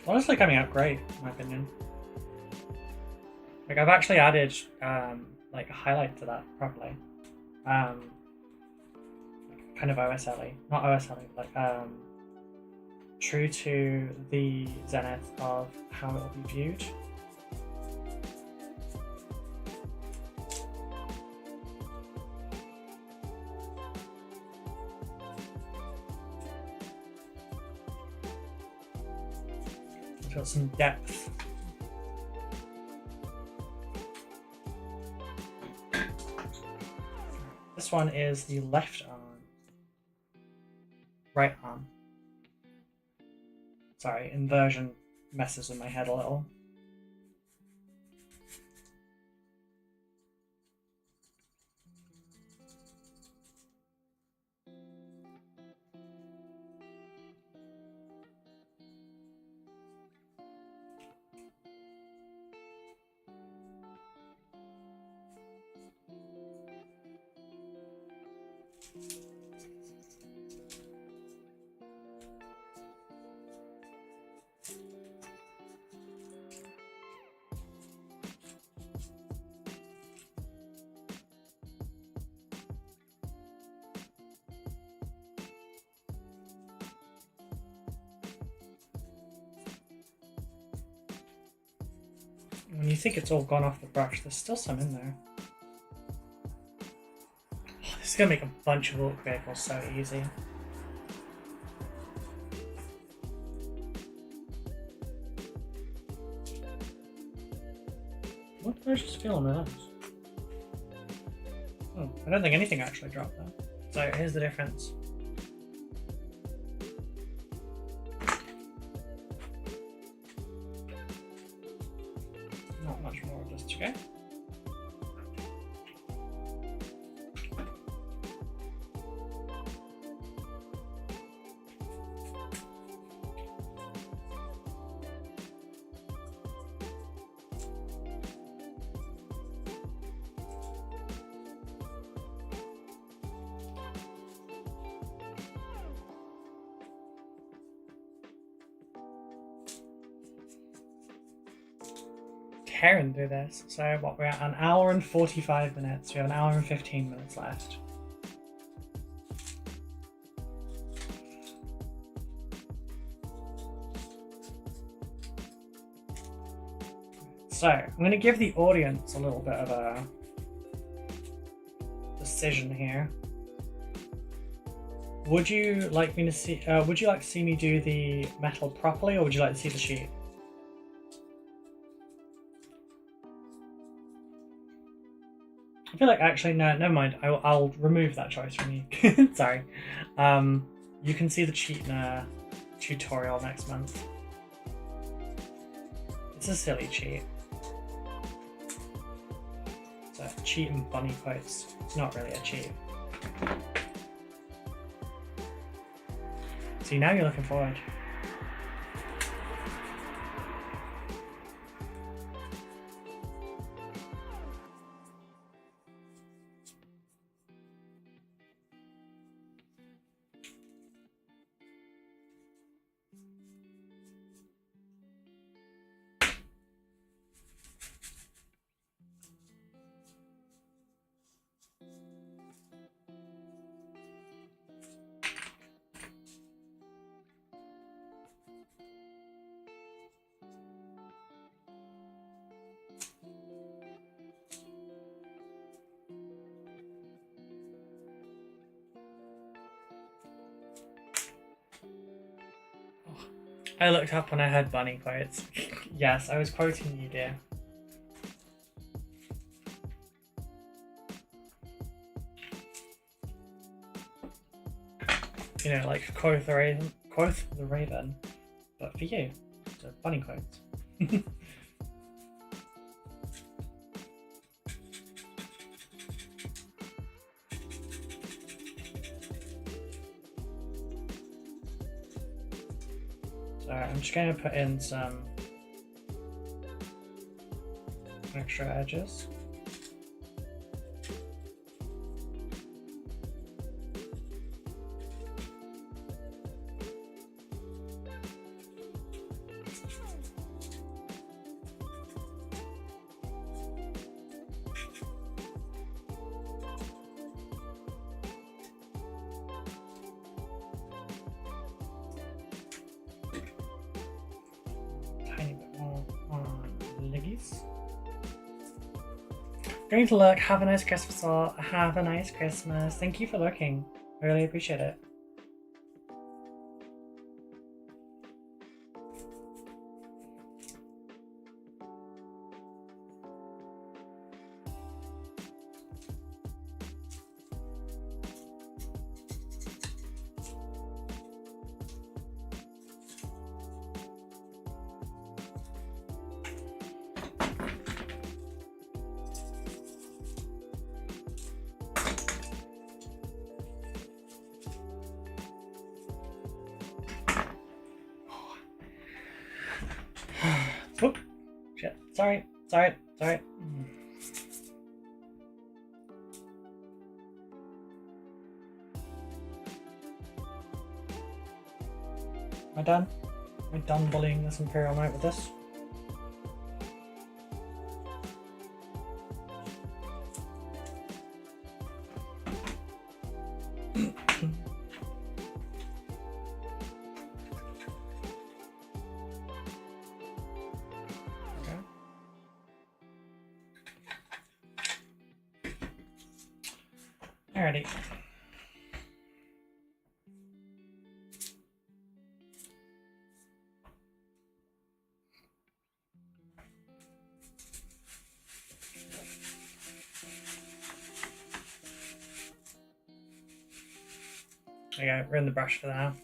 Honestly coming out great, in my opinion. Like I've actually added like a highlight to that properly. Kind of OSL-y. Not OSL-y, but true to the zenith of how it will be viewed. It's got some depth. This one is the left arm. Right arm. Sorry, inversion messes with my head a little. When you think it's all gone off the brush, there's still some in there. Oh, this is gonna make a bunch of orc vehicles so easy. What did I just feel on my nose? Oh, I don't think anything actually dropped there. So here's the difference. Not much more of this to go. Tearing through this. So what, we're at an hour and 45 minutes. We have an hour and 15 minutes left. So I'm going to give the audience a little bit of a decision here. Would you like me to see? Would you like to see me do the metal properly, or would you like to see the sheet? I feel like actually no, never mind. I'll remove that choice from you. Sorry. You can see the cheat in a tutorial next month. It's a silly cheat. It's a cheat in bunny quotes. It's not really a cheat. See, now you're looking forward. I looked up when I heard bunny quotes. Yes, I was quoting you, dear. You know, like quoth the raven, but for you, it's a bunny quote. I'm just going to put in some extra edges. else. Going to look. Have a nice Christmas all. Have a nice Christmas. Thank you for looking. I really appreciate it. Oh, shit. Sorry. Am I done? Am I done bullying this Imperial Knight with this? Alrighty. Okay, we're in the brush for that.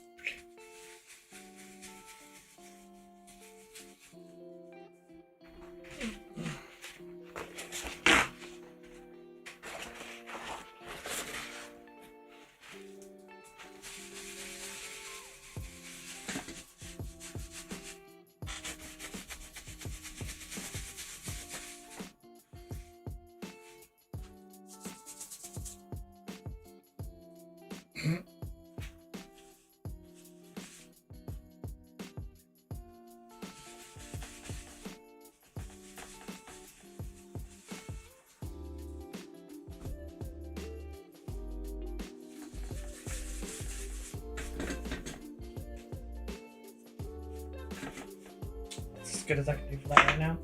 As good as I can do for that right now.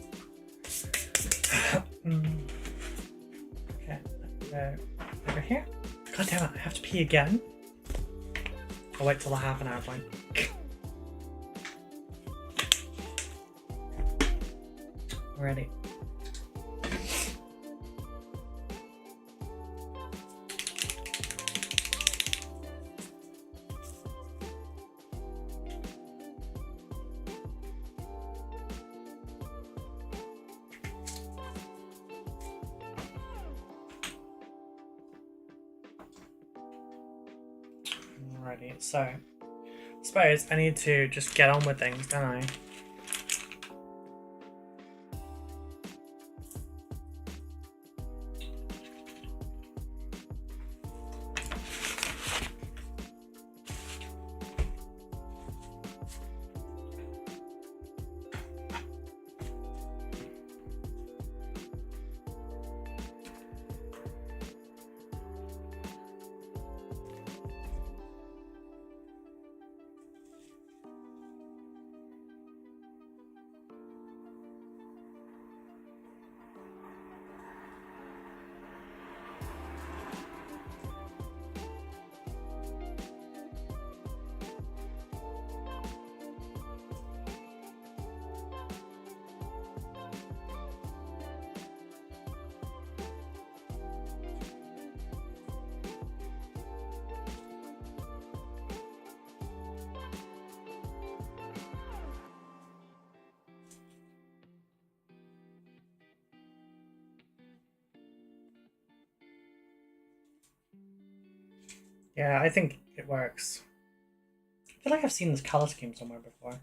Okay, go over here. God damn it, I have to pee again. I'll wait till the half an hour point. Ready. Alrighty, so I suppose I need to just get on with things, don't I? Yeah, I think it works. I feel like I've seen this color scheme somewhere before.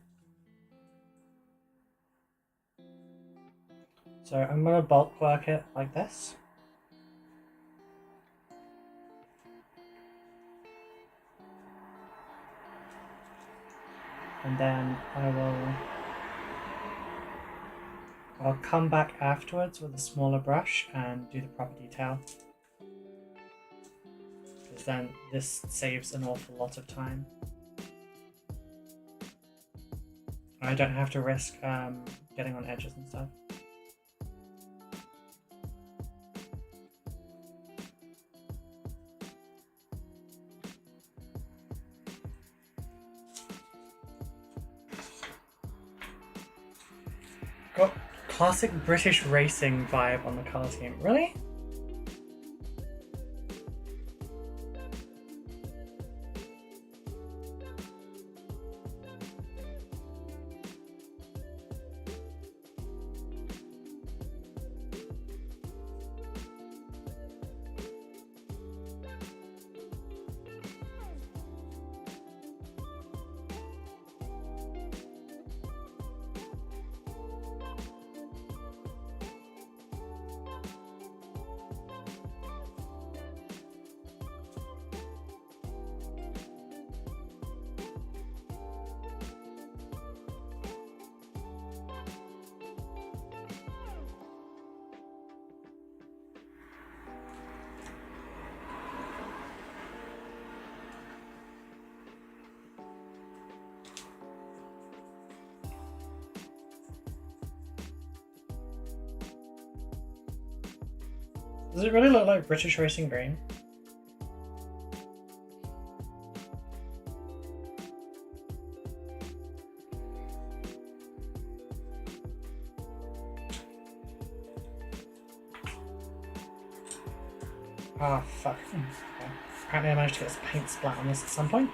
So I'm going to bulk work it like this. And then I'll come back afterwards with a smaller brush and do the proper detail. Because then this saves an awful lot of time. I don't have to risk getting on edges and stuff. Got classic British racing vibe on the colour scheme. Really? Does it really look like British racing green? Ah, fuck. Okay. Apparently I managed to get some paint splat on this at some point.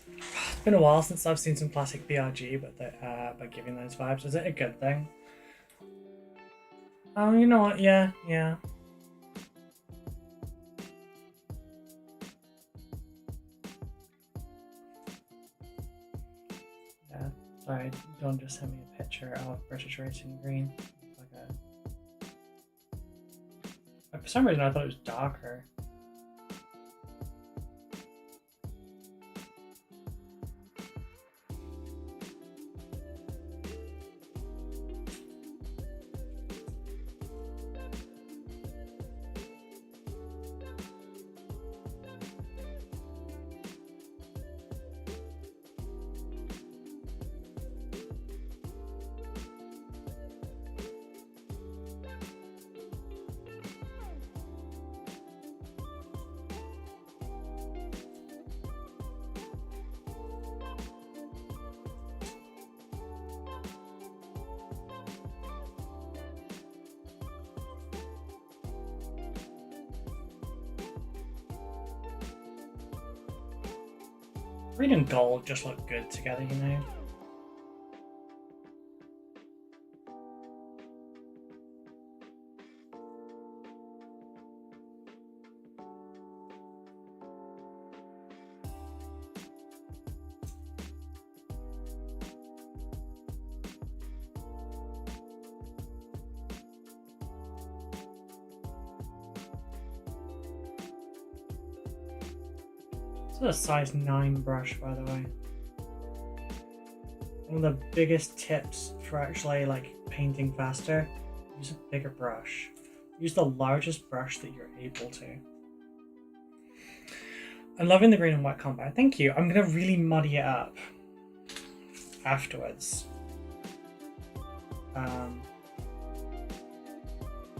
It's been a while since I've seen some classic BRG, but by giving those vibes, is it a good thing? Oh, you know what? Yeah. Yeah, sorry, don't just send me a picture of British Racing Green. It's like for some reason I thought it was darker. Green and gold just look good together, you know? This is a size 9 brush, by the way. One of the biggest tips for actually like painting faster, use a bigger brush. Use the largest brush that you're able to. I'm loving the green and white combo. Thank you. I'm gonna really muddy it up afterwards.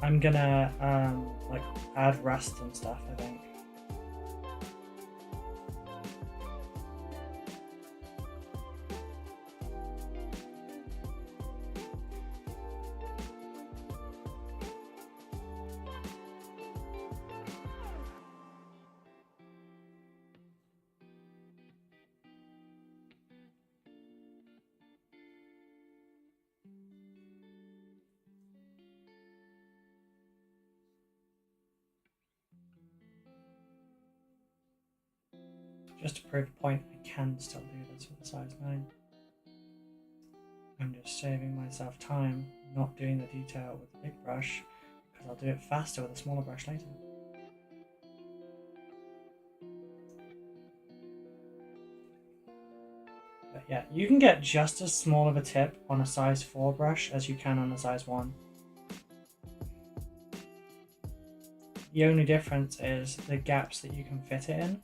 I'm gonna like add rust and stuff, I think. Just to prove a point, I can still do this with a size 9. I'm just saving myself time not doing the detail with the big brush, because I'll do it faster with a smaller brush later. But yeah, you can get just as small of a tip on a size 4 brush as you can on a size 1. The only difference is the gaps that you can fit it in.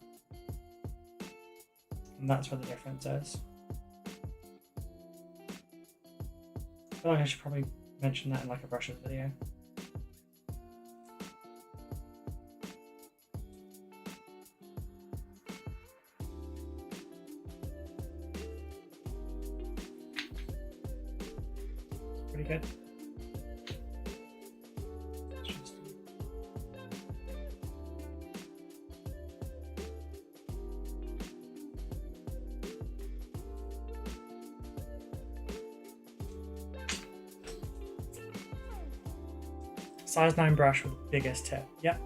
And that's where the difference is. I feel like I should probably mention that in like a brushes video. Pretty good. Size 9 brush with the biggest tip. Yep.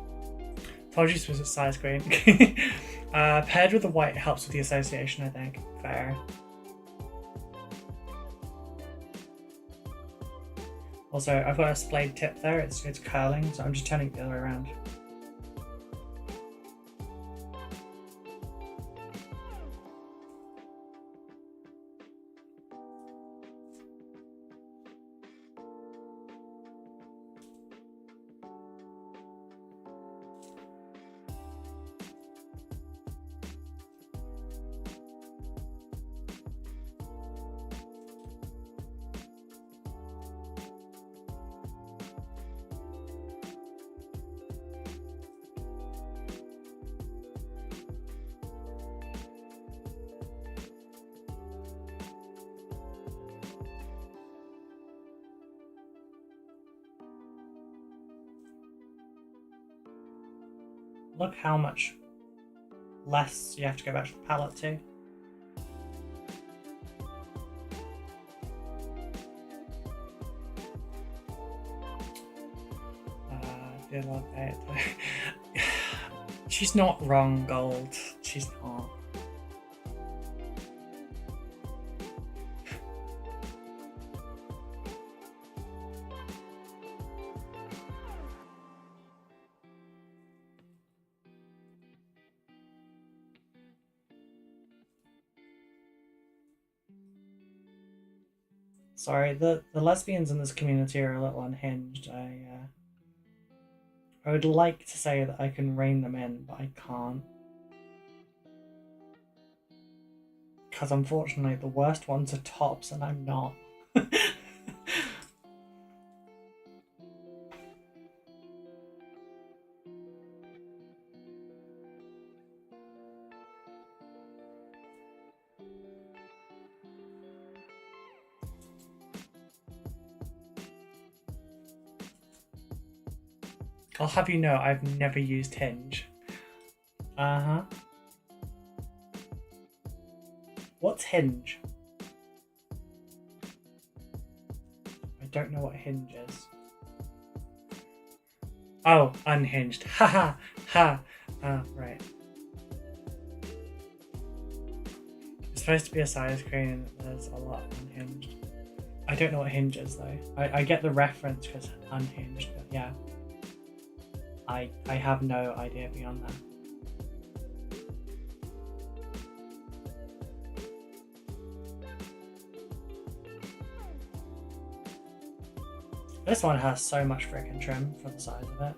Told you this was a size green. Paired with the white helps with the association, I think. Fair. Also, I've got a splayed tip there. It's curling, so I'm just turning it the other way around. Look how much less you have to go back to the palette to. Did love it. She's not wrong, Gold. She's not. Sorry, the lesbians in this community are a little unhinged. I would like to say that I can rein them in, but I can't. Because unfortunately the worst ones are tops and I'm not. I'll have you know I've never used Hinge. Uh-huh. What's Hinge? I don't know what Hinge is. Oh, unhinged. Haha. Ha. Right. It's supposed to be a size screen and there's a lot unhinged. I don't know what Hinge is though. I get the reference because unhinged, but yeah. I have no idea beyond that. This one has so much freaking trim for the size of it.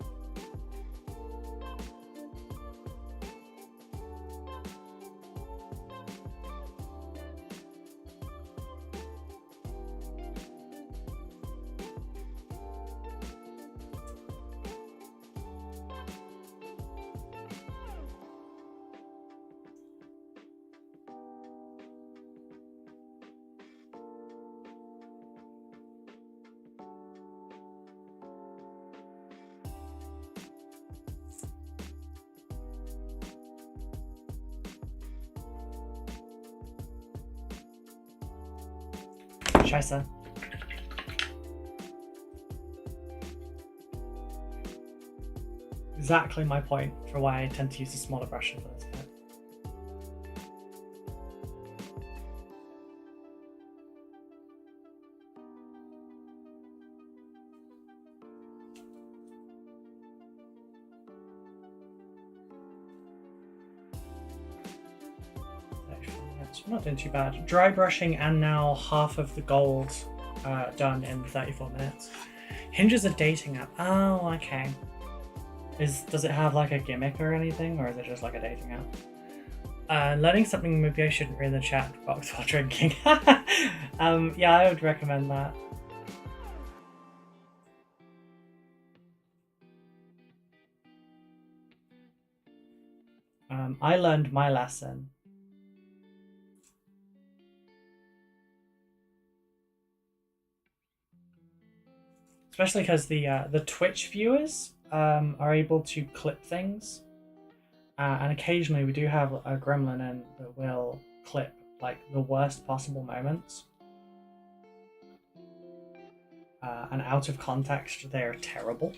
Scheiße. Exactly my point for why I tend to use the smaller brush for this bit. not doing too bad. Dry brushing and now half of the gold done in 34 minutes. Hinge is a dating app. Oh, okay. Does it have like a gimmick or anything, or is it just like a dating app? Learning something maybe I shouldn't read in the chat box while drinking. Yeah, I would recommend that. I learned my lesson. Especially because the Twitch viewers are able to clip things. And occasionally we do have a gremlin in that will clip like the worst possible moments. And out of context, they're terrible.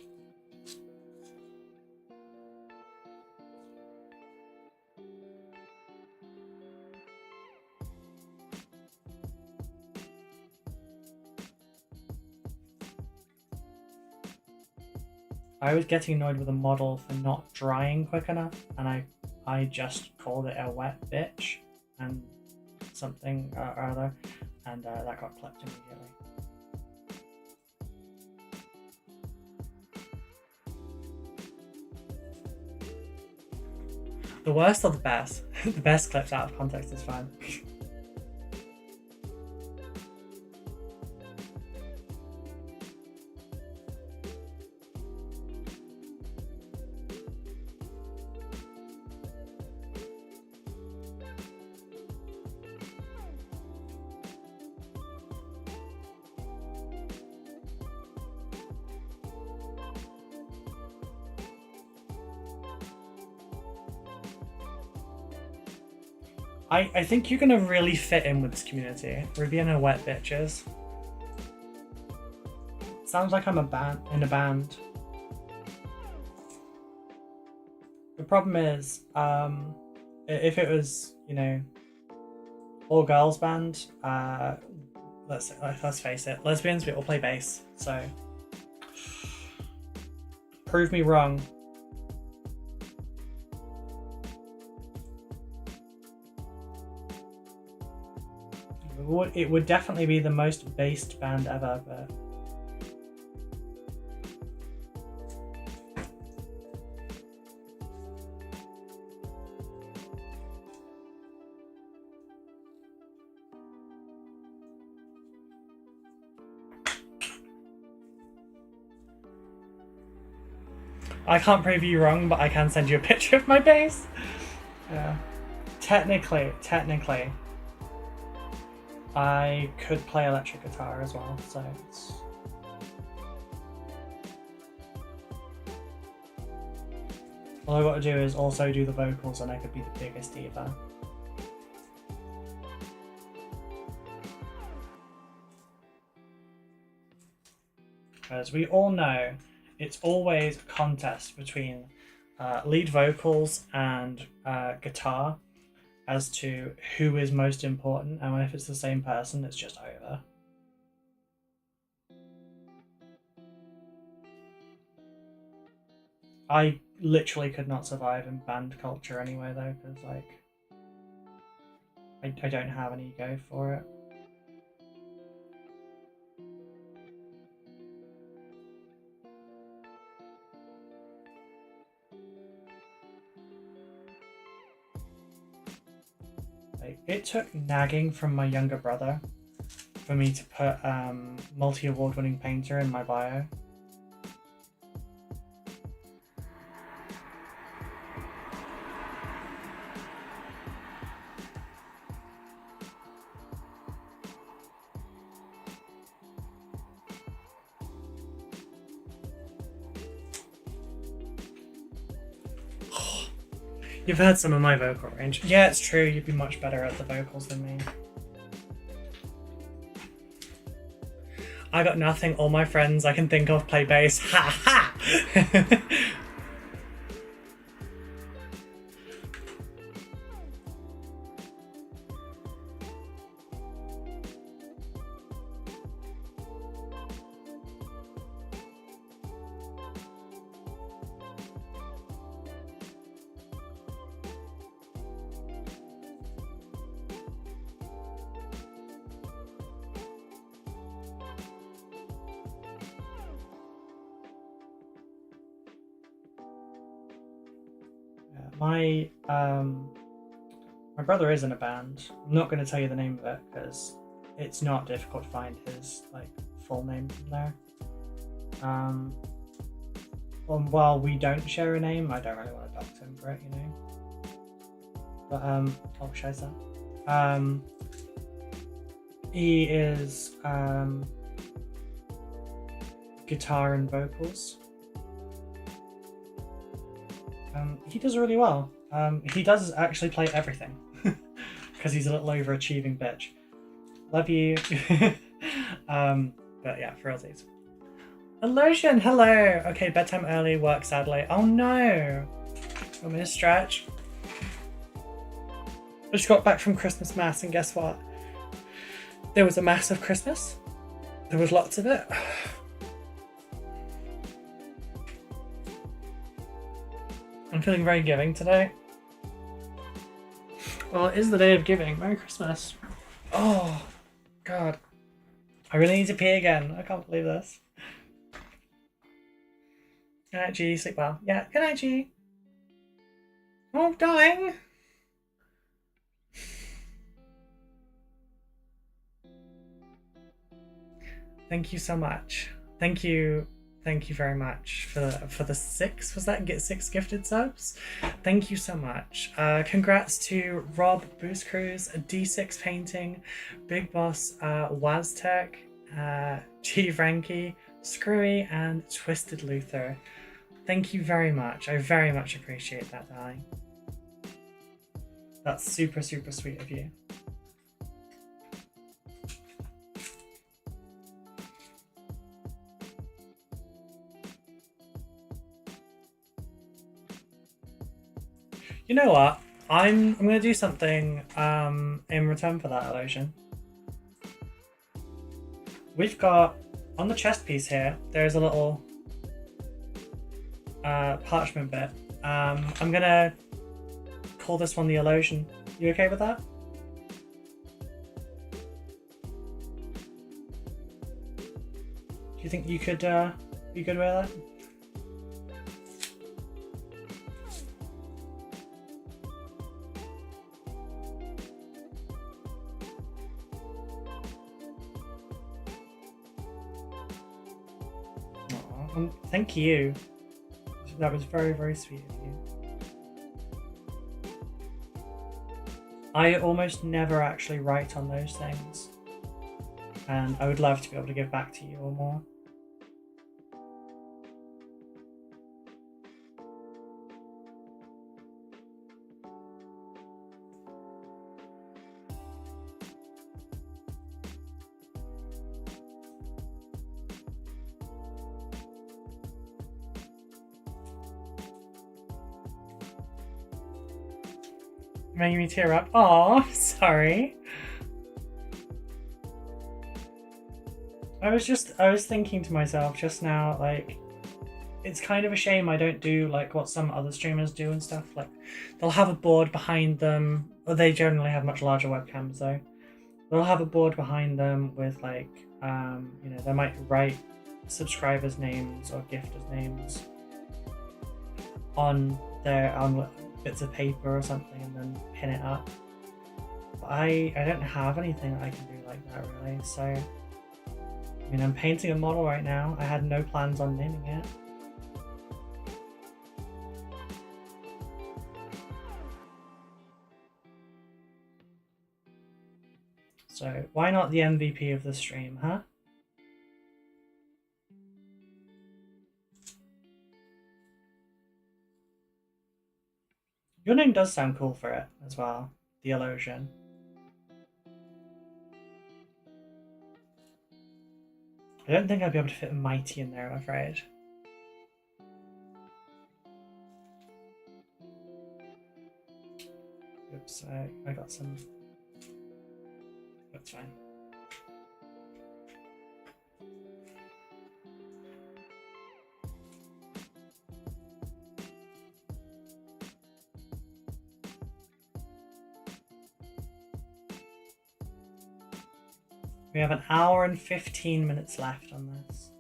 I was getting annoyed with a model for not drying quick enough, and I just called it a wet bitch and something or other, and that got clipped immediately. The worst or the best? The best clips out of context is fine. I think you're gonna really fit in with this community. We're being a wet bitches. Sounds like I'm in a band. The problem is, if it was, you know, all girls band, let's face it, lesbians we all play bass. So prove me wrong. It would definitely be the most based band ever, but I can't prove you wrong, but I can send you a picture of my bass. Yeah. Technically, I could play electric guitar as well, so it's... All I've got to do is also do the vocals and I could be the biggest diva. As we all know, it's always a contest between lead vocals and guitar as to who is most important, and if it's the same person, it's just over. I literally could not survive in band culture anyway, though, because like I don't have an ego for it. It took nagging from my younger brother for me to put multi-award winning painter in my bio. You've heard some of my vocal range. Yeah, it's true, you'd be much better at the vocals than me. I got nothing, all my friends I can think of play bass. Ha ha! my brother is in a band. I'm not going to tell you the name of it because it's not difficult to find his like full name from there. While we don't share a name, I don't really want to dox him for it, you know. But oh, shows that. He is guitar and vocals. He does really well. He does actually play everything because he's a little overachieving bitch. Love you. But yeah, for realsies. Illusion, hello. Okay, bedtime early, work sadly. Oh no. Want me to stretch? I just got back from Christmas mass and guess what? There was a massive Christmas. There was lots of it. I'm feeling very giving today. Well, it is the day of giving. Merry Christmas. Oh, God. I really need to pee again. I can't believe this. Good night, G. Sleep well. Yeah, good night, G. Oh, darling. Thank you so much. Thank you very much for the 6. Was that get 6 gifted subs? Thank you so much. Congrats to Rob Boost Cruise, D6 Painting, Big Boss, Waztech, G Frankie, Screwy, and Twisted Luther. Thank you very much. I very much appreciate that, darling. That's super, super sweet of you. You know what? I'm gonna do something in return for that, Illusion. We've got on the chest piece here. There's a little parchment bit. I'm gonna call this one the Illusion. You okay with that? Do you think you could be good with that? Thank you. That was very, very sweet of you. I almost never actually write on those things, and I would love to be able to give back to you or more. Making me tear up. Aw, sorry. I was thinking to myself just now, like, it's kind of a shame I don't do like what some other streamers do and stuff. Like, they'll have a board behind them, or they generally have much larger webcams though. They'll have a board behind them with like, you know, they might write subscribers' names or gifters' names on bits of paper or something and then pin it up. But I don't have anything that I can do like that really, so I mean, I'm painting a model right now. I had no plans on naming it. So why not the MVP of the stream, huh? Your name does sound cool for it as well, the Illusion. I don't think I'd be able to fit Mighty in there, I'm afraid. Oops, I got some. That's fine. We have an hour and 15 minutes left on this.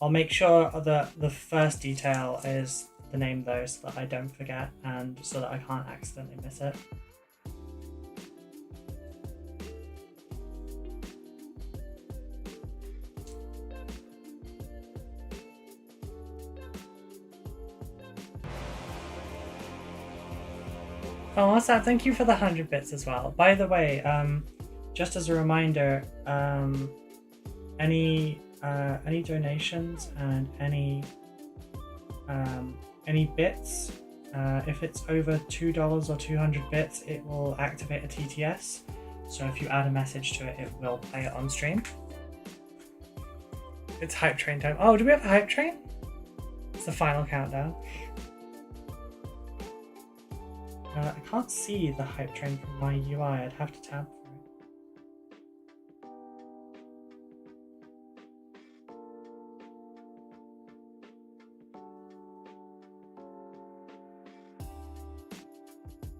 I'll make sure that the first detail is the name though, so that I don't forget and so that I can't accidentally miss it. Oh, what's that? Thank you for the 100 bits as well. By the way, just as a reminder, any donations and any bits, if it's over $2 or 200 bits, it will activate a TTS. So if you add a message to it, it will play it on stream. It's hype train time. Oh, do we have a hype train? It's the final countdown. I can't see the hype train from my UI. I'd have to tab for it.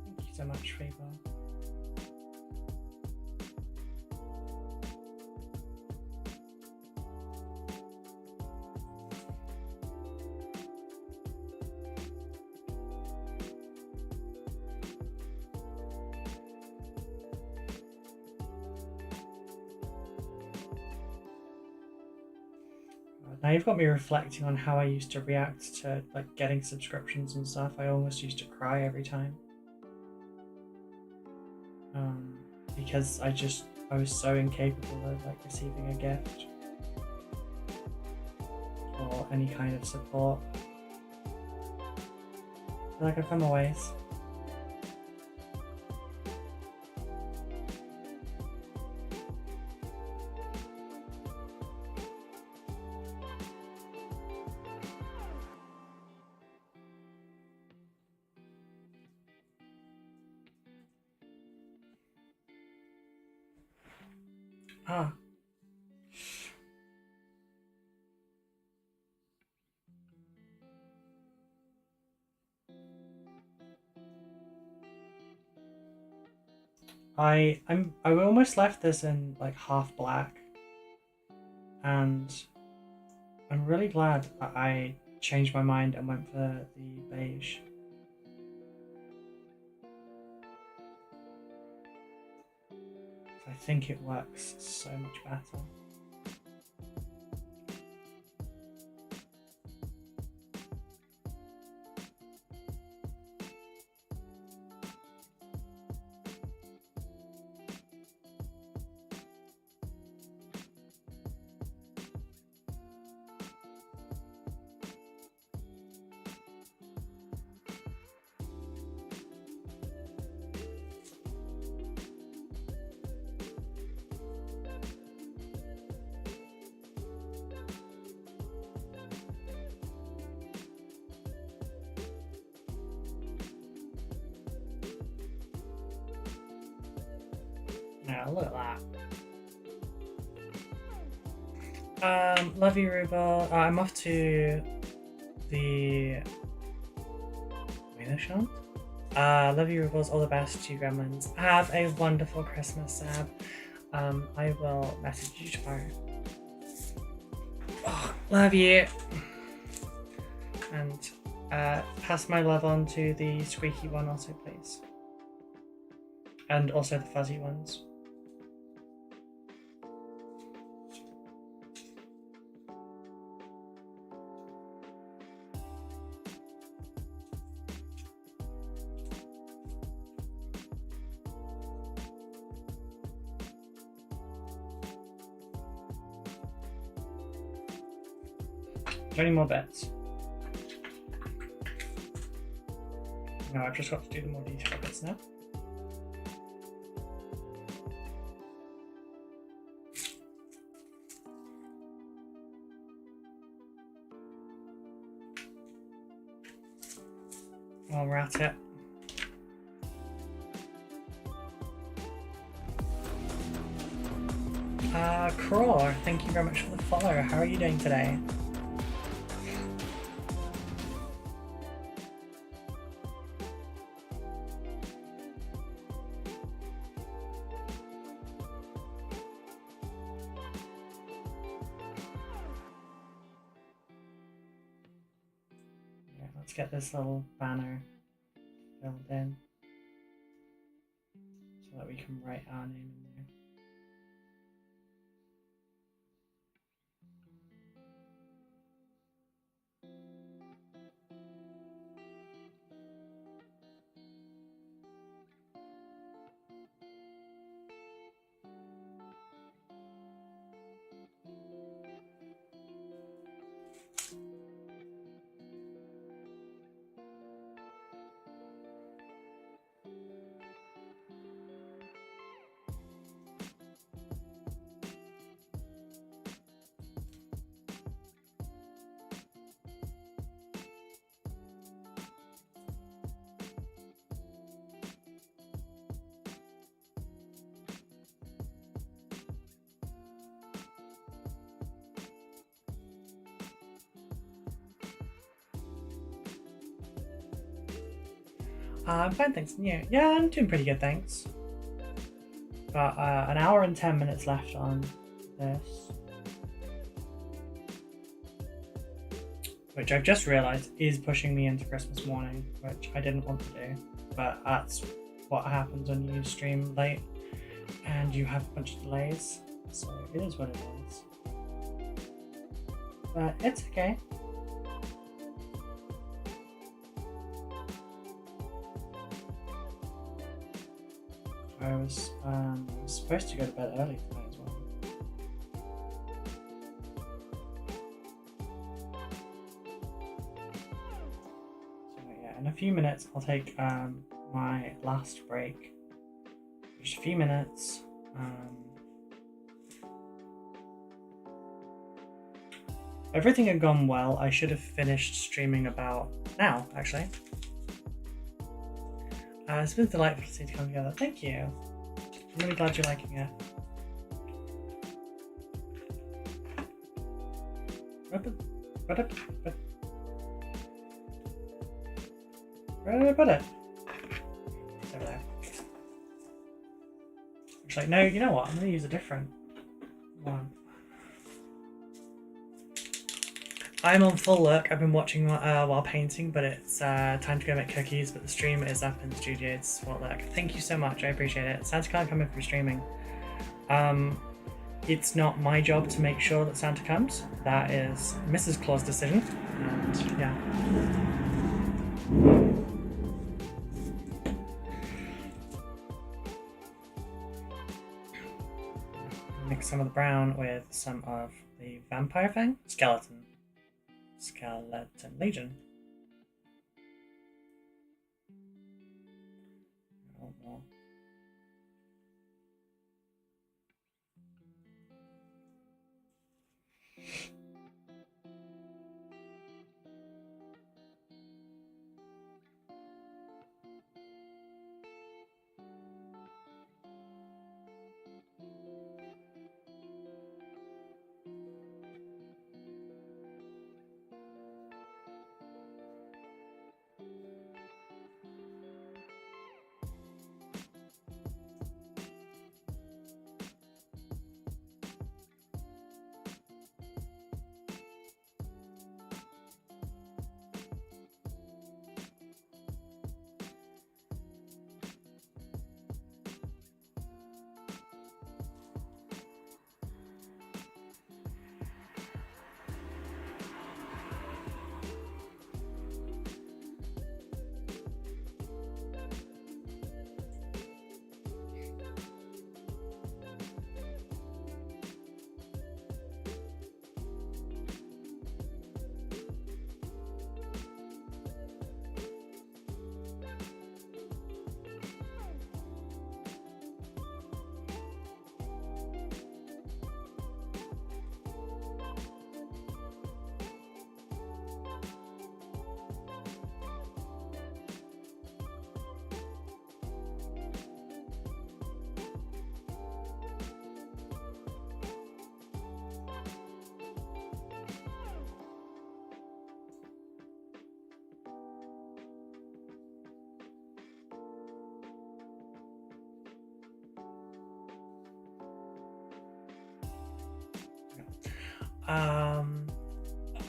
Thank you so much, Freebo. Now you've got me reflecting on how I used to react to like getting subscriptions and stuff. I almost used to cry every time. Because I was so incapable of like receiving a gift or any kind of support. Like I've come a ways. Ah. I almost left this in like half black, and I'm really glad that I changed my mind and went for the beige. I think it works so much better. Now look at that. Love you, Ruba. I'm off to the Shunt. Love you, Rubbles. All the best to you, Gremlins. Have a wonderful Christmas, Sab. I will message you tomorrow. Oh, love you. And pass my love on to the squeaky one also, please. And also the fuzzy ones. Any more bets? No, I've just got to do the more detailed bits now. While we're at it. Craw, thank you very much for the follow. How are you doing today? get this little banner filled in so that we can write our name in there. I'm fine, thanks. Yeah, I'm doing pretty good, thanks. Got an hour and 10 minutes left on this, which I've just realised is pushing me into Christmas morning, which I didn't want to do, but that's what happens when you stream late and you have a bunch of delays, so it is what it is. But it's okay. I was supposed to go to bed early tonight as well. So yeah, in a few minutes I'll take my last break. Just a few minutes. Everything had gone well. I should have finished streaming about now, actually. It's been delightful to see it come together. Thank you. I'm really glad you're liking it. Where did I put it? It's over there. Actually, no, you know what? I'm going to use a different one. I'm on full look. I've been watching while painting, but it's time to go make cookies, but the stream is up in the studio. It's full look. Thank you so much. I appreciate it. Santa can't come in for streaming. It's not my job to make sure that Santa comes. That is Mrs. Claus' decision. And yeah. Mix some of the brown with some of the vampire thing. Skeleton Legion. Oh, no.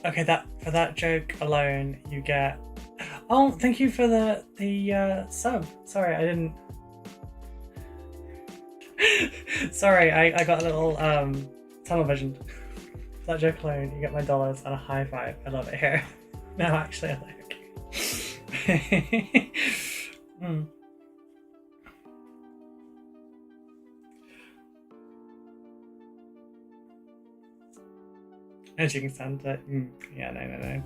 Okay, for that joke alone, you get Oh, thank you for the sub. Sorry, I didn't. Sorry, I got a little tunnel vision. That joke alone, you get my dollars and a high five. I love it here. No, actually, I like it. And you can stand it. Yeah, no.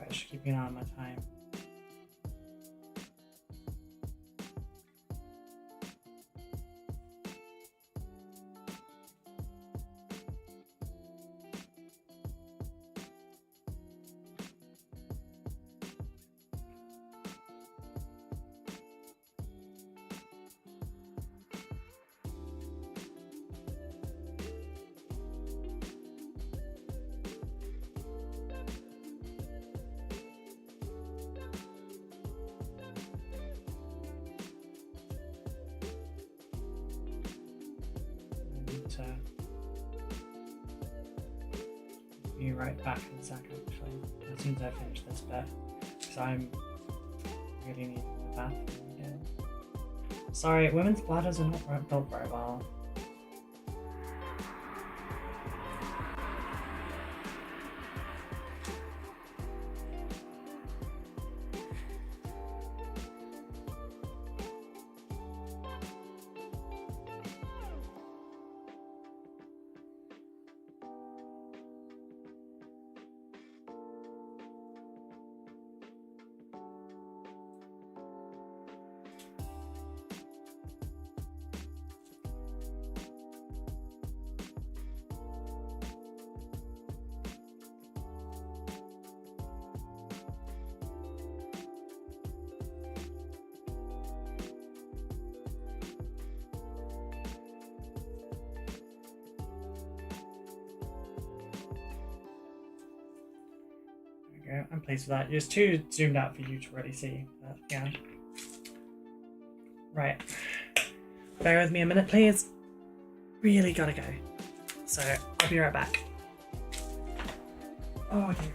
I should keep an eye on my time. Be right back in a second, actually, as soon as I finish this bit, because I'm really needing the bathroom again. Sorry, women's bladders are not built very well. I'm pleased with that. It's too zoomed out for you to really see, but yeah. Right. Bear with me a minute, please. Really gotta go. So, I'll be right back. Oh, dear.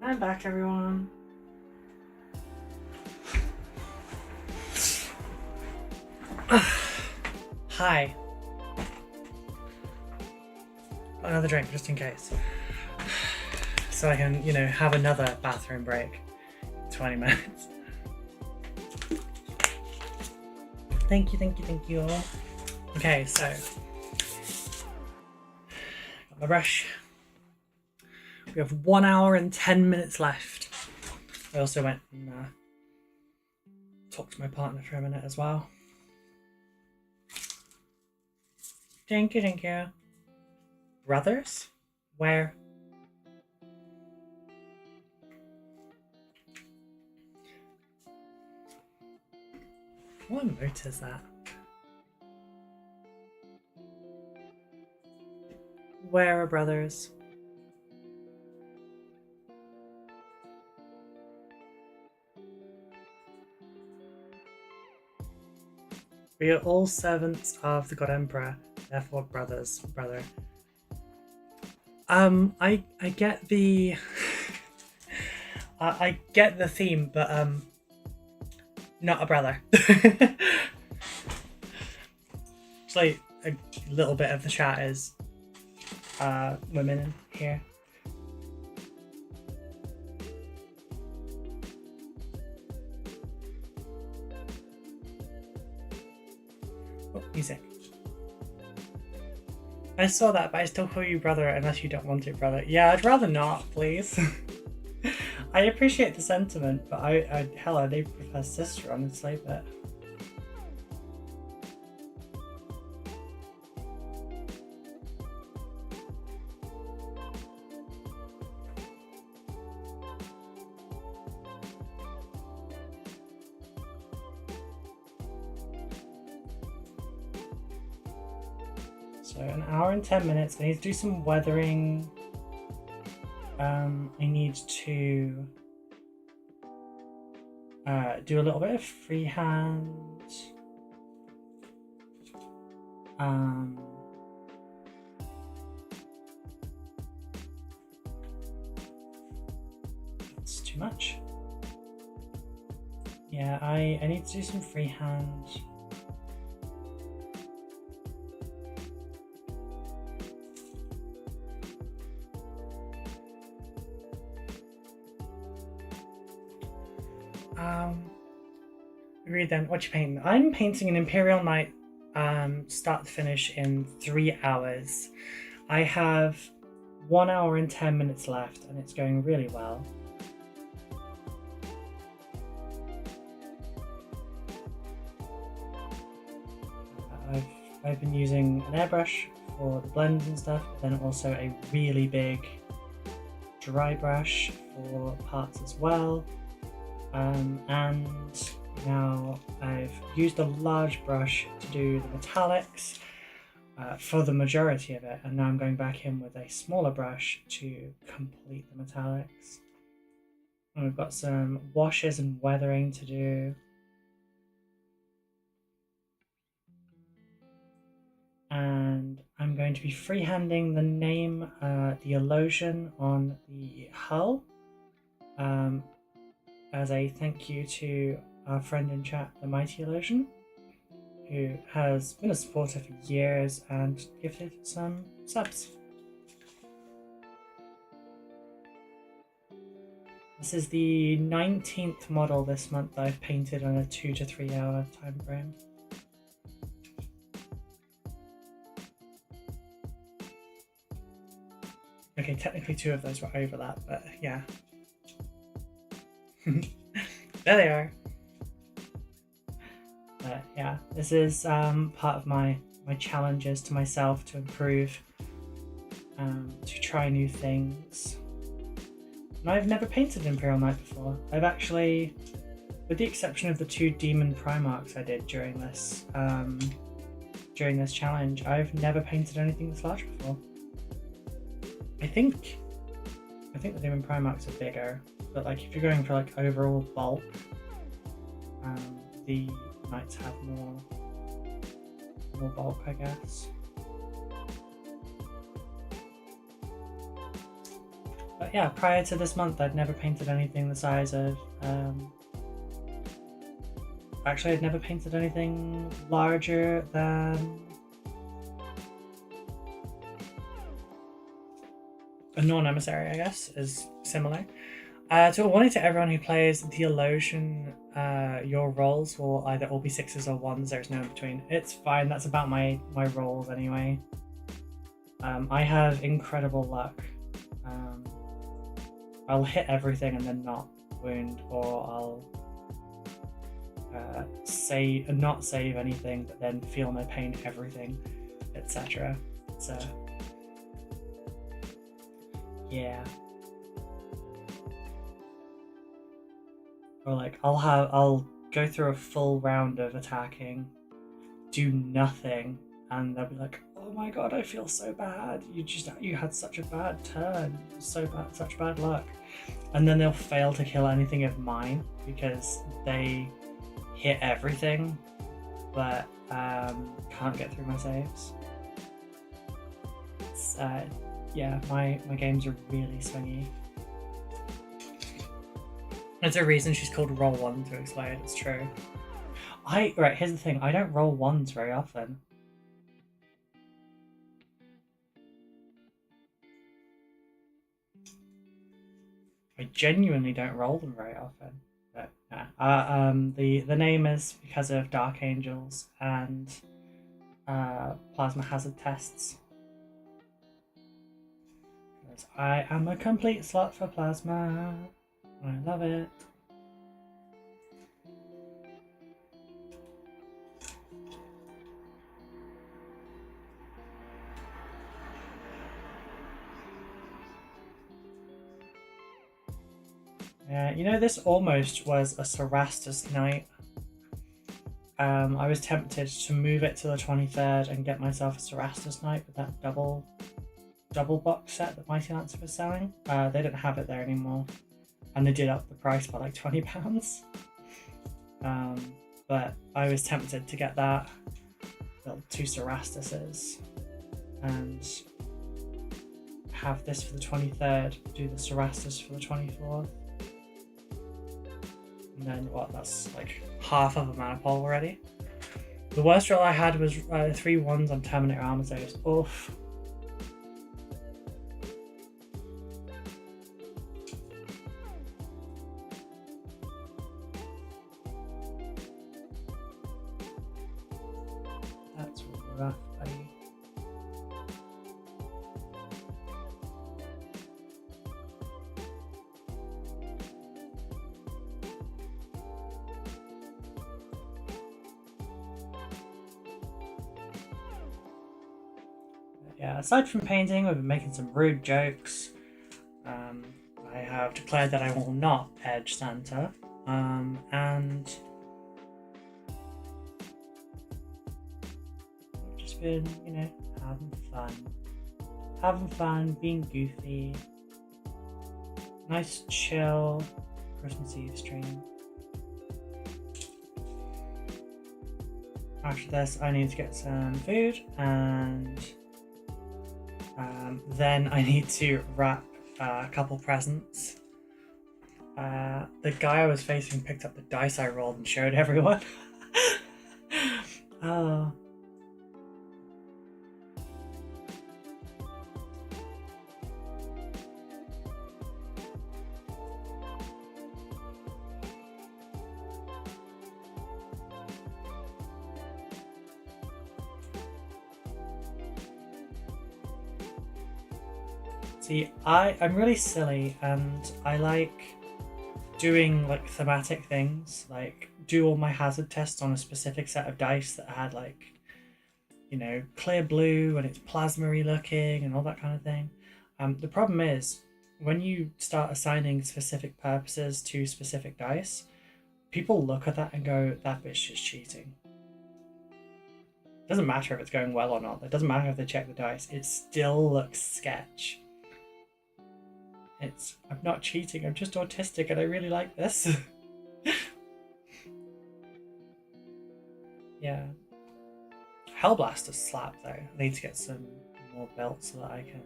I'm back, everyone. Hi. Another drink, just in case. So I can, you know, have another bathroom break. 20 minutes. Thank you all. Okay, so got my brush. We have 1 hour and 10 minutes left. I also went and talked to my partner for a minute as well. Thank you. Brothers? Where? What emote is that? Where are brothers? We are all servants of the God Emperor, therefore brothers, brother. I get the I get the theme, but not a brother. It's like a little bit of the chat is women here. Oh, music. I saw that, but I still call you brother unless you don't want it, brother. Yeah, I'd rather not, please. I appreciate the sentiment, but I do prefer sister, honestly, but... So 1 hour and 10 minutes. I need to do some weathering. I need to do a little bit of freehand. That's too much. Yeah, I need to do some freehand. Agreed then. What you painting? I'm painting an Imperial Knight start to finish in 3 hours. I have 1 hour and 10 minutes left and it's going really well. I've been using an airbrush for the blends and stuff, but then also a really big dry brush for parts as well. And now I've used a large brush to do the metallics for the majority of it, and now I'm going back in with a smaller brush to complete the metallics. And we've got some washes and weathering to do. And I'm going to be freehanding the name, the Elosion, on the hull as a thank you to our friend in chat, the Mighty Elosion, who has been a supporter for years and gifted some subs. This is the 19th model this month that I've painted on a 2 to 3 hour time frame. Okay, technically 2 of those were overlap, but yeah. There they are. But yeah, this is part of my challenges to myself to improve, to try new things. And I've never painted Imperial Knight before. I've actually, with the exception of the 2 Demon Primarchs I did during this challenge, I've never painted anything this large before. I think the Demon Primarchs are bigger, but like if you're going for like overall bulk, the Knights have more bulk, I guess. But yeah, prior to this month, I'd never painted anything the size of. Actually, I'd never painted anything larger than a non-emissary, I guess, is similar. To a warning to everyone who plays Theologian, your rolls will either all be 6s or 1s, there's no in between. It's fine, that's about my rolls anyway. I have incredible luck. I'll hit everything and then not wound, or I'll not save anything but then feel no pain everything, etc. So yeah. Or like I'll go through a full round of attacking, do nothing, and they'll be like, oh my god, I feel so bad. You had such a bad turn, such bad luck. And then they'll fail to kill anything of mine because they hit everything but can't get through my saves. It's, yeah, my games are really swingy. There's a reason she's called Roll 1 to explain, it's true. Right, here's the thing, I don't roll 1s very often. I genuinely don't roll them very often. But yeah. The name is because of Dark Angels and plasma hazard tests. Because I am a complete slut for plasma. I love it. Yeah, you know, this almost was a Cerastus night. I was tempted to move it to the 23rd and get myself a Cerastus night with that double box set that Mighty Lancer was selling. They don't have it there anymore, and they did up the price by like £20. But I was tempted to get that, build 2 Cerastuses, and have this for the 23rd, do the Cerastus for the 24th. And then what, that's like half of a mana pool already. The worst roll I had was 3 1s on Terminator armor saves. Oof. That's rough, buddy. Yeah, aside from painting, we've been making some rude jokes. I have declared that I will not edge Santa, and I've just been, you know, having fun, being goofy. Nice, chill Christmas Eve stream. After this, I need to get some food, and then I need to wrap a couple presents. The guy I was facing picked up the dice I rolled and showed everyone. Oh. See, I'm really silly, and I like doing like thematic things, like do all my hazard tests on a specific set of dice that had like, you know, clear blue and it's plasma-y looking and all that kind of thing. The problem is when you start assigning specific purposes to specific dice, people look at that and go, that bitch is cheating. It doesn't matter if it's going well or not. It doesn't matter if they check the dice. It still looks sketch. I'm not cheating, I'm just autistic and I really like this. Yeah. Hellblaster's slap though. I need to get some more belts so that I can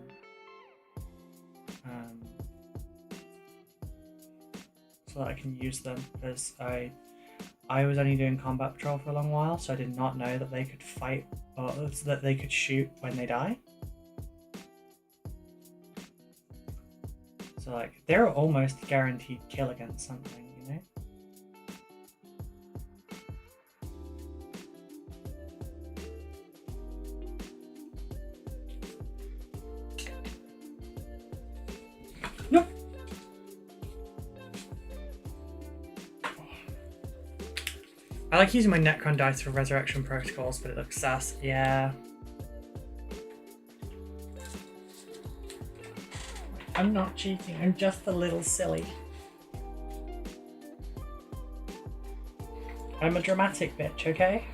so that I can use them, because I was only doing combat patrol for a long while, so I did not know that they could fight or that they could shoot when they die. So like they're almost guaranteed kill against something, you know? Nope. I like using my Necron dice for resurrection protocols, but it looks sus. Yeah. I'm not cheating, I'm just a little silly. I'm a dramatic bitch, okay?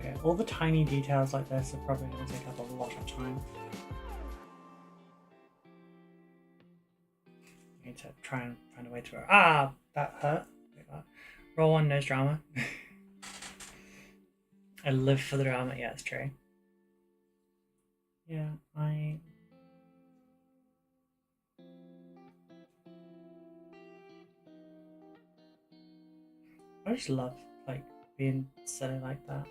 Okay, all the tiny details like this are probably going to take up a lot of time. I need to try and find a way to... Ah! That hurt. Like that. Roll one, no drama. I live for the drama. Yeah, it's true. Yeah, I just love, like, being silly like that.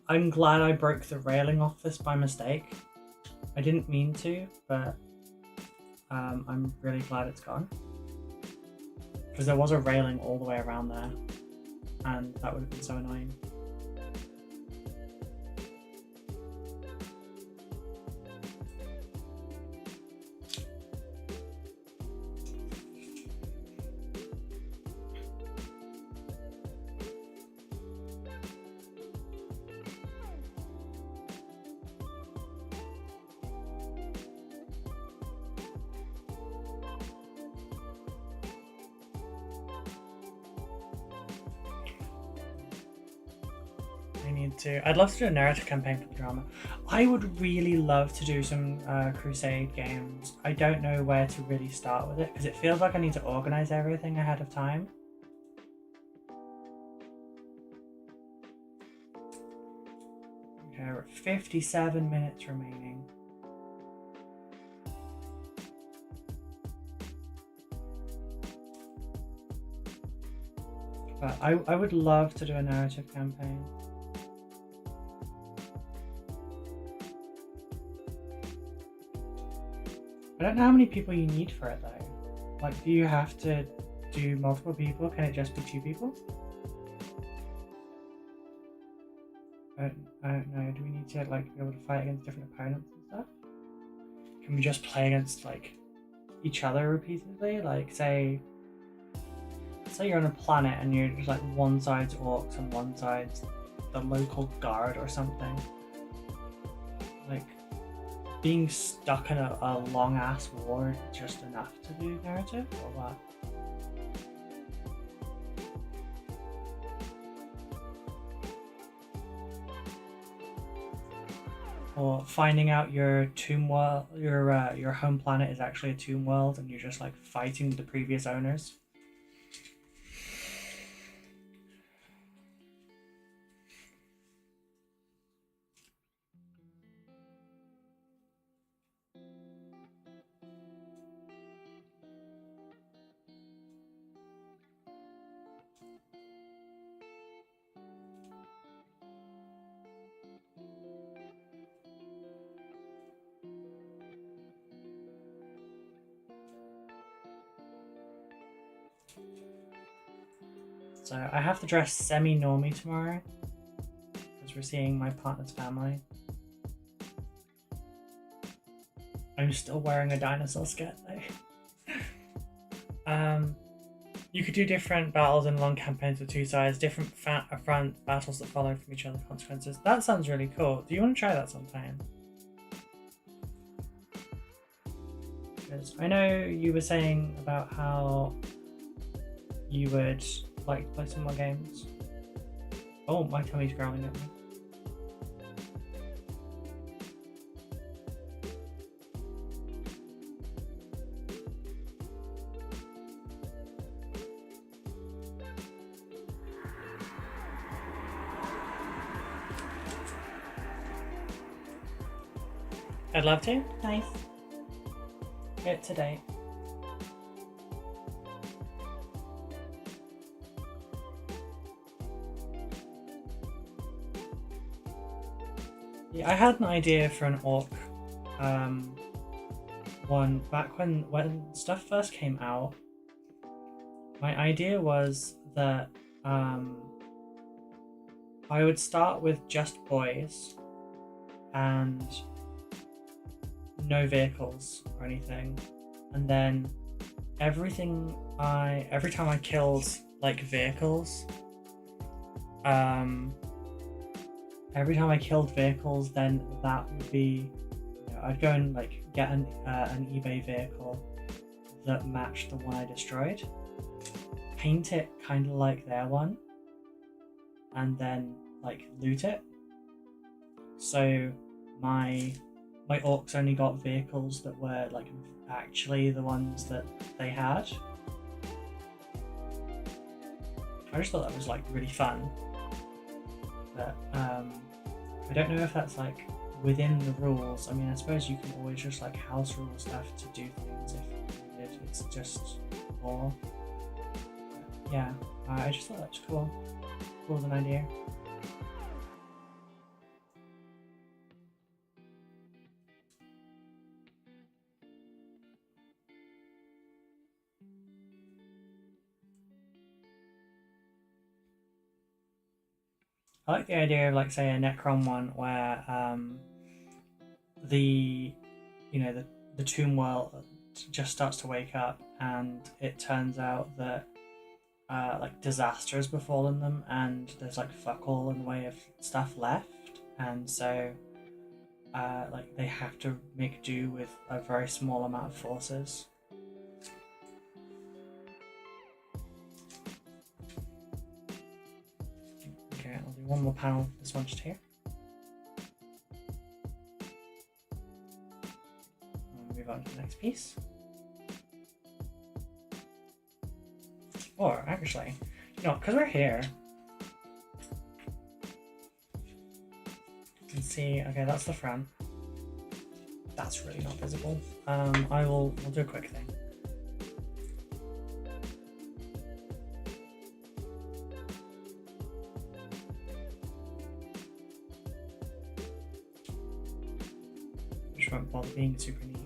I'm glad I broke the railing off this by mistake. I didn't mean to, but I'm really glad it's gone. Because there was a railing all the way around there, and that would have been so annoying. I'd love to do a narrative campaign for the drama. I would really love to do some Crusade games. I don't know where to really start with it because it feels like I need to organize everything ahead of time. Okay, we're at 57 minutes remaining. But I would love to do a narrative campaign. I don't know how many people you need for it though. Like, do you have to do multiple people? Can it just be 2 people? I don't know. Do we need to like be able to fight against different opponents and stuff? Can we just play against like each other repeatedly? Like say you're on a planet and you're just like one side's orcs and one side's the local guard or something. Like, being stuck in a long ass war just enough to do narrative, or what? Or finding out your tomb world, your home planet is actually a tomb world, and you're just like fighting the previous owners. So I have to dress semi-normie tomorrow because we're seeing my partner's family. I'm still wearing a dinosaur skirt though. You could do different battles in long campaigns with two sides, different front battles that follow from each other consequences. That sounds really cool. Do you want to try that sometime? Because I know you were saying about how you would like to play some more games. Oh, my tummy's growling at me. I'd love to. Nice. Get today. Yeah, I had an idea for an orc one back when stuff first came out. My idea was that I would start with just boys and no vehicles or anything, and then every time I killed like vehicles, then that would be, I'd go and like get an eBay vehicle that matched the one I destroyed, paint it kind of like their one, and then like loot it. So my orcs only got vehicles that were like actually the ones that they had. I just thought that was like really fun, but I don't know if that's like within the rules. I mean, I suppose you can always just like house rule stuff to do things if it's just more. But yeah, I just thought that was cool. Cool as an idea. I like the idea of like say a Necron one where the tomb world just starts to wake up and it turns out that like disaster has befallen them and there's like fuck all in the way of stuff left, and so like they have to make do with a very small amount of forces. Okay, I'll do one more panel. This one just here. And move on to the next piece. Or actually, because we're here, you can see. Okay, that's the front. That's really not visible. We'll do a quick thing. Which won't bother being super neat.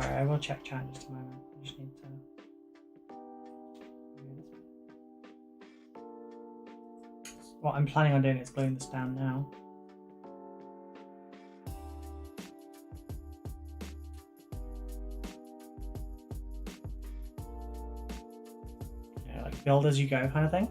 Sorry, I will check chat in just a moment. I just need to. What I'm planning on doing is gluing this down now. Yeah, like build as you go kind of thing.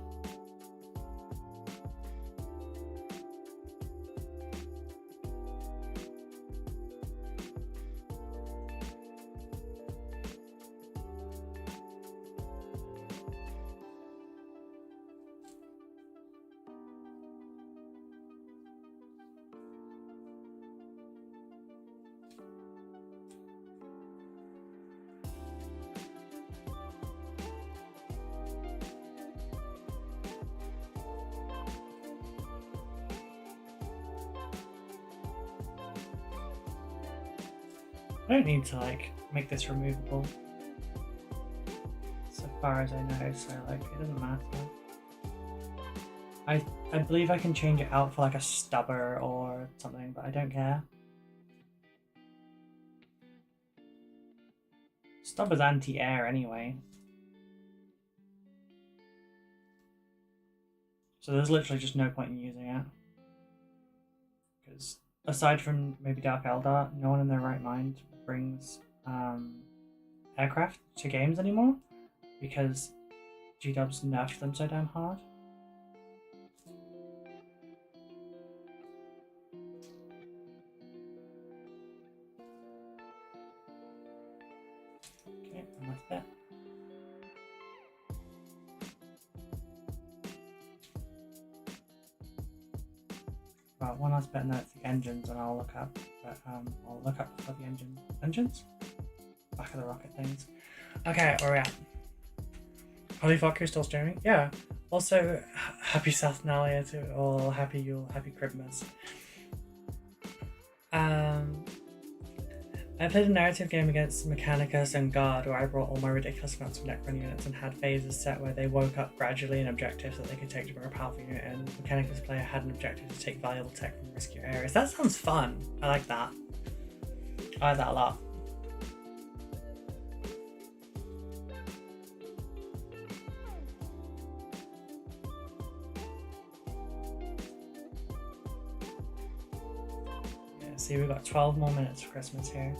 I don't need to like make this removable so far as I know, so like it doesn't matter. I believe I can change it out for like a stubber or something, but I don't care. Stubber's anti-air anyway. So there's literally just no point in using it. Because aside from maybe Dark Eldar, no one in their right mind brings aircraft to games anymore because G-Dubs nerfed them so damn hard. Okay, one last bit. Right, one last bit and that's the engines, and I'll look up. I'll look up for the engines. Back of the rocket things. Okay, where are we at? Holy fuck, you're still streaming? Yeah. Also, happy Saturnalia to all. Happy Yule, happy Christmas. I played a narrative game against Mechanicus and Guard where I brought all my ridiculous amounts of Necron units and had phases set where they woke up gradually in objectives that they could take to bring a powerful unit in. Mechanicus player had an objective to take valuable tech from riskier areas. That sounds fun. I like that. I like that a lot. See, we've got 12 more minutes for Christmas here.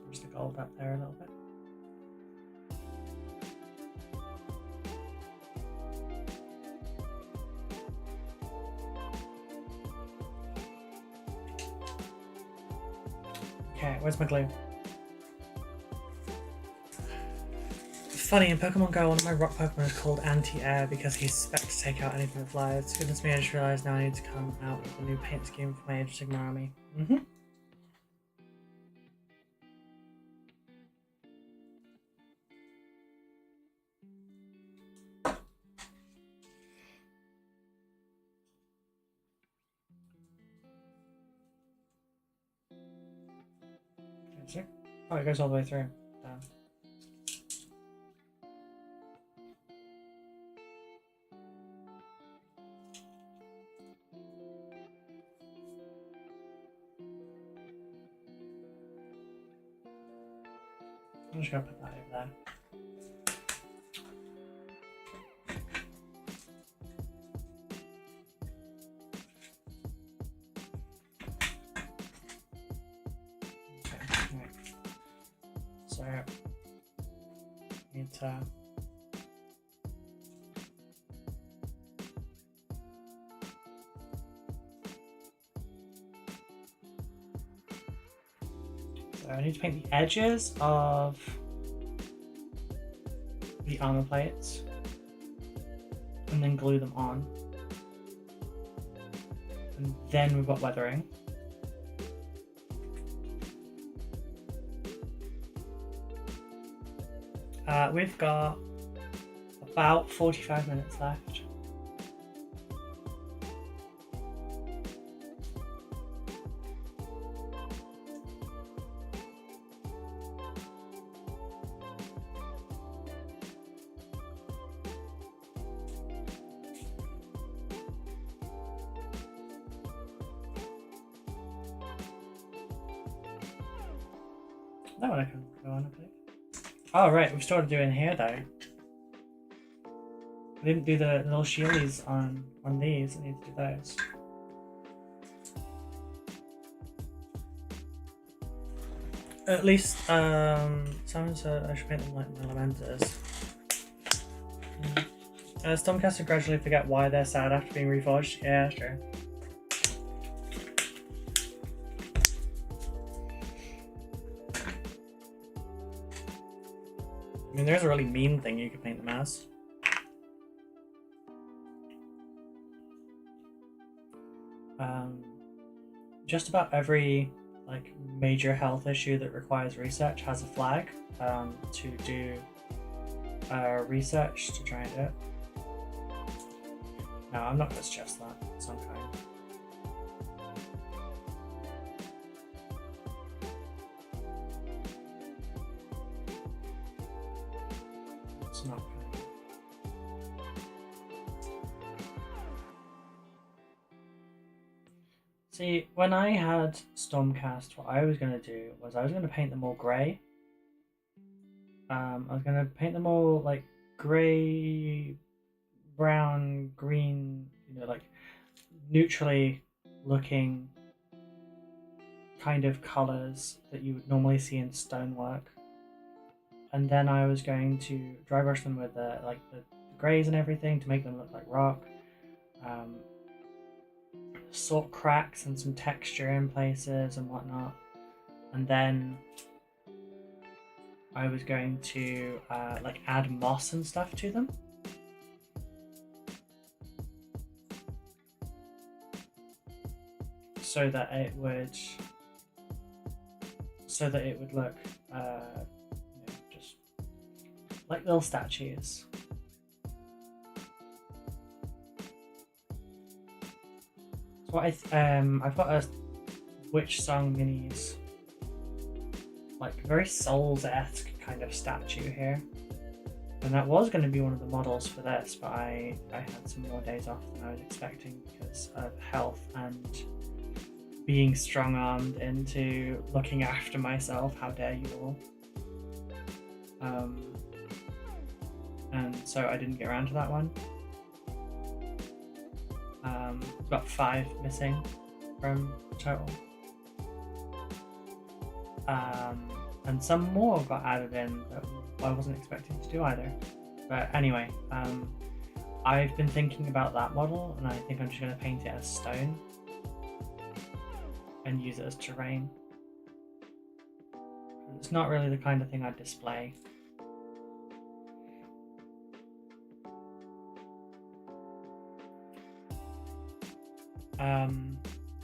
Push the gold up there a little bit. Okay, where's my glue? Funny, in Pokemon Go, one of my rock Pokemon is called Anti-Air because he's spec to take out anything that flies. Goodness me, I just realised now I need to come out with a new paint scheme for my Age of Sigmar army. Oh, it goes all the way through. Damn. I'm just gonna put that over there. So, need to So I need to paint the edges of the armor plates and then glue them on. And then we've got weathering. We've got about 45 minutes left. That one I can go on a bit. Oh right, we've started doing here though. I didn't do the little shieldies on these. I need to do those. At least someone said I should paint them like Elementers. Stormcasters gradually forget why they're sad after being reforged. Yeah, sure. I mean, there's a really mean thing you could paint them as. Just about every like major health issue that requires research has a flag to do research to try and do it. No, I'm not going to suggest that. It's unkind. It's not kind. See, when I had Stormcast, what I was going to do was I was going to paint them all grey. I was going to paint them all like grey, brown, green, you know, like neutrally looking kind of colours that you would normally see in stonework. And then I was going to dry brush them with like the greys and everything to make them look like rock. Sort cracks and some texture in places and whatnot. And then I was going to like add moss and stuff to them. So that it would look you know, just like little statues. So what I've got a Witch Song Minis, like very Souls-esque kind of statue here. And that was going to be one of the models for this, but I had some more days off than I was expecting because of health and being strong-armed into looking after myself. How dare you all. And so I didn't get around to that one. It's about 5 missing from total. And some more got added in that I wasn't expecting to do either. But anyway, I've been thinking about that model and I think I'm just going to paint it as stone and use it as terrain. It's not really the kind of thing I'd display.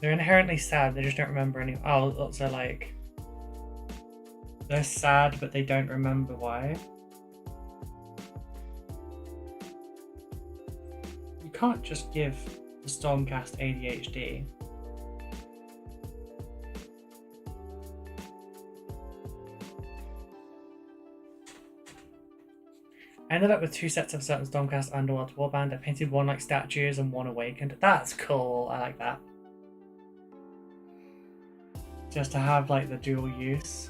They're inherently sad, they just don't remember any. Oh, also like they're sad but they don't remember why. You can't just give the Stormcast ADHD. I ended up with 2 sets of certain Stormcast Underworld Warband. I painted one like statues and one awakened. That's cool, I like that. Just to have like the dual use.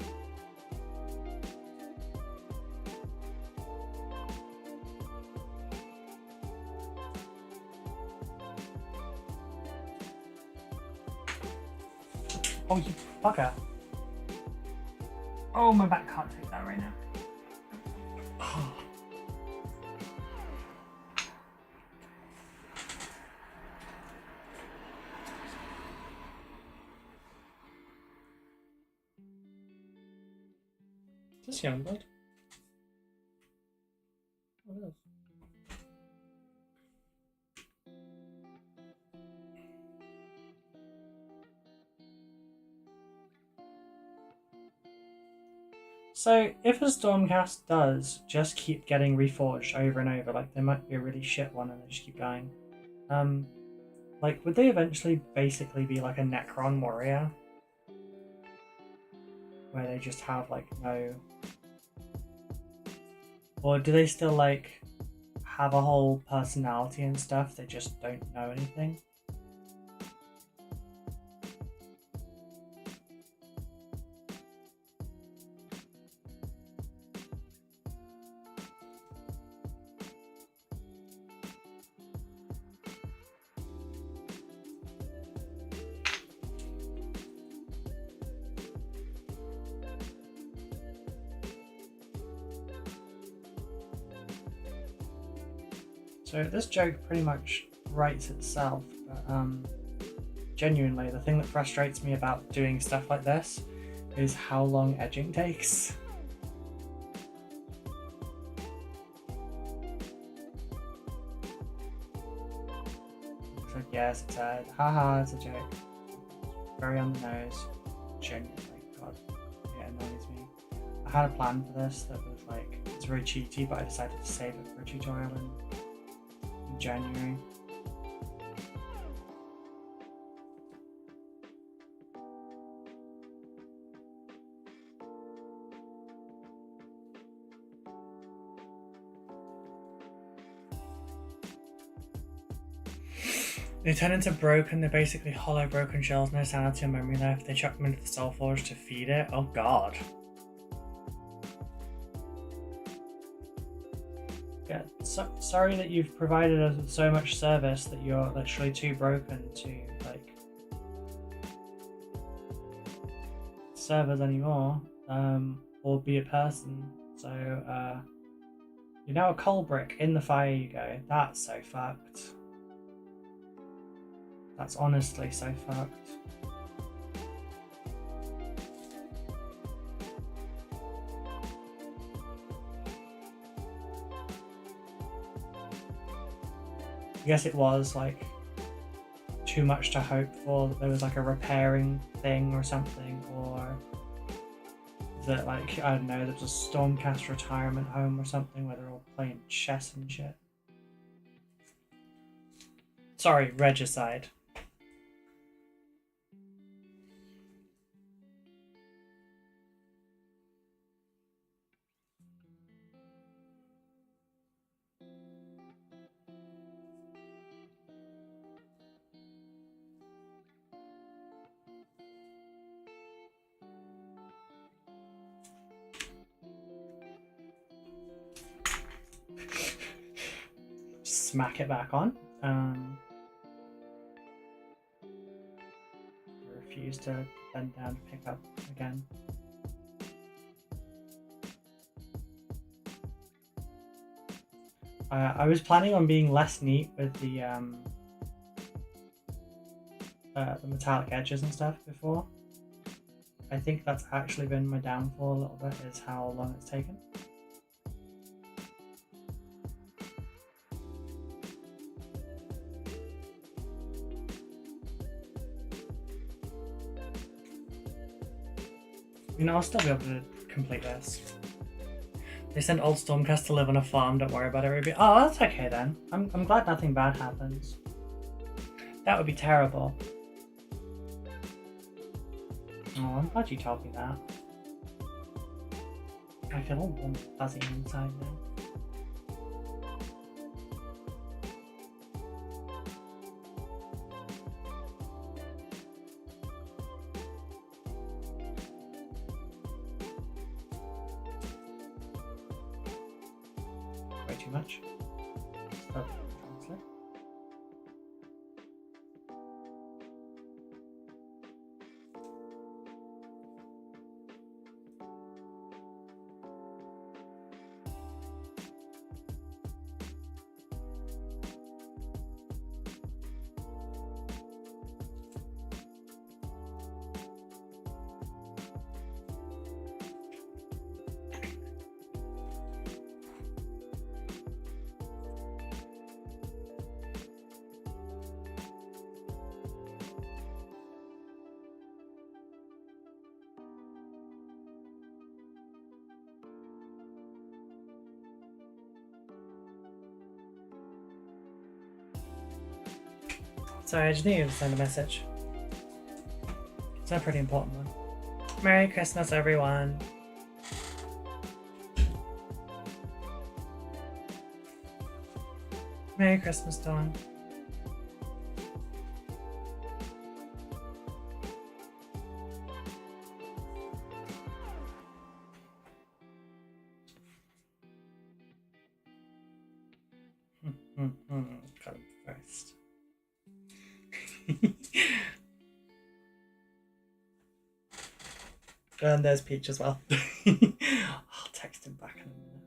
Oh, you bugger. Oh, my back can't take that right now. Oh. This young blood. What else? So, if a Stormcast does just keep getting reforged over and over, like there might be a really shit one and they just keep dying, like would they eventually basically be like a Necron warrior? Where they just have like no... Or do they still like have a whole personality and stuff, they just don't know anything? So this joke pretty much writes itself, but genuinely the thing that frustrates me about doing stuff like this is how long edging takes. Looks like yes, it's a haha, it's a joke. Very on the nose. Genuinely, God, it annoys me. I had a plan for this that was like, it's very cheaty, but I decided to save it for a tutorial in January. They turn into broken, they're basically hollow broken shells, no sanity or memory left. They chuck them into the Soul Forge to feed it. Oh god. Yeah, sorry that you've provided us with so much service that you're literally too broken to like serve us anymore, or be a person. So you're now a coal brick. In the fire you go. That's so fucked. That's honestly so fucked. I guess it was like too much to hope for that there was like a repairing thing or something, or that like, I don't know, there was a Stormcast retirement home or something where they're all playing chess and shit. Sorry, regicide. Smack it back on. Refuse to bend down to pick up again. I was planning on being less neat with the metallic edges and stuff before. I think that's actually been my downfall a little bit, is how long it's taken. You know, I'll still be able to complete this. They sent old Stormcast to live on a farm, don't worry about it, Ruby. Oh, that's okay then. I'm glad nothing bad happens. That would be terrible. Oh, I'm glad you told me that. I feel all warm and fuzzy inside now. Way too much. Stop. Translate. Sorry, I just needed to send a message. It's a pretty important one. Merry Christmas, everyone. Merry Christmas, Dawn. Got him first. And there's Peach as well. I'll text him back in a minute.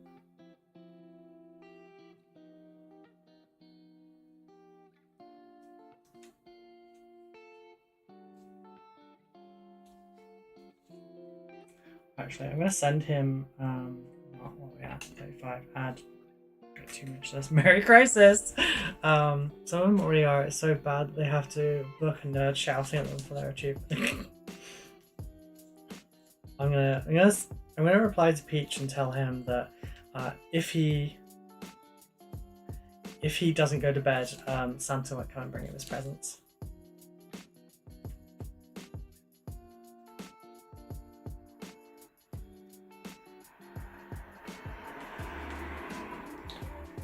Actually, I'm gonna send him not what we at 35 add too much this Merry Crisis. Some of them already are. It's so bad they have to book a nerd shouting at them for their achievement. I'm gonna reply to Peach and tell him that if he doesn't go to bed, Santa might come and bring him his presents.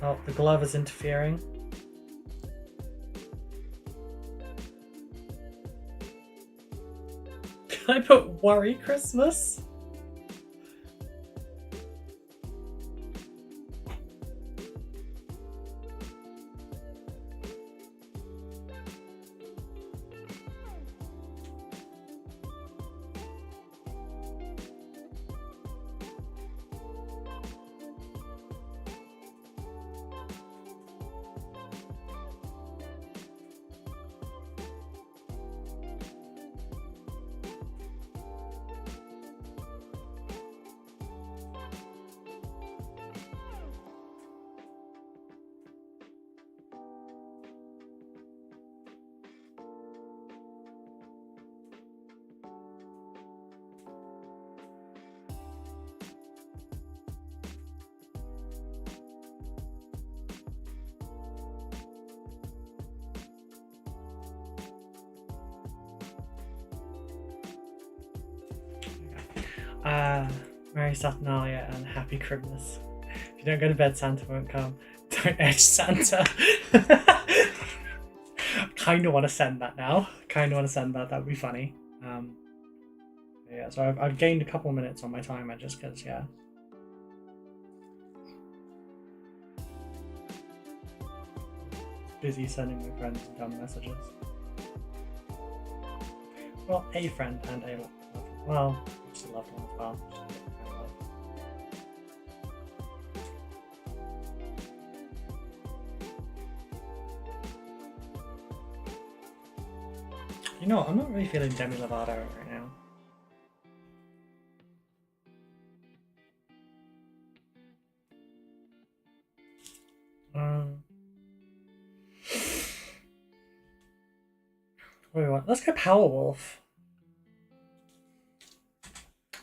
Oh, the glove is interfering. Can I put worry Christmas? Merry Saturnalia and Happy Christmas. If you don't go to bed, Santa won't come. Don't edge Santa. Kind of want to send that now. That would be funny. Yeah, so I've gained a couple minutes on my timer just because, yeah. Busy sending my friends dumb messages. Well, a friend and a loved one. Well, just a loved one as well. You know what, I'm not really feeling Demi Lovato right now. What do we want? Let's go Powerwolf.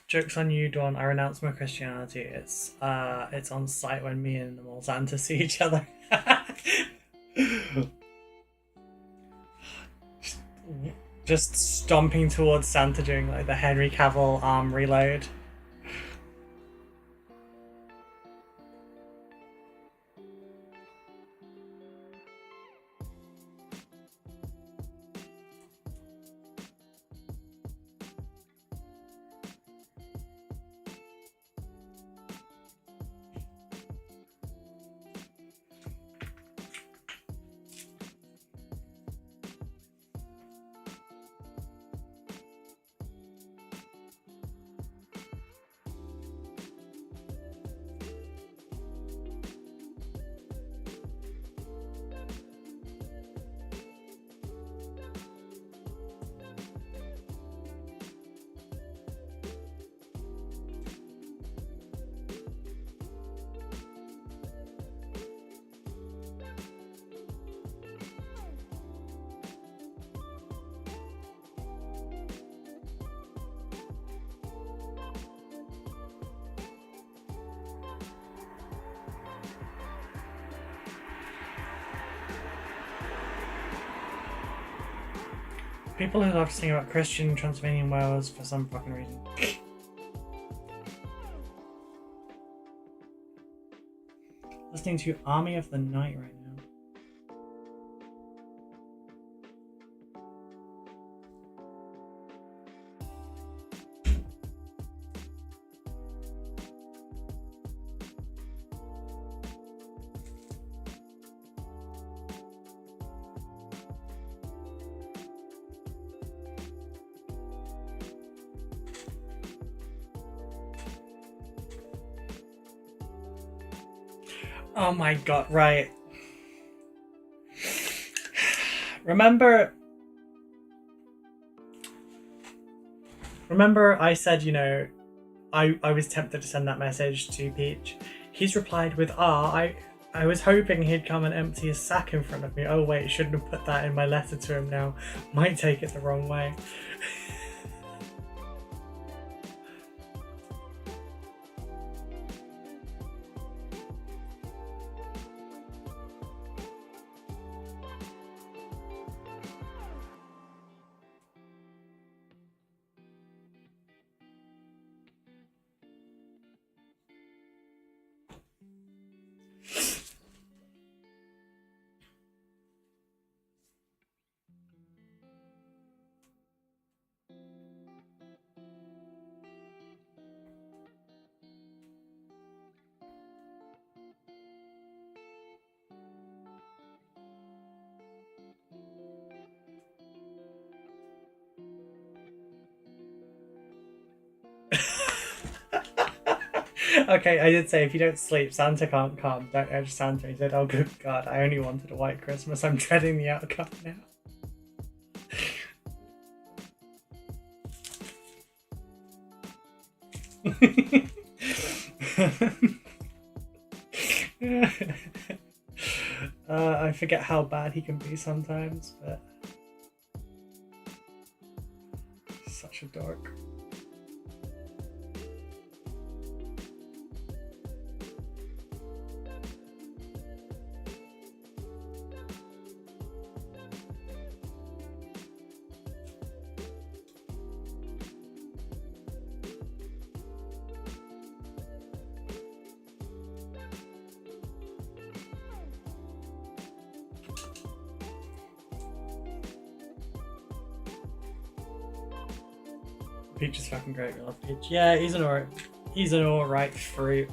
Joke's on you, Dawn. I renounce my Christianity. It's on site when me and the mole Santa see each other. Just stomping towards Santa doing like the Henry Cavill arm reload. People who love to sing about Christian Transylvanian Wales for some fucking reason. Listening to Army of the Night right now. Oh my god, right. Remember I said, you know, I was tempted to send that message to Peach. He's replied with I was hoping he'd come and empty his sack in front of me. Oh wait, shouldn't have put that in my letter to him now. Might take it the wrong way. Okay, I did say if you don't sleep, Santa can't come. Don't urge Santa. He said, oh good god, I only wanted a white Christmas. I'm dreading the outcome now. I forget how bad he can be sometimes, but such a dork. Peach is fucking great. We love Peach. Yeah, he's an alright fruit.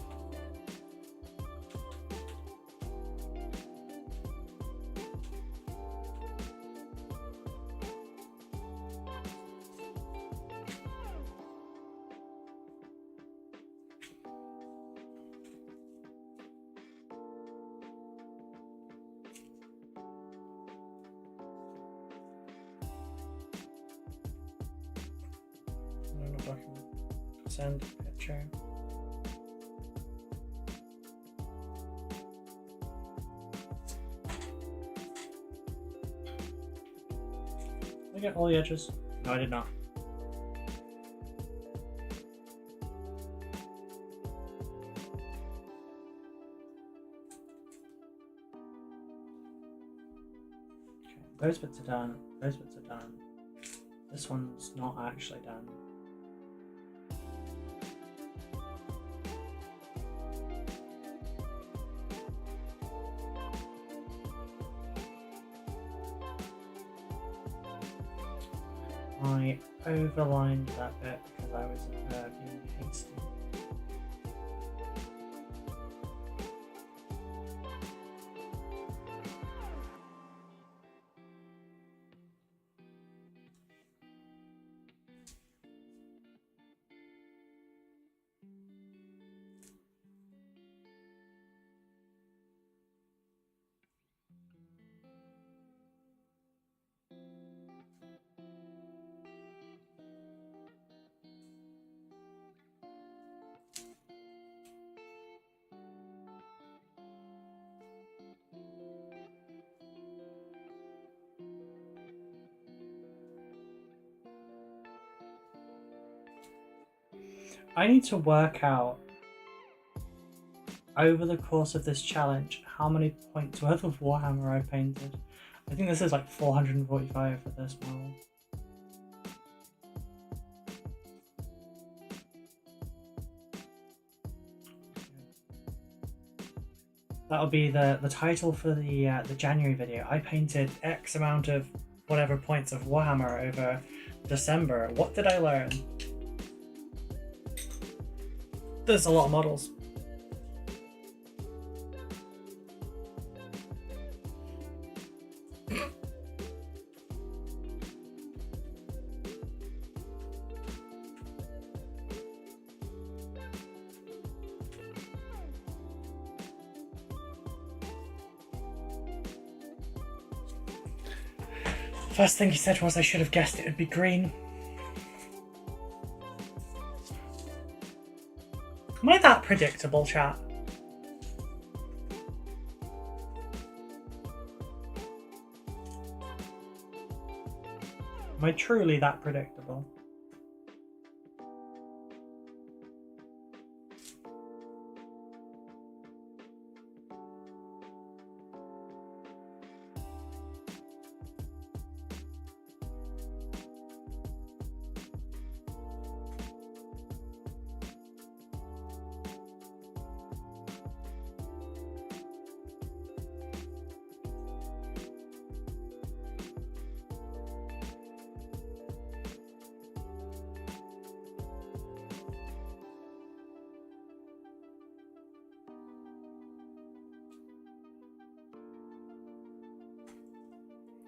Send a picture. Did I get all the edges? No, I did not. Okay, those bits are done. Those bits are done. This one's not actually done. I overlined that bit because I was being hasty. I need to work out over the course of this challenge how many points worth of Warhammer I painted. I think this is like 445 for this model. That'll be the title for the January video. I painted X amount of whatever points of Warhammer over December. What did I learn? There's a lot of models. First thing he said was I should have guessed it would be green. Am I that predictable, chat? Am I truly that predictable?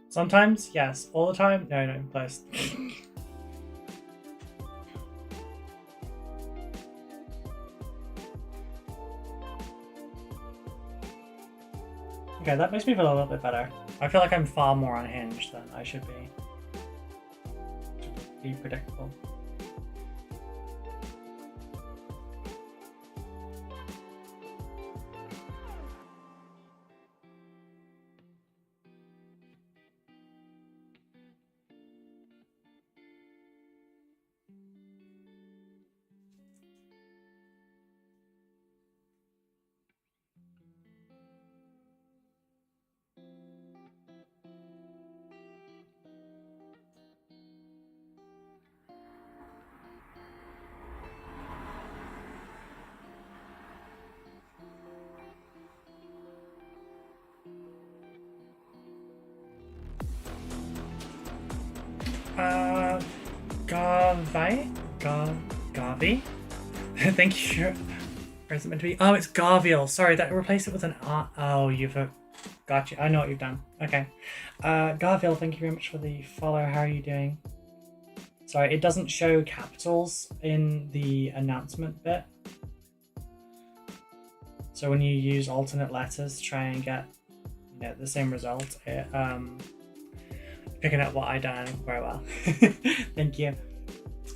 Sometimes, yes. All the time? No, please. Okay, that makes me feel a little bit better. I feel like I'm far more unhinged than I should be. To be predictable. Garvey? Thank you. Where's it meant to be? Oh, it's Garviel. Sorry, that replaced it with an R. Oh, you've got you. I know what you've done. Okay. Garviel, thank you very much for the follow. How are you doing? Sorry, it doesn't show capitals in the announcement bit. So when you use alternate letters to try and get the same result, it picking up what I done very well. Thank you.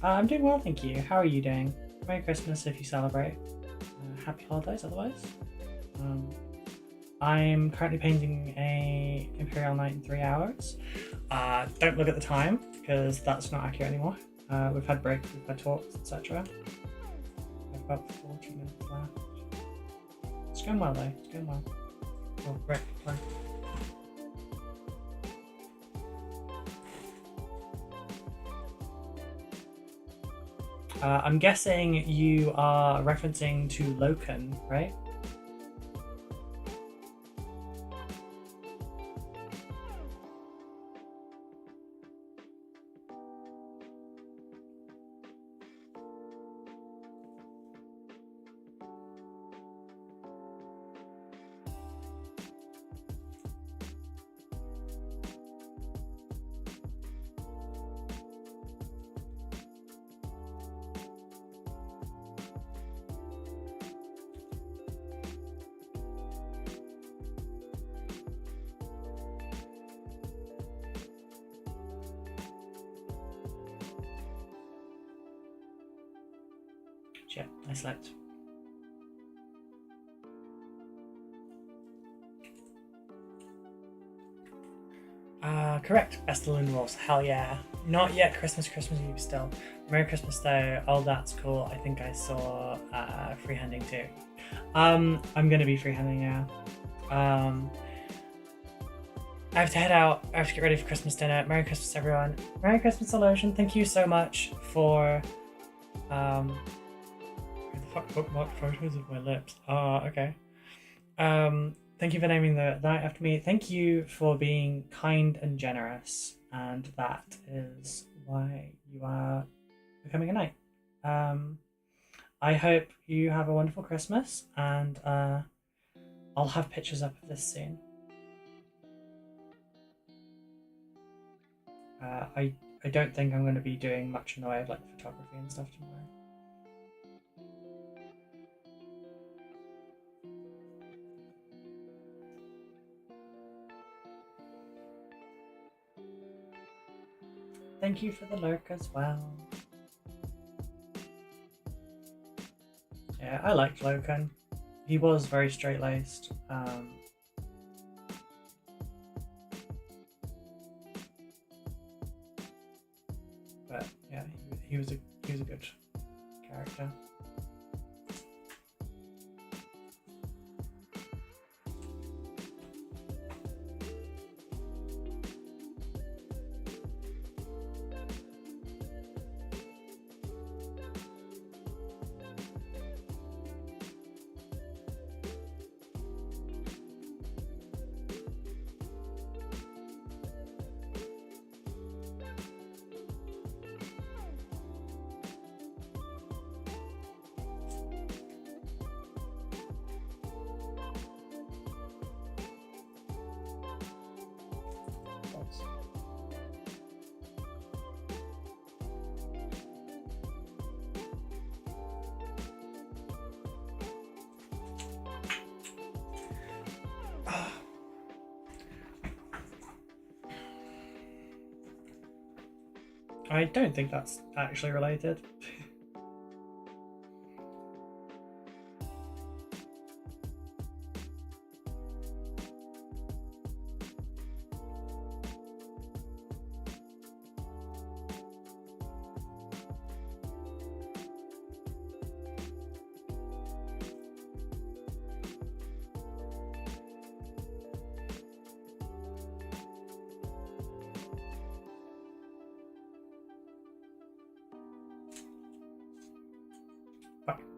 I'm doing well, thank you. How are you doing? Merry Christmas if you celebrate. Happy holidays otherwise. I'm currently painting a Imperial Knight in 3 hours. Don't look at the time because that's not accurate anymore. We've had breaks, we've had talks, etc. I've about 40 minutes left. It's going well though, it's going well. Oh, right, fine. I'm guessing you are referencing to Loken, right? Shit, I slept. Correct. Best of Lune Wolves. Hell yeah. Not yet Christmas Eve still. Merry Christmas though. Oh, that's cool. I think I saw freehanding too. I'm gonna be freehanding now. I have to head out. I have to get ready for Christmas dinner. Merry Christmas everyone. Merry Christmas Illusion. Thank you so much for who the fuck bookmarked photos of my lips? Okay. Thank you for naming the night after me. Thank you for being kind and generous, and that is why you are becoming a knight. I hope you have a wonderful Christmas, and I'll have pictures up of this soon. I don't think I'm going to be doing much in the way of like photography and stuff tomorrow. Thank you for the lurk as well. Yeah, I liked Loken. He was very straight-laced. But yeah, he was a good character. I don't think that's actually related.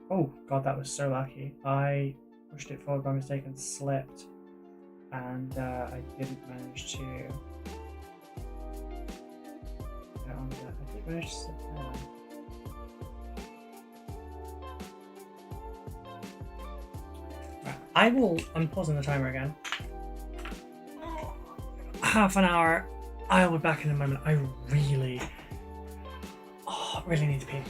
Oh god, that was so lucky. I pushed it forward by mistake and slipped, and I didn't manage to get on that. I did manage to slip there. Right, I'm pausing the timer again. Half an hour. I'll be back in a moment. I really need to pee.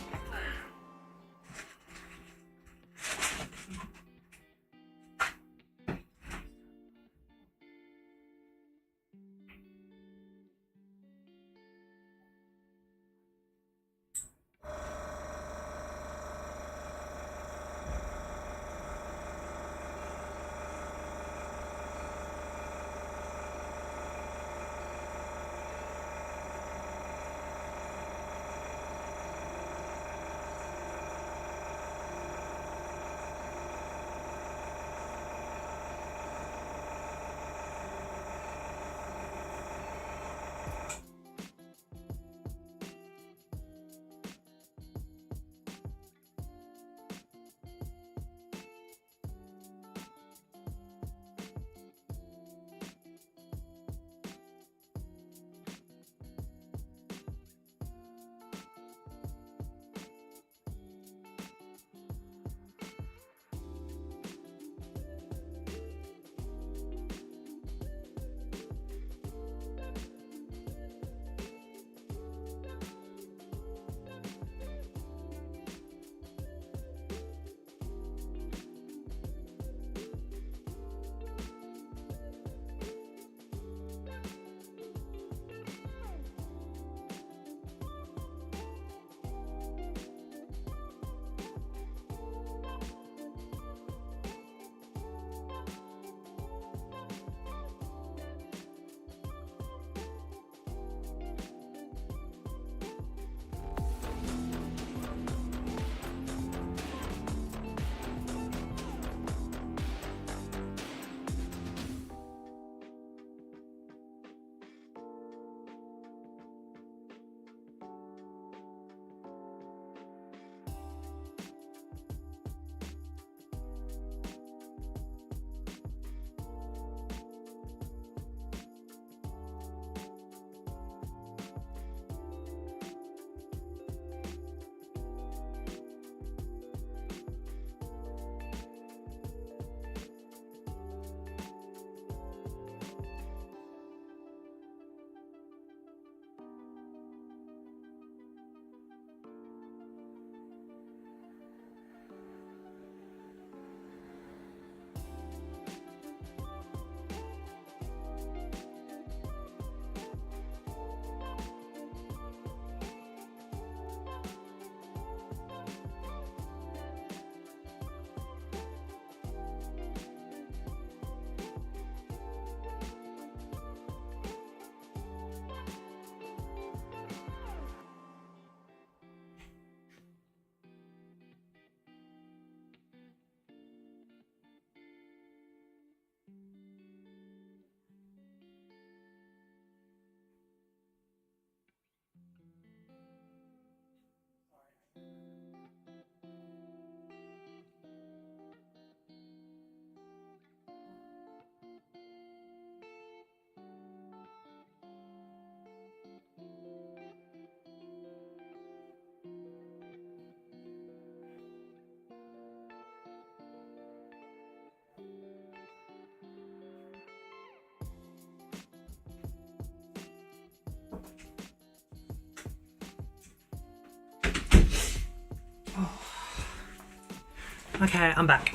Okay, I'm back.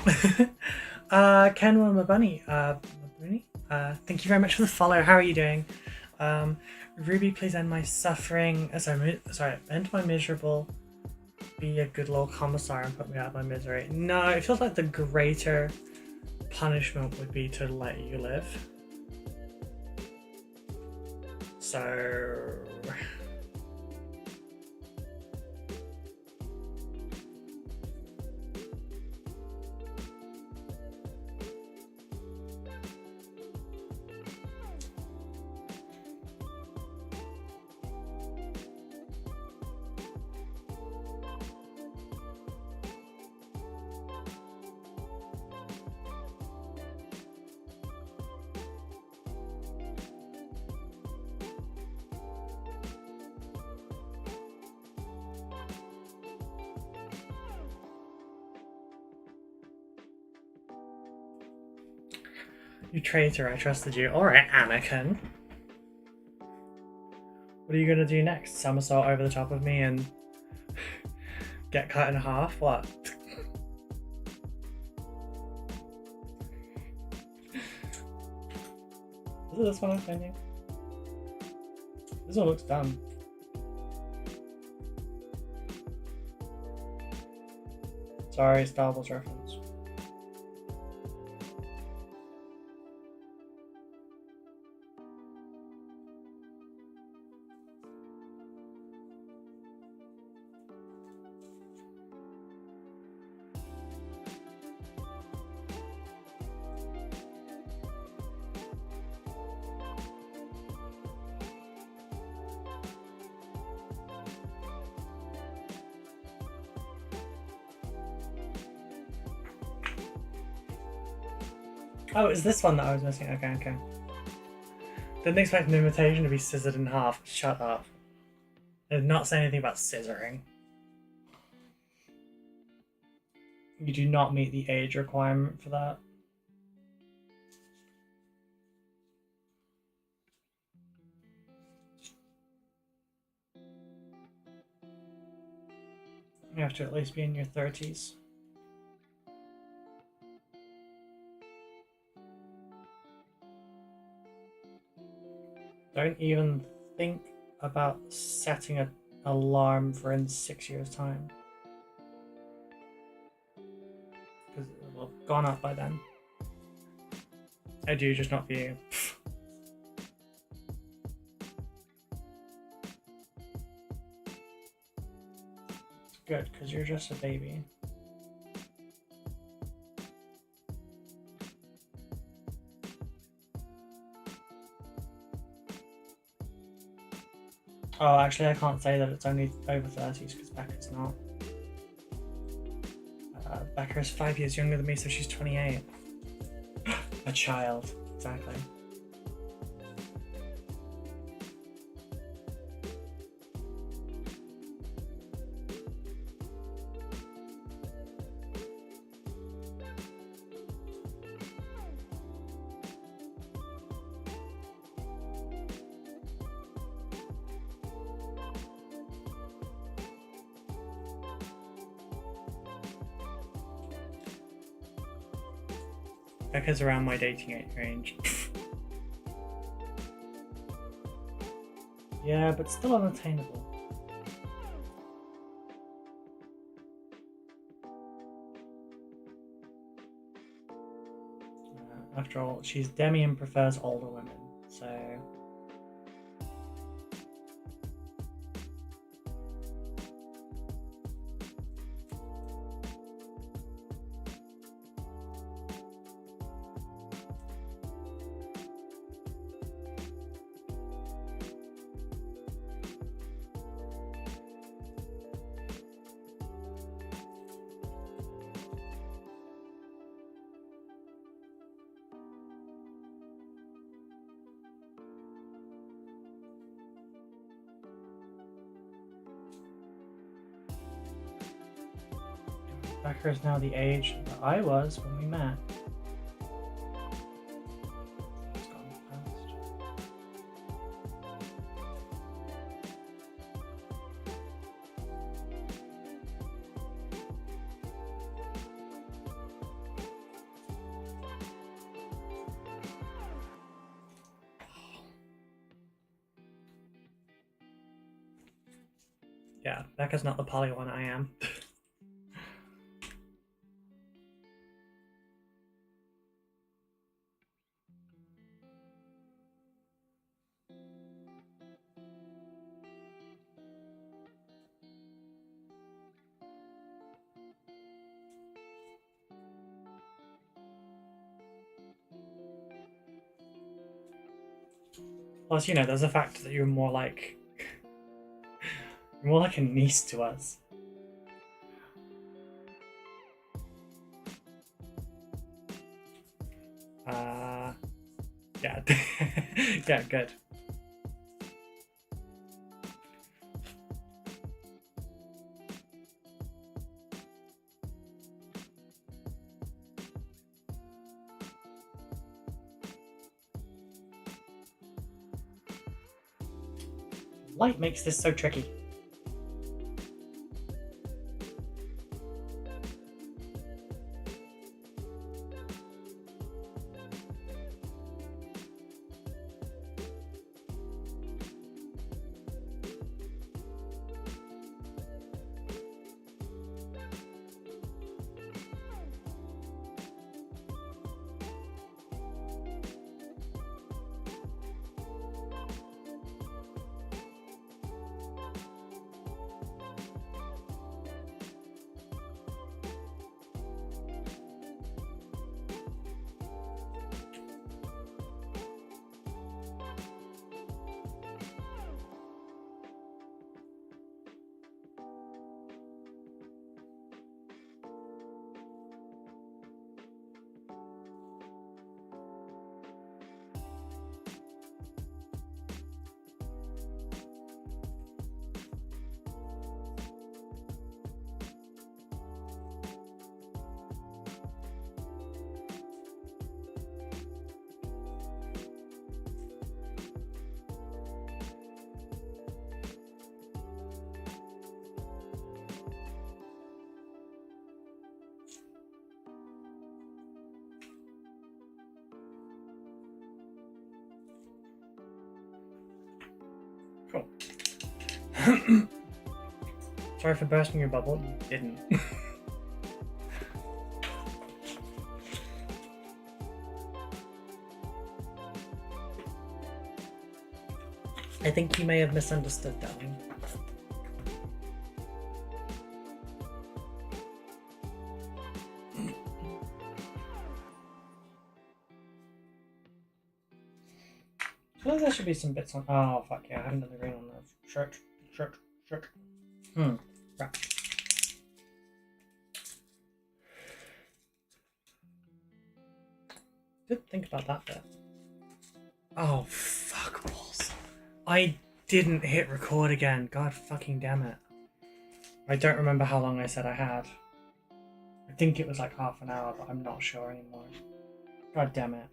Ken Bunny, thank you very much for the follow. How are you doing? Ruby, please end my suffering. Sorry, end my miserable. Be a good little commissar and put me out of my misery. No, it feels like the greater punishment would be to let you live. So... You traitor, I trusted you. Alright, Anakin. What are you gonna do next? Somersault over the top of me and get cut in half? What? Is it this one I'm thinking? This one looks dumb. Sorry, Star Wars reference. Oh, it's this one that I was missing. Okay. Didn't expect an invitation to be scissored in half. Shut up. I did not say anything about scissoring. You do not meet the age requirement for that. You have to at least be in your 30s. Don't even think about setting an alarm for in 6 years' time. Because it will have gone up by then. I do, just not for you. It's good, because you're just a baby. Oh, actually, I can't say that it's only over 30s because Becca's not. Becca is 5 years younger than me, so she's 28. A child, exactly. Becca's around my dating age range. Yeah, but still unattainable. After all, she's Demi and prefers older women, so... Becca is now the age that I was when we met. It's gone fast. Yeah, Becca's not the poly one, I am. Plus, you know, there's a fact that you're more like a niece to us. Yeah. Yeah, good. Light makes this so tricky. Cool. Sorry for bursting your bubble. You didn't. I think you may have misunderstood, darling. I feel like there should be some bits on. Oh, fuck yeah, I haven't done the green on that. Shirt. Right. Did think about that bit. Oh, fuck balls. I didn't hit record again. God fucking damn it. I don't remember how long I said I had. I think it was like half an hour, but I'm not sure anymore. God damn it.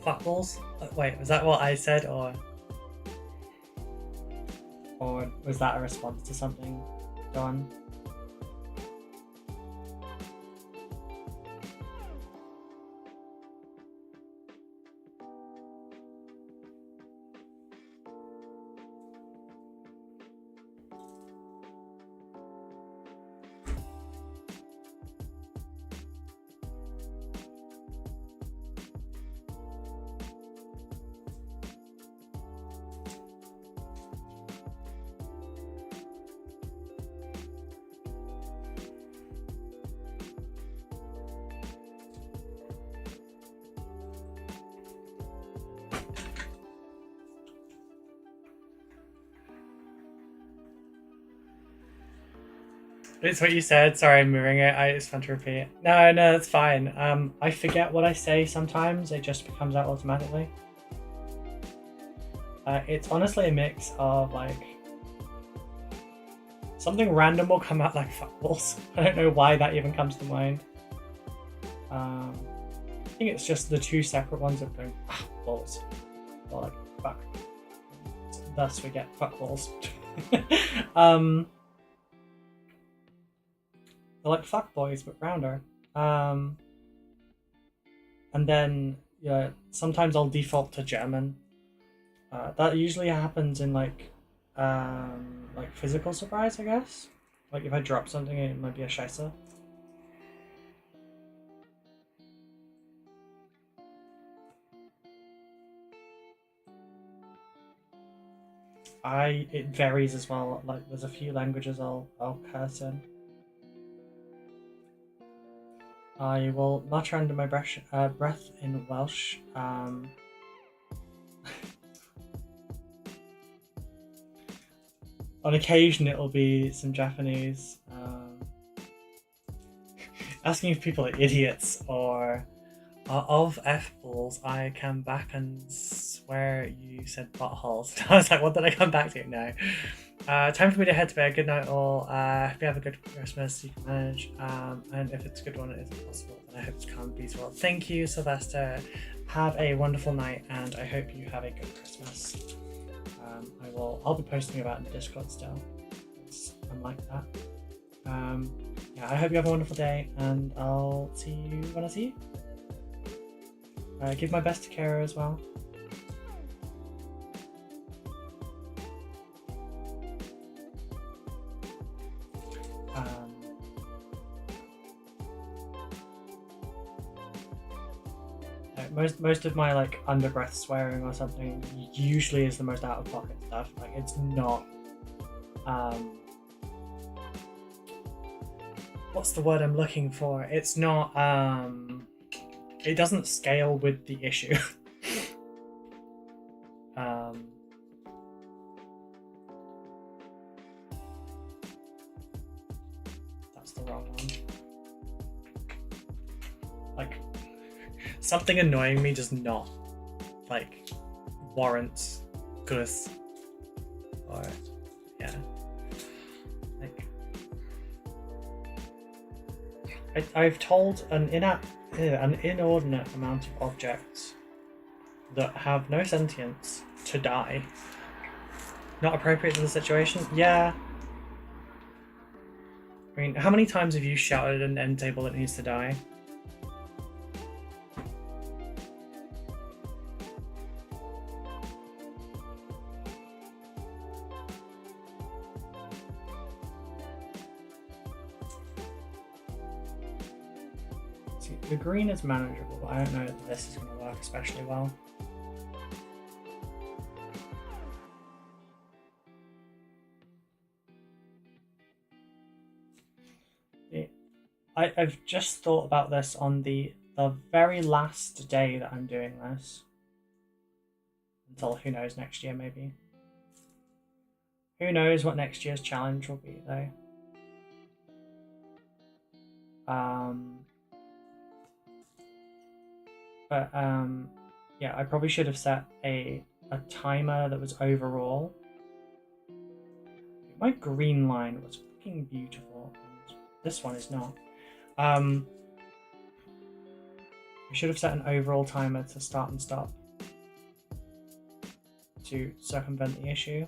Fuckballs? Wait, was that what I said, or was that a response to something done? It's what you said. Sorry, I'm moving it. I just want to repeat. No, no, it's fine. I forget what I say sometimes. It just comes out automatically. It's honestly a mix of like something random will come out like fuckballs. I don't know why that even comes to mind. I think it's just the two separate ones of going balls, or like fuck. Thus we get fuckballs. They're like fuck boys but rounder. And then yeah, sometimes I'll default to German. That usually happens in like physical surprise, I guess. Like if I drop something, it might be a Scheiße. It varies as well. Like there's a few languages I'll curse in. I will mutter under my breath in Welsh. On occasion, it'll be some Japanese. Asking if people are idiots or are of F-balls, I come back and swear you said buttholes. I was like, what did I come back to? No. Time for me to head to bed. Good night, all. Hope you have a good Christmas. You can manage. And if it's a good one, it isn't possible, then I hope it's calm and peaceful. Thank you, Sylvester. Have a wonderful night, and I hope you have a good Christmas. I'll be posting about it in the Discord still. I'm like that. Yeah, I hope you have a wonderful day, and I'll see you when I see you. Give my best to Kara as well. Most of my like under breath swearing or something usually is the most out of pocket stuff. Like it's not what's the word I'm looking for? It's not it doesn't scale with the issue. That's the wrong one. Like something annoying me does not like warrant goose or yeah. Like I've told an inordinate amount of objects that have no sentience to die. Not appropriate to the situation? Yeah. I mean, how many times have you shouted at an end table that needs to die? The green is manageable, but I don't know if this is going to work especially well. I've just thought about this on the very last day that I'm doing this. Until who knows, next year maybe. Who knows what next year's challenge will be though. But yeah, I probably should have set a timer that was overall. My green line was fucking beautiful, and this one is not. I should have set an overall timer to start and stop to circumvent the issue.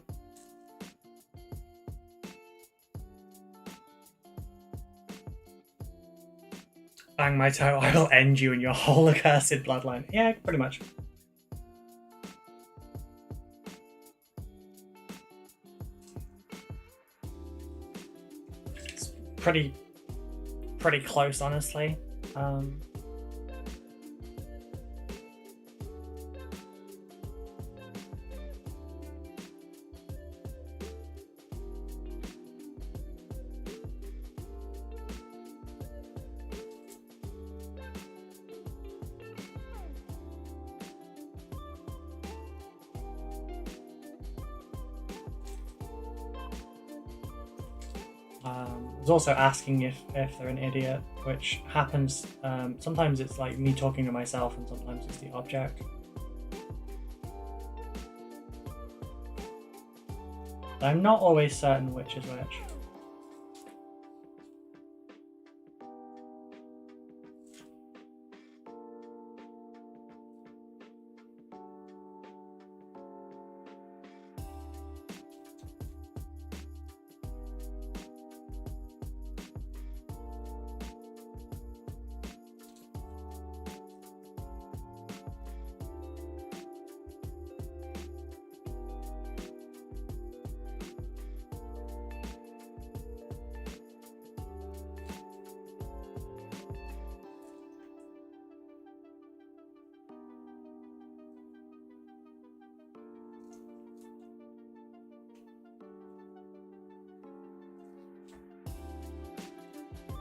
Bang my toe, I will end you and your whole accursed bloodline. Yeah, pretty much. It's pretty close, honestly. I was also asking if they're an idiot, which happens. Sometimes it's like me talking to myself, and sometimes it's the object. I'm not always certain which is which.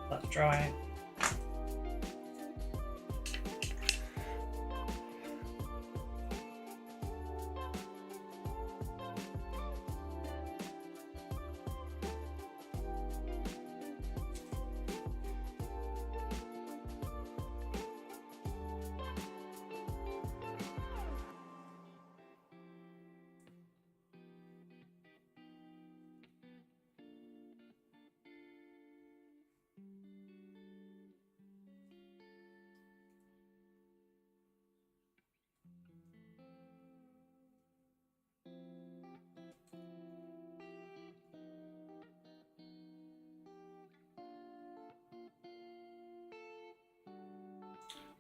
Let's dry.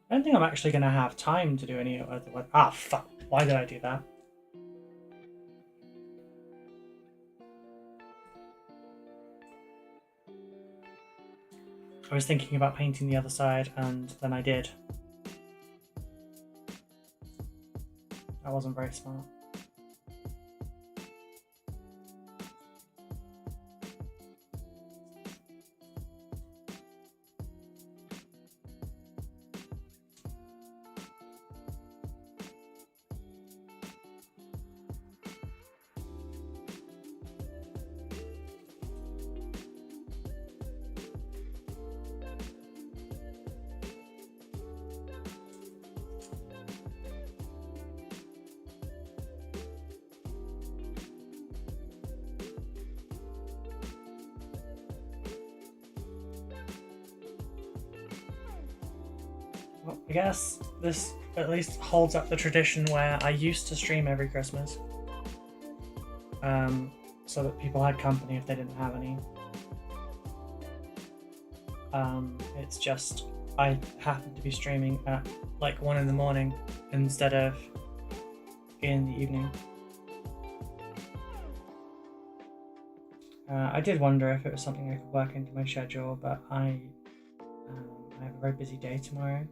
I don't think I'm actually going to have time to do any other one. Ah, fuck. Why did I do that? I was thinking about painting the other side, and then I did. That wasn't very smart. Well, I guess this at least holds up the tradition where I used to stream every Christmas. So that people had company if they didn't have any. It's just I happened to be streaming at like 1 in the morning instead of in the evening. I did wonder if it was something I could work into my schedule, but I have a very busy day tomorrow.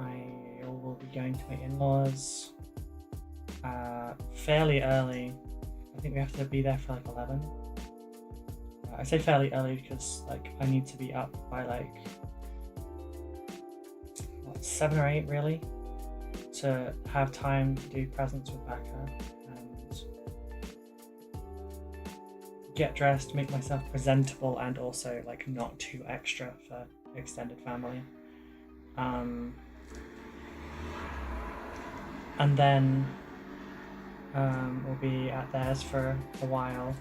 I will be going to my in-laws fairly early. I think we have to be there for like 11. I say fairly early because like I need to be up by like 7 or 8 really to have time to do presents with Becca and get dressed, make myself presentable, and also like not too extra for extended family. And then we'll be at theirs for a while,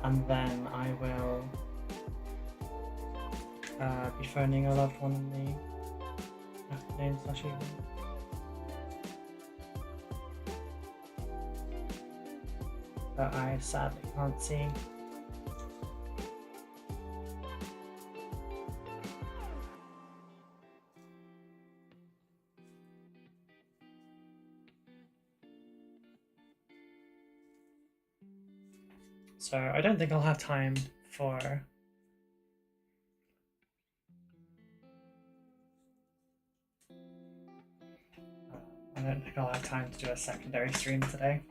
and then I will be phoning a loved one in the afternoon/evening. That I sadly can't see. So I don't think I'll have time for I don't think I'll have time to do a secondary stream today.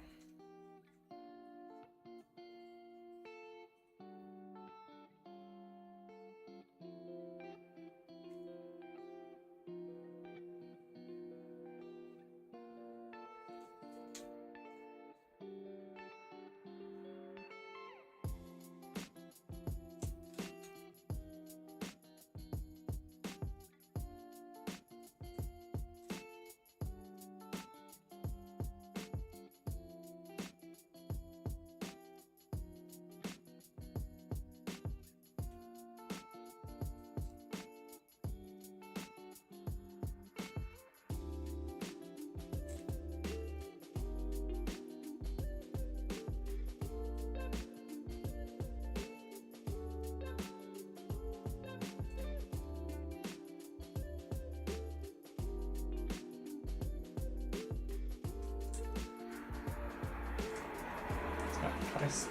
practice.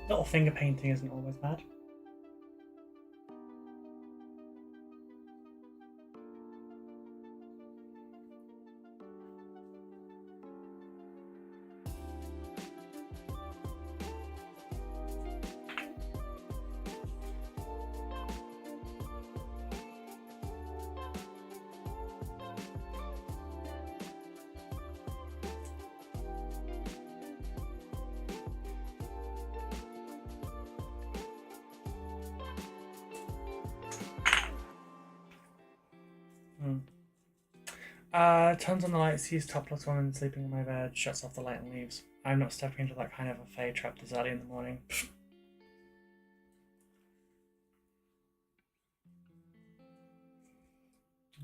Little finger painting isn't always bad. Turns on the light, sees topless woman sleeping in my bed, shuts off the light and leaves. I'm not stepping into that kind of a fae trap this early in the morning.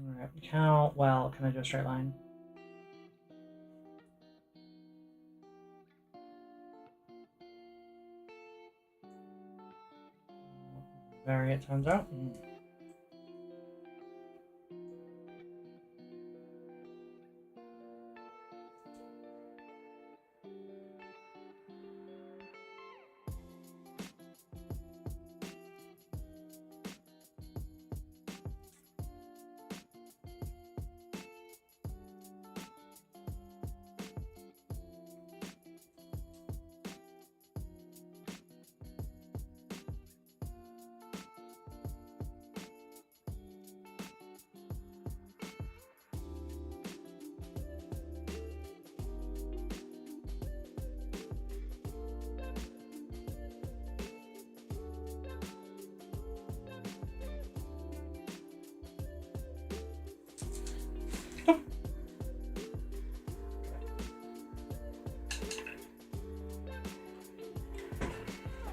Alright, how well can I do a straight line? Very, it turns out.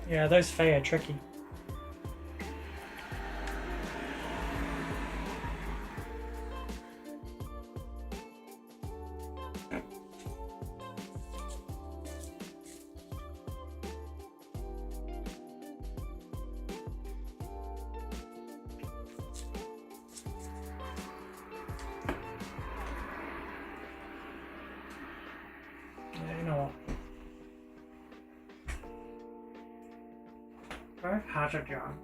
Yeah, those fae are tricky. Yeah, you know what? I've had a job.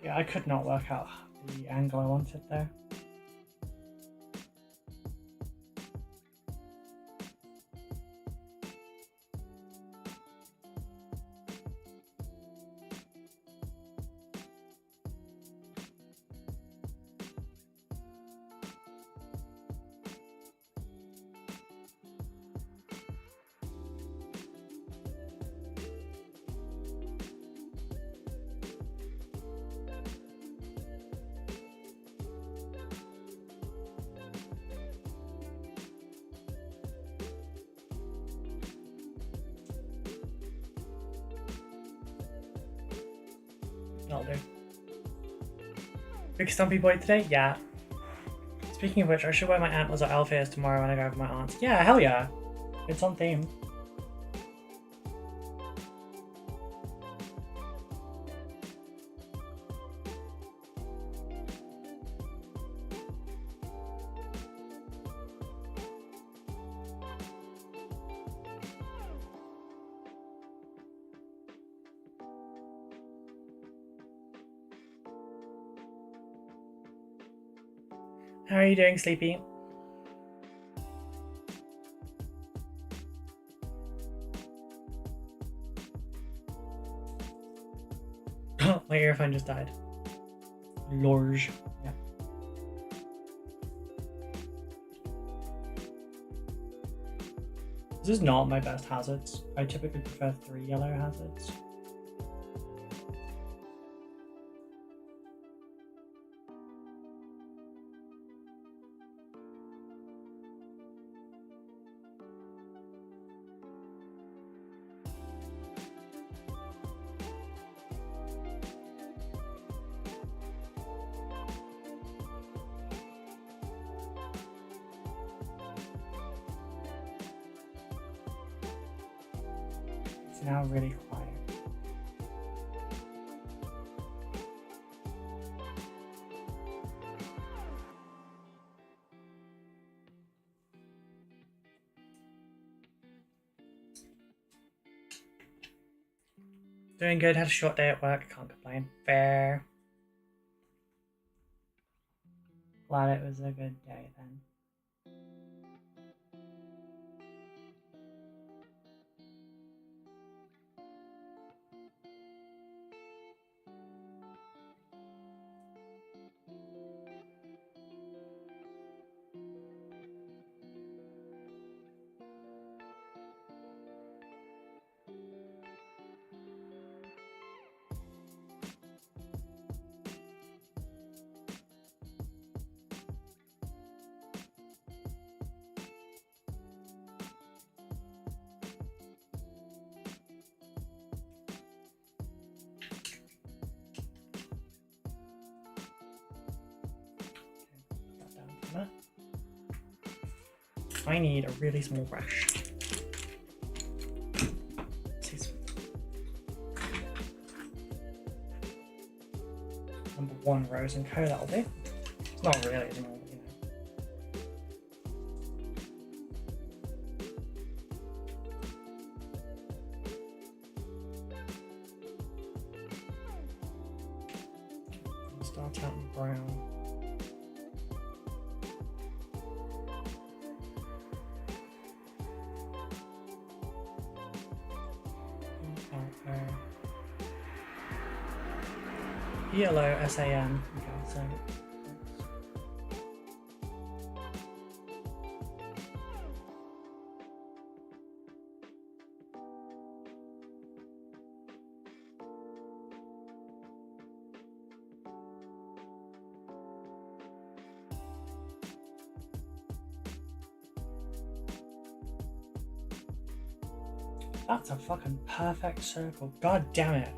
Yeah, I could not work out the angle I wanted there. That'll do. Big stumpy boy today? Yeah. Speaking of which, I should wear my antlers or elf ears tomorrow when I go over my aunt's. Yeah, hell yeah. It's on theme. How are you doing, Sleepy? My earphone just died. Lorge. Yeah. This is not my best hazards. I typically prefer 3 yellow hazards. Now really quiet. Doing good, had a short day at work, can't complain. Fair. Glad it was a good day then. I need a really small brush. Number 1 Rosemary Co, that'll do. It's not really anymore, but you know. I'll start out in brown. Yellow SAM. Okay, so that's a fucking perfect circle. God damn it.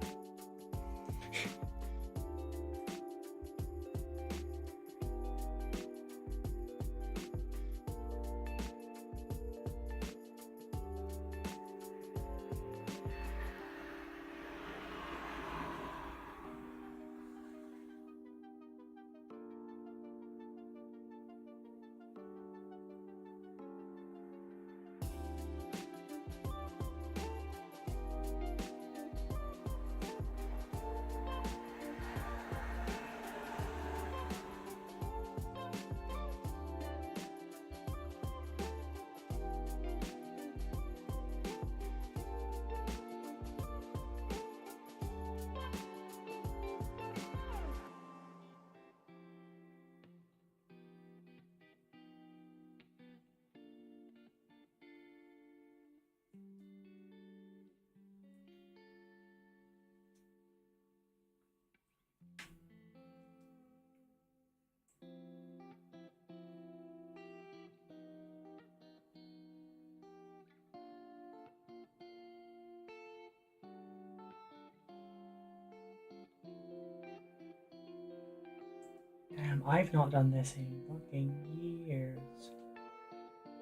Damn, I've not done this in fucking years.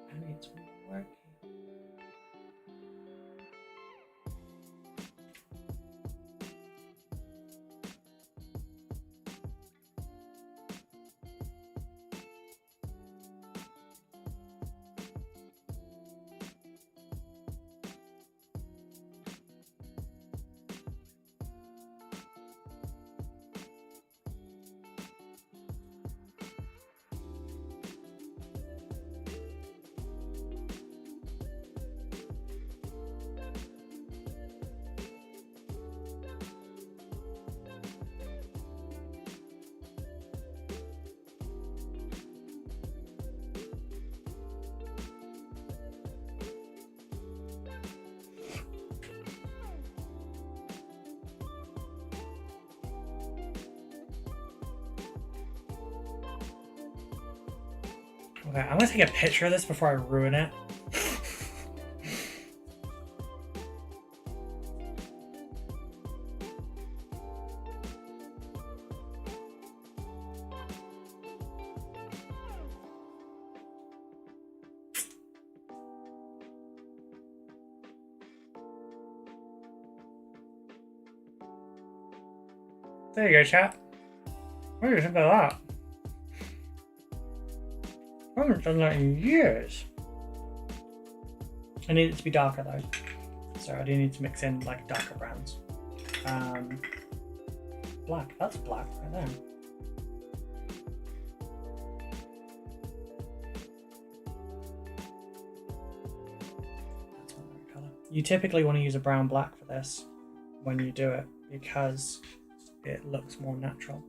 And it's working. Okay, I'm gonna take a picture of this before I ruin it. There you go, chat. What do you think of that? I haven't done that in years. I need it to be darker though. So I do need to mix in like darker browns. Black, that's black right there. That's another colour. You typically want to use a brown black for this when you do it because it looks more natural.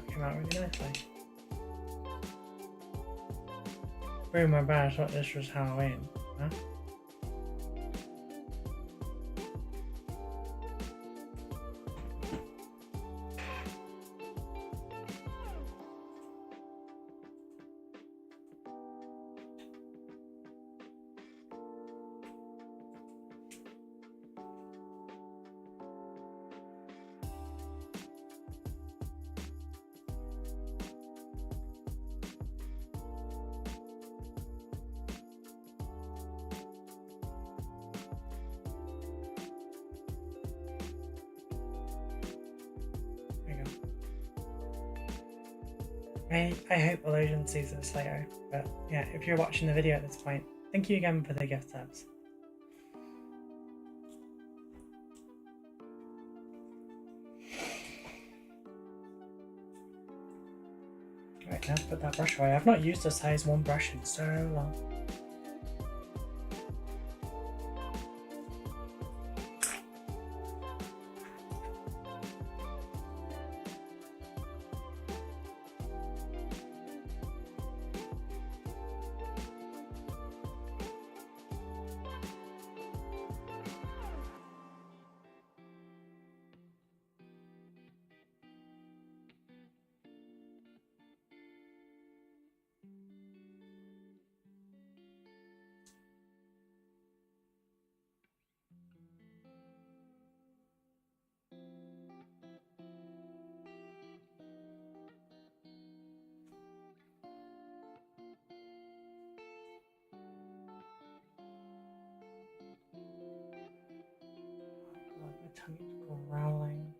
Came out really nicely. Very my bad, I thought this was Halloween. Huh? I hope Illusion sees this later, but yeah, if you're watching the video at this point, thank you again for the gift subs. Right, now to put that brush away. I've not used a size 1 brush in so long. My tummy's growling.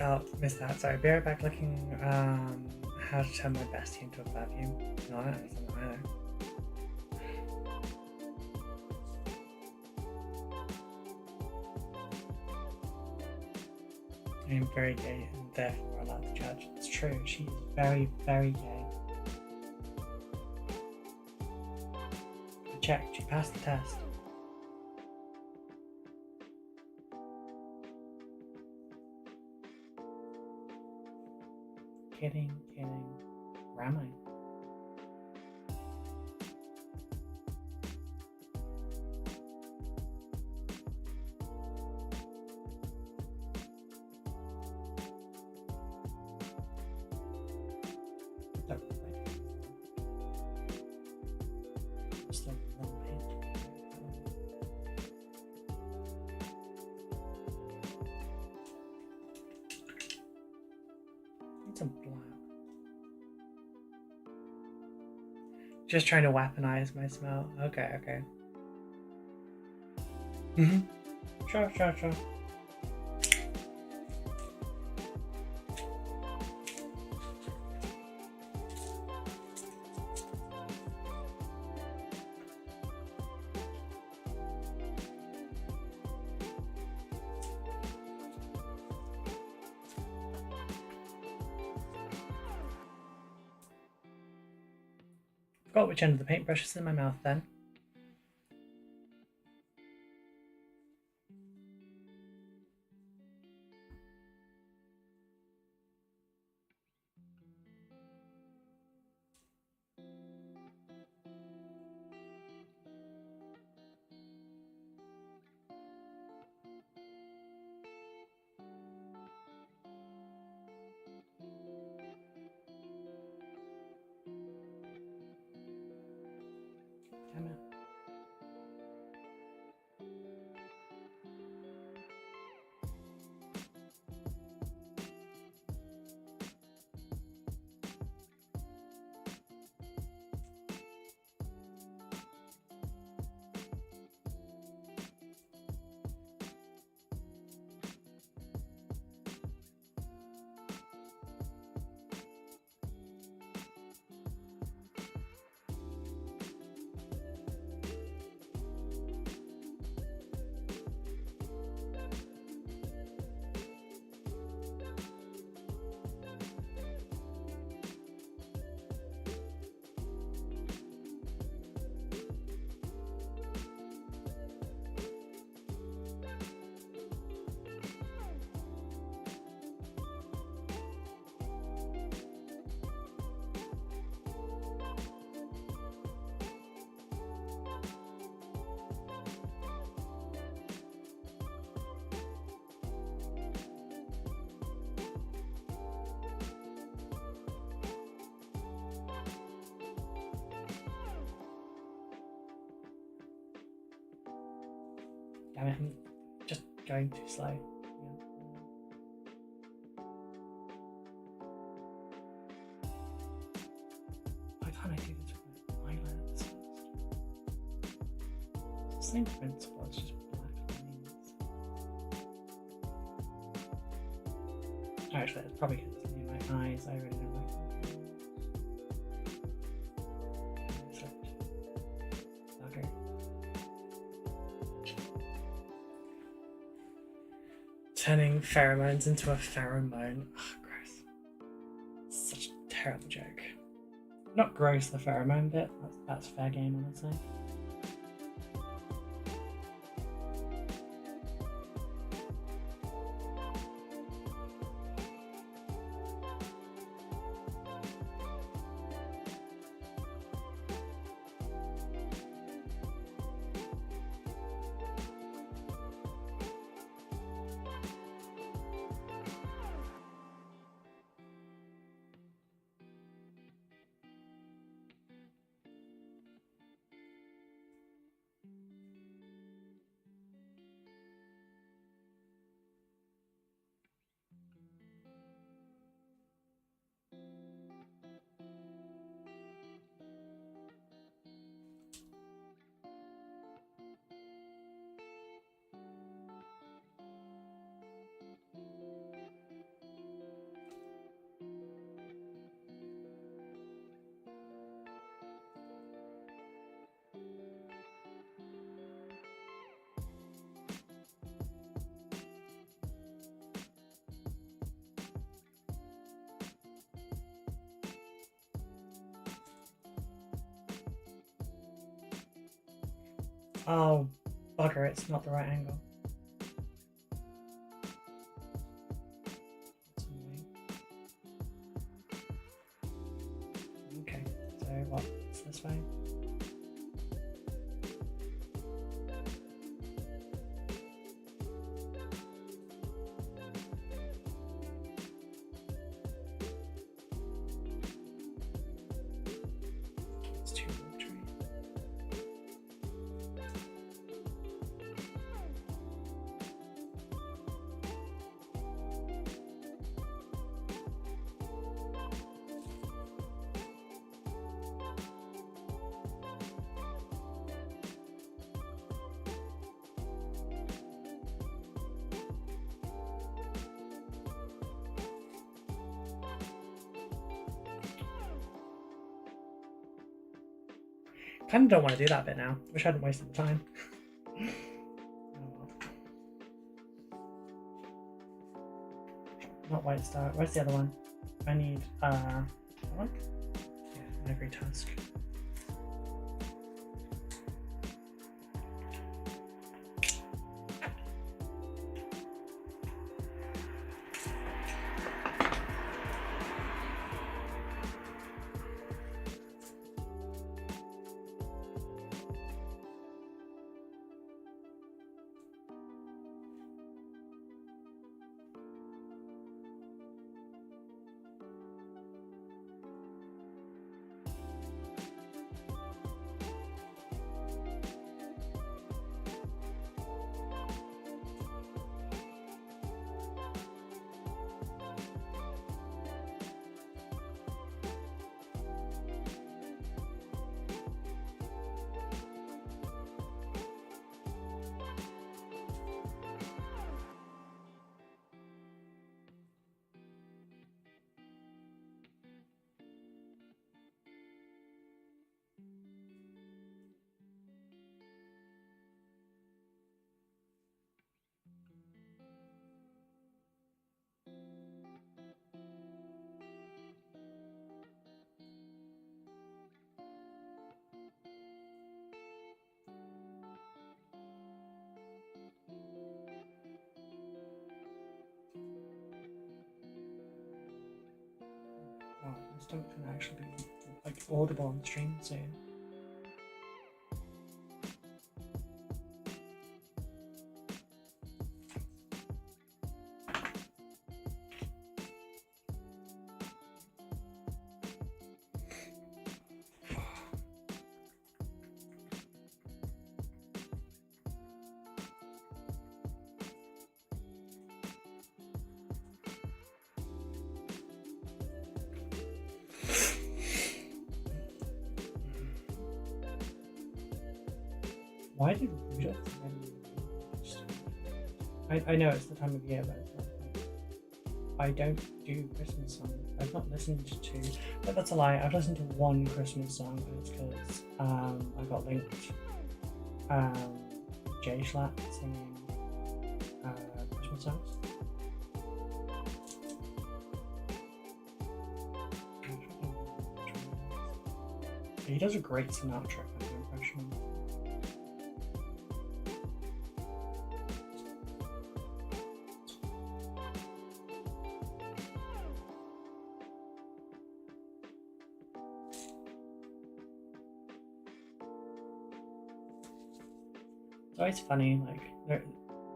Oh, missed that. Sorry. Be right back looking how to turn my bestie into a perfume. No, I don't understand that either. I am very gay and therefore allowed to judge. It's true, she is very, very gay. I checked, she passed the test. Kidding. Where am I? Some black. Just trying to weaponize my smell. Okay. Sure. Forgot which end of the paintbrush is in my mouth then. Damn it. Damn it, I'm just going too slow. Why can't I do this with my eyelids? It's the same principle, it's just black lines. Actually, it's probably because it's near my eyes, I really don't like it. Turning pheromones into a pheromone. Ugh, gross. Such a terrible joke. Not gross, the pheromone bit. That's fair game, honestly. Oh, bugger, it's not the right angle. Okay, so what? It's this way? It's too watery. Kind of don't want to do that bit now. Wish I hadn't wasted the time. Oh well. Not white star. Where's the other one? I need that one? Yeah, every task. Oh, my stomach can actually be like audible on the stream soon. Why did Rudolph I know it's the time of year, but it's not like, I don't do Christmas songs. I've not listened to, but that's a lie. I've listened to one Christmas song, and it's because I got linked Jay Schlatt singing Christmas songs. He does a great Sinatra kind of impression. It's always funny, like,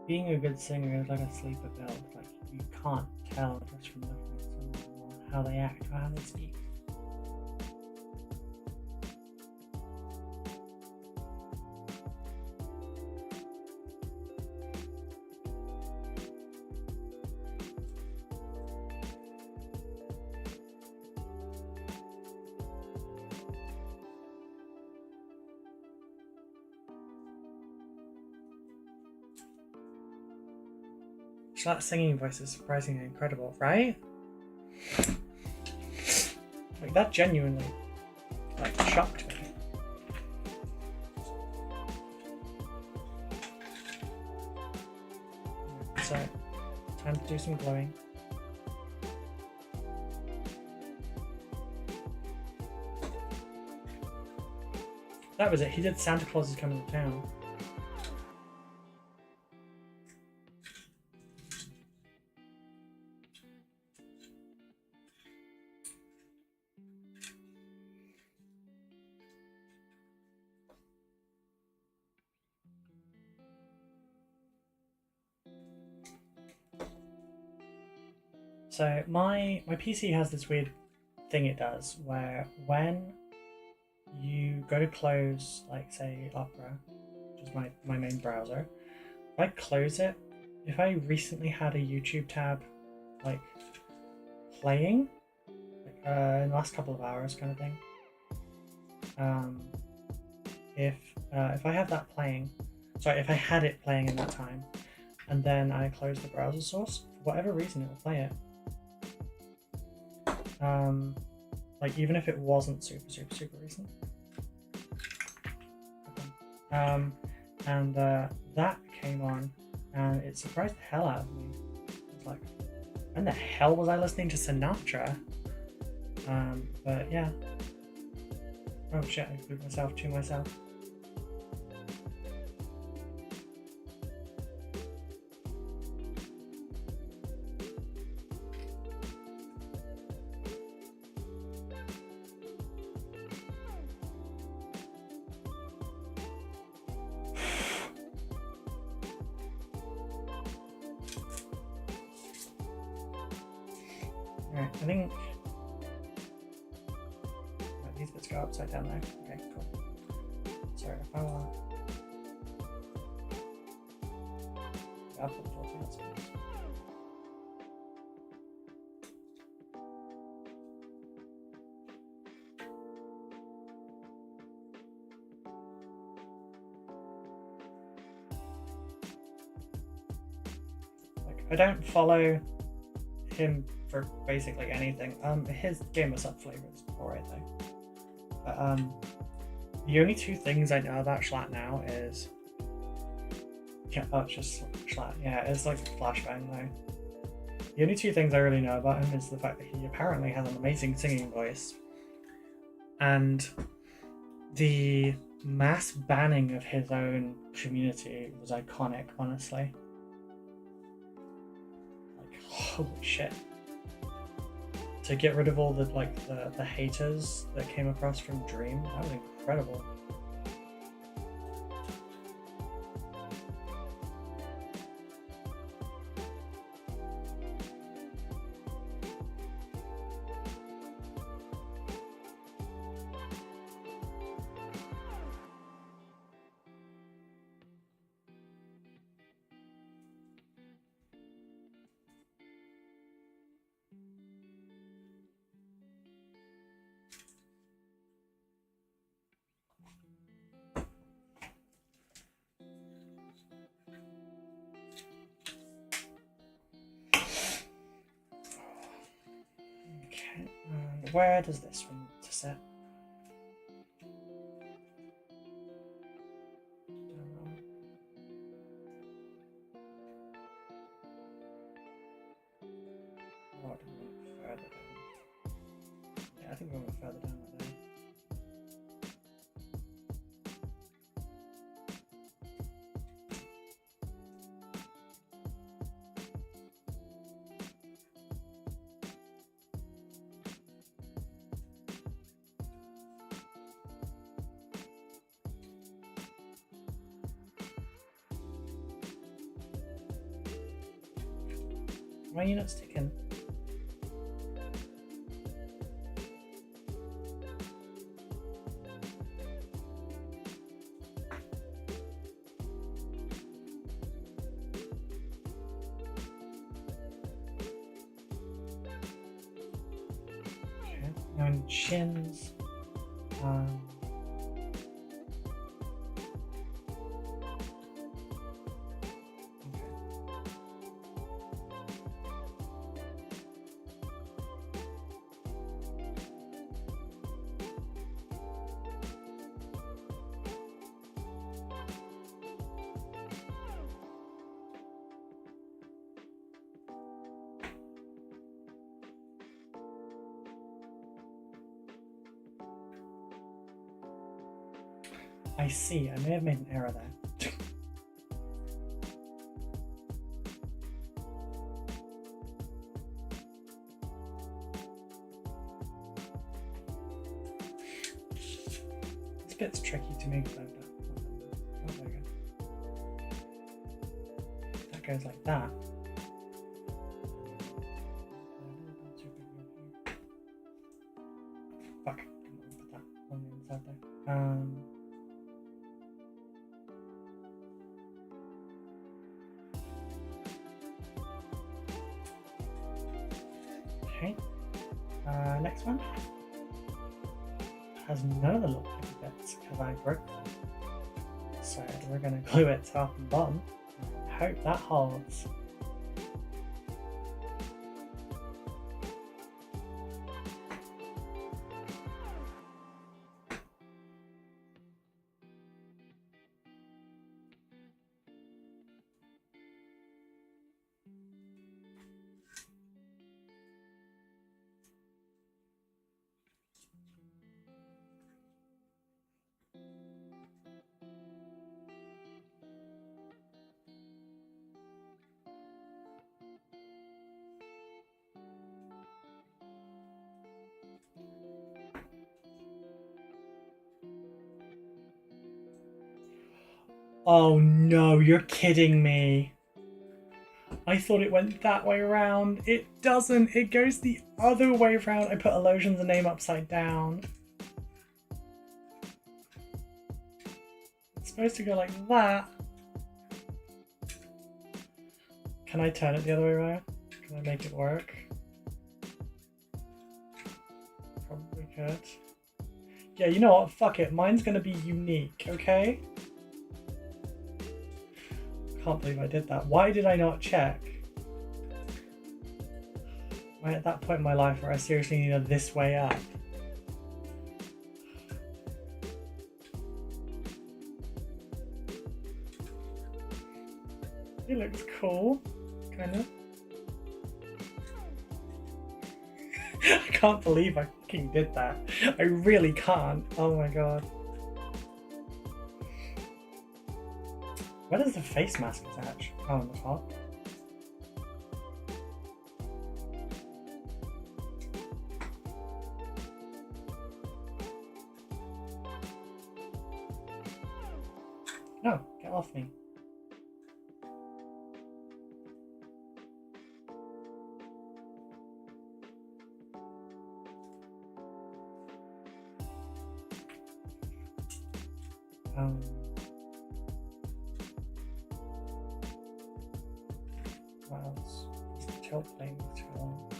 being a good singer is like a sleeper build. Like, you can't tell just from looking at someone or how they act or how they speak. That singing voice is surprisingly incredible, right? Like, that genuinely, like, shocked me. So, time to do some glowing. That was it. He did Santa Claus is Coming to Town. So my PC has this weird thing it does where when you go to close, like, say, Opera, which is my main browser, if I close it, if I recently had a YouTube tab, like, playing, like, in the last couple of hours kind of thing, if I have that playing, sorry, if I had it playing in that time, and then I close the browser source, for whatever reason it will play it. Like, even if it wasn't super recent. And that came on, and it surprised the hell out of me. I was like, when the hell was I listening to Sinatra? But yeah. Oh shit, I glued myself to myself. Alright, I think these bits go upside down there. Okay, cool. Sorry, if I want, I'll put the whole thing outside. Like, I don't follow him for basically anything. His Game of Sub flavor is alright though. But the only two things I know about Schlatt now is, yeah, oh, it's just Schlatt. Yeah, it's like Flashbang though. The only two things I really know about him is the fact that he apparently has an amazing singing voice, and the mass banning of his own community was iconic, honestly. Like, holy shit. To get rid of all the, like, the haters that came across from Dream, that was incredible. where does this one need to sit? Oh, I think we went further down. Yeah, I think we went further down like that. Why are you not sticking? Okay, now in chins. I see, I may have made an error there. This bit's tricky to make though. Oh, there we go. That goes like that. Fuck, I didn't want to put that on the inside there. Okay, next one has none of the little picky bits because I broke them. So we're going to glue it top and bottom. Hope that holds. Oh no, you're kidding me. I thought it went that way around. It doesn't. It goes the other way around. I put Elosion's name upside down. It's supposed to go like that. Can I turn it the other way around? Can I make it work? Probably could. Yeah, you know what? Fuck it. Mine's gonna be unique, okay? Can't believe I did that. Why did I not check? Am I at that point in my life where I seriously need a this way up? It looks cool, kind of. I can't believe I fucking did that. I really can't. Oh my god. Where does the face mask attach? Oh, on the top. No, get off me. What else? Tilt plate material.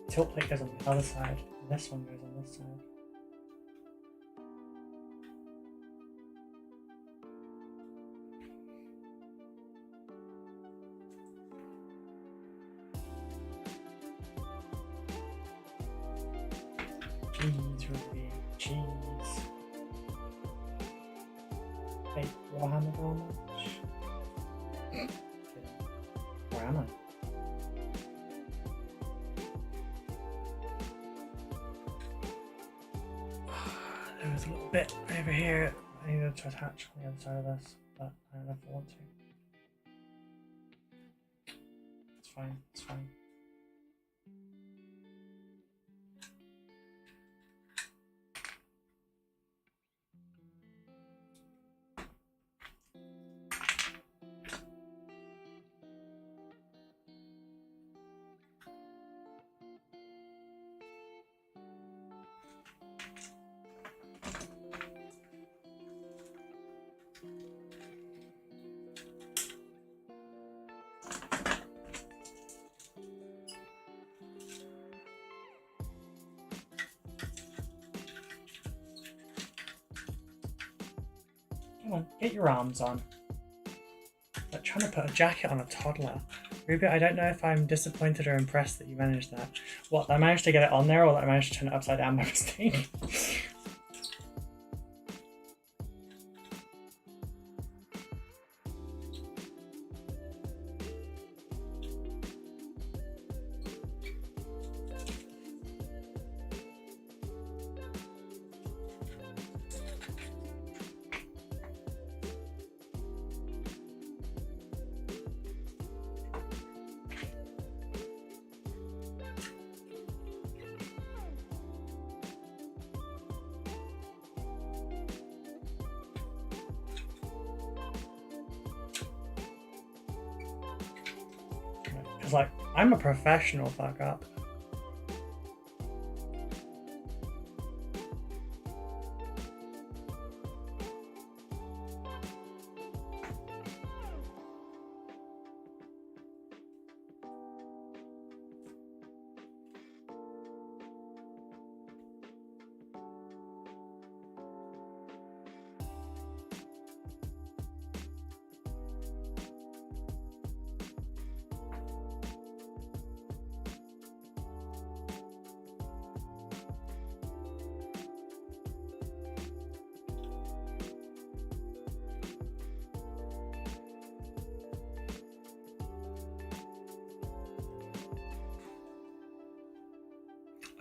Tilt plate goes on the other side, and this one goes on this side. Cheese, Ruby, cheese. Hey, Warhammer damage. Where am I? There was a little bit over here I needed to attach on the other side of this, but I don't know if I want to. It's fine, it's fine. Come on, get your arms on. Like trying to put a jacket on a toddler. Ruby, I don't know if I'm disappointed or impressed that you managed that. What, I managed to get it on there or that I managed to turn it upside down by mistake? Because, like, I'm a professional fuck up.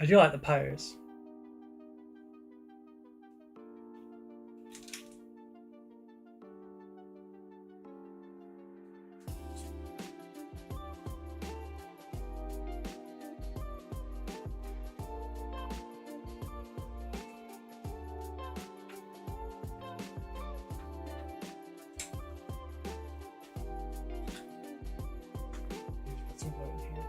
I do like the pose. Put some glue in here.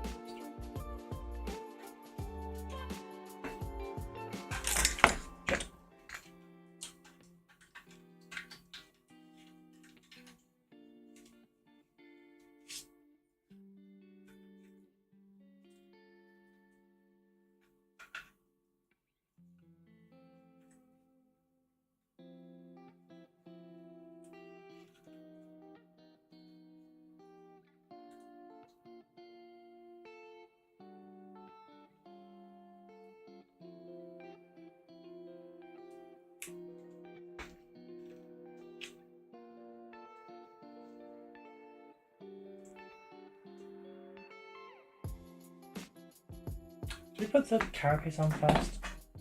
Do we put the carapace on first?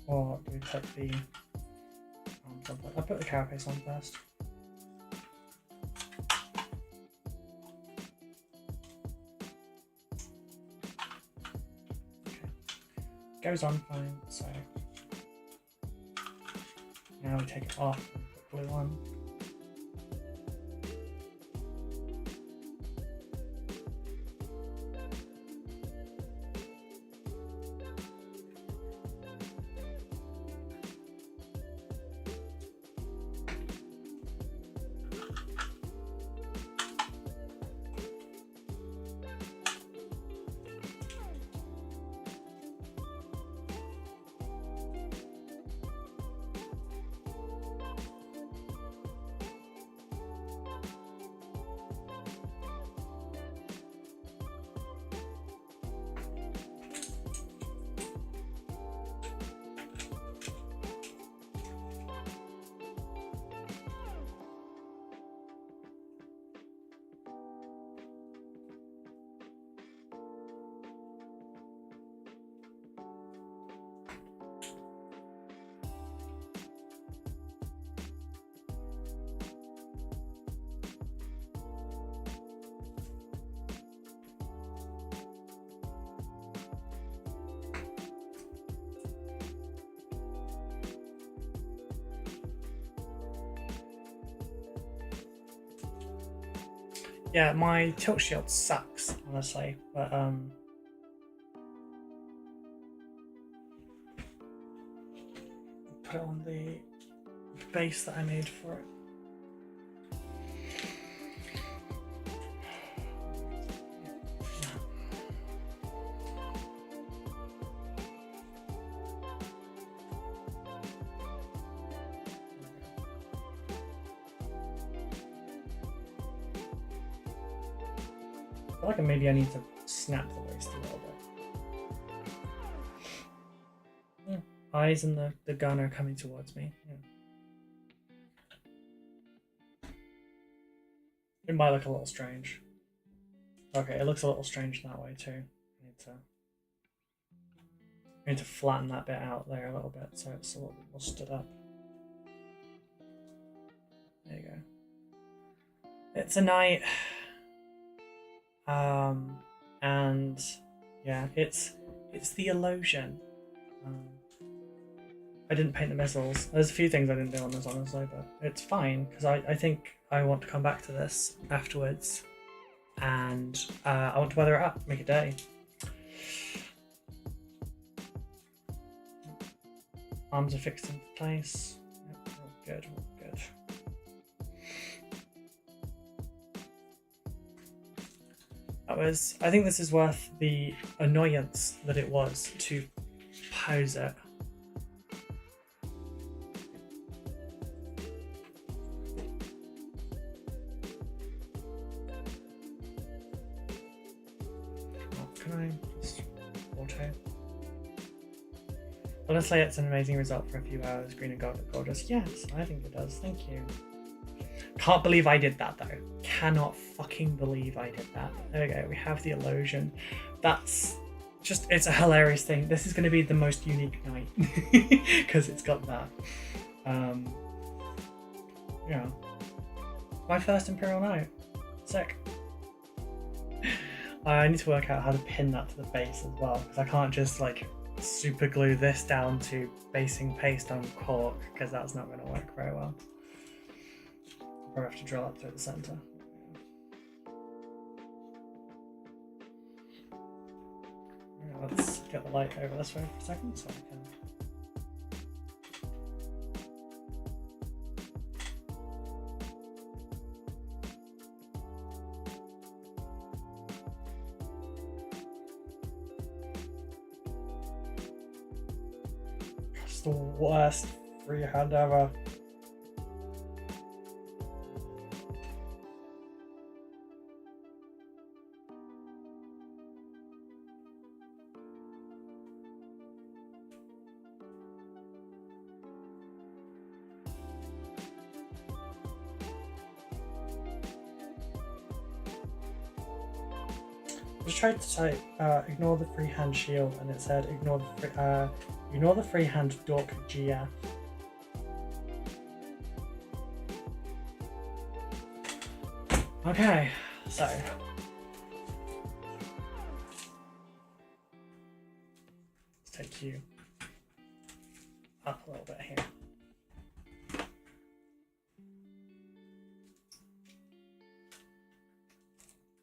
Or do we put the arms on first? I'll put the carapace on first. Okay. Goes on fine, so now we take it off and put glue on. Yeah, my tilt shield sucks, honestly, but put it on the base that I made for it. I feel like maybe I need to snap the waist a little bit. Yeah. Eyes and the gun are coming towards me. Yeah. It might look a little strange. Okay, it looks a little strange that way too. I need to flatten that bit out there a little bit so it's a little bit more stood up. There you go. It's a night. And yeah, it's the illusion. I didn't paint the missiles. There's a few things I didn't do on this, honestly, but it's fine because I think I want to come back to this afterwards, and I want to weather it up, make it dirty. Arms are fixed into place. Yep, all good, all good. I think this is worth the annoyance that it was to pose it. Can I just auto? Honestly, it's an amazing result for a few hours. Green and gold, gorgeous. Yes, I think it does. Thank you. Can't believe I did that though. Cannot fucking believe I did that. There we go. We have the illusion. That's just, it's a hilarious thing. This is going to be the most unique night because it's got that. Yeah. My first Imperial night. Sick. I need to work out how to pin that to the base as well because I can't just like super glue this down to basing paste on cork because that's not going to work very well. I'll probably have to drill up through the center. Let's get the light over this way for a second so I can. It's the worst freehand ever. I just tried to type ignore the freehand shield and it said ignore the freehand dork GF. Okay, so let's take you up a little bit here.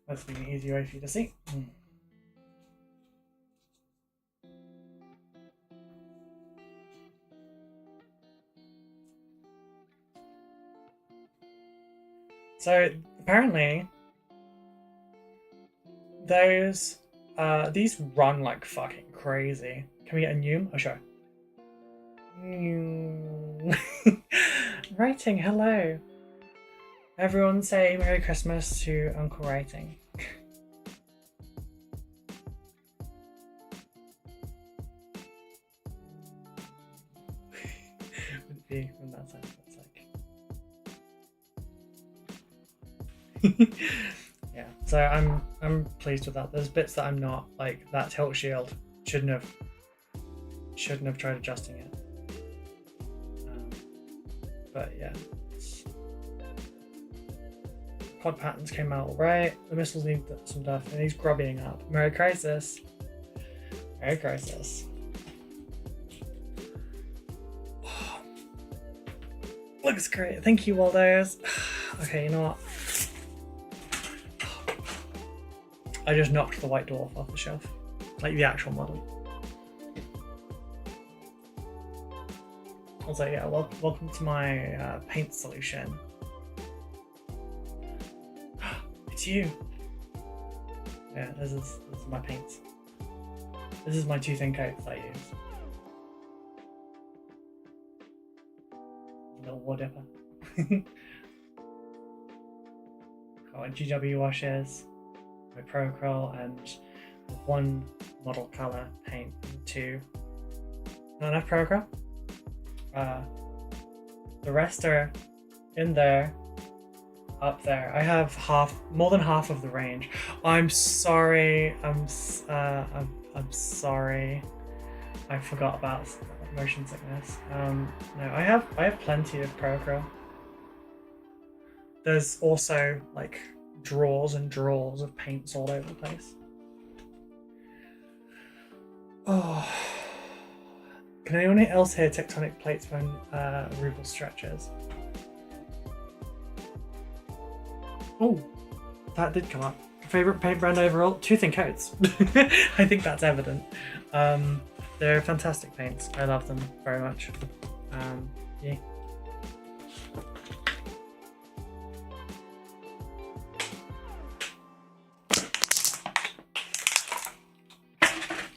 That's be an easy way for you to see. So apparently these run like fucking crazy. Can we get a Noom? Oh sure. Writing, hello. Everyone say Merry Christmas to Uncle Writing. Would be from that side, that's like. Yeah, so I'm pleased with that. There's bits that I'm not, like that tilt shield shouldn't have tried adjusting it. But yeah. Pod patterns came out alright. The missiles need some stuff, and he's grubbying up. Merry Crisis. Merry Crisis. Oh, looks great. Thank you, Waldos. Okay, you know what? I just knocked the White Dwarf off the shelf, like the actual model. I was like, yeah, welcome to my paint solution. It's you. Yeah, this is my paints. This is my 2 thin coats I use. A little war dipper. Got my GW washes, my Pro-Acryl, and 1 model color paint, and 2. Not enough Pro-Acryl. The rest are in there, up there. I have more than half of the range. I'm sorry. I'm sorry. I forgot about motion sickness. No, I have plenty of Pro-Acryl. There's also like drawers and drawers of paints all over the place. Oh. Can anyone else hear tectonic plates when Ruble stretches? Oh, that did come up. Favorite paint brand overall? 2 thin coats. I think that's evident. They're fantastic paints. I love them very much. Yeah.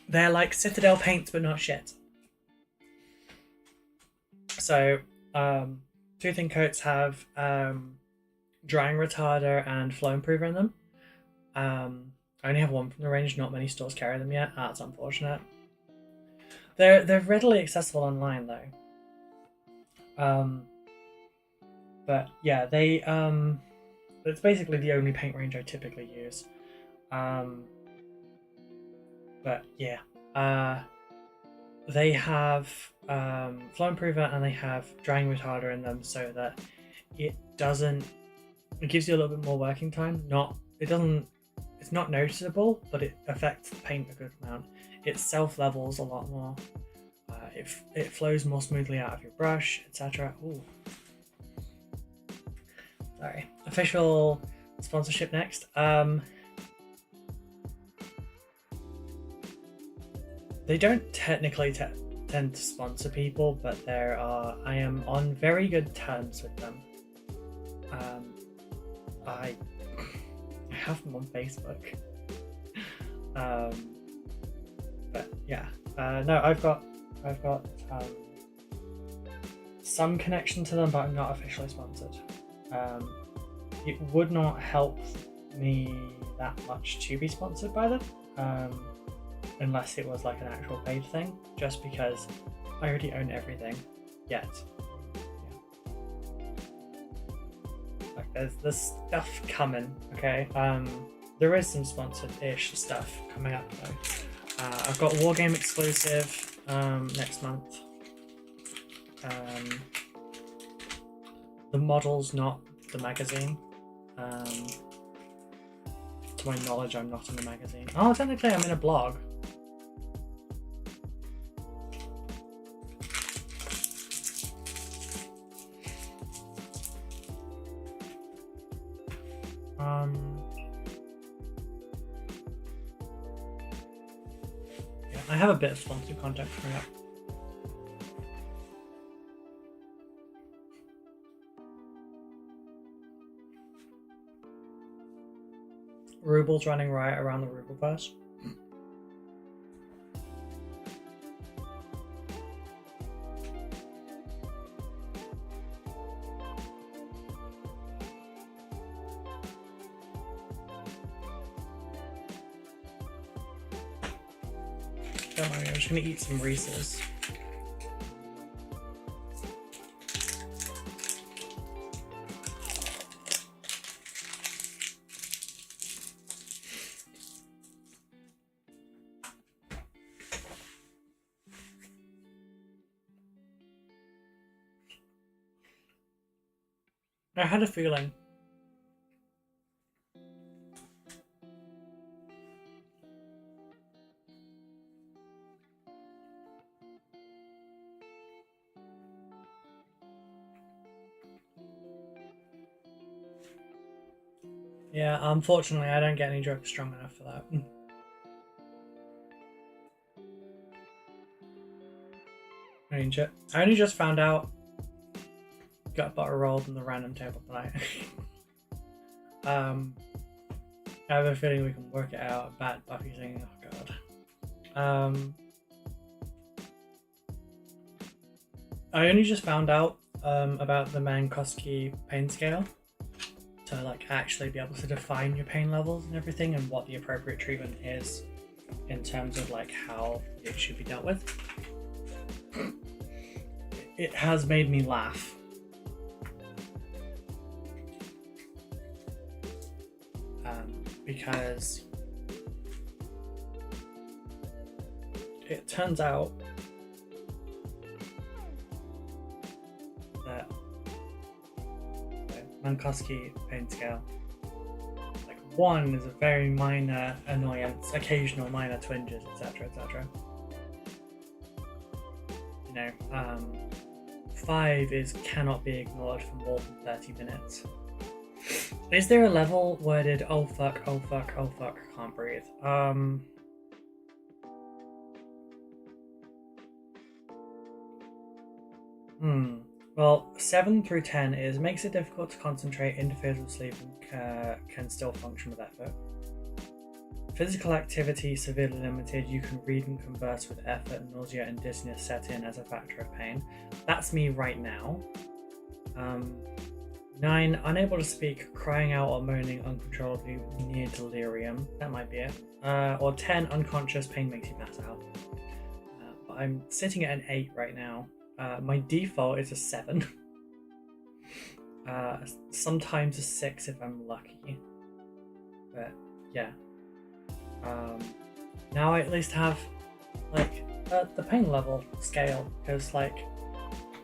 They're like Citadel paints, but not shit. So, 2 thin coats have drying retarder and flow improver in them. I only have 1 from the range. Not many stores carry them yet. That's unfortunate. They're readily accessible online though. But yeah, they it's basically the only paint range I typically use. But yeah, they have flow improver and they have drying retarder in them, so that it gives you a little bit more working time. It's not noticeable, but it affects the paint a good amount. It self-levels a lot more. It flows more smoothly out of your brush, etc. Ooh. Sorry. Official sponsorship next. They don't technically tend to sponsor people, but I am on very good terms with them. I have them on Facebook. But yeah, no, I've got some connection to them, but I'm not officially sponsored. It would not help me that much to be sponsored by them, unless it was like an actual paid thing, just because I already own everything yet. Yeah. Like there's stuff coming, okay? There is some sponsored-ish stuff coming up though. I've got Wargame exclusive next month. The model's not the magazine. To my knowledge, I'm not in the magazine. Oh, technically I'm in a blog. Yeah, I have a bit of sponsored content coming up. Ruble's running riot around the Rubleverse. Don't worry, I'm just gonna eat some Reese's. I had a feeling. Yeah, unfortunately I don't get any drugs strong enough for that. I only just found out. Got butter rolled on the random table tonight. I have a feeling we can work it out. Bad Buffy thing. Oh god. I only just found out about the Mankowski pain scale to like actually be able to define your pain levels and everything and what the appropriate treatment is in terms of like how it should be dealt with. It has made me laugh. Because it turns out that Mankowski pain scale, like 1 is a very minor annoyance, occasional minor twinges, etc., etc. You know, 5 is cannot be ignored for more than 30 minutes. Is there a level worded oh fuck, oh fuck, oh fuck, can't breathe? Well, 7 through 10 is makes it difficult to concentrate, interferes with sleep, and can still function with effort. Physical activity severely limited. You can read and converse with effort. Nausea and dizziness set in as a factor of pain. That's me right now. 9, unable to speak, crying out or moaning uncontrollably near delirium. That might be it. Or 10, unconscious, pain makes you pass out. But I'm sitting at an 8 right now. My default is a 7. Sometimes a 6 if I'm lucky. But yeah. Now I at least have like the pain level scale, because like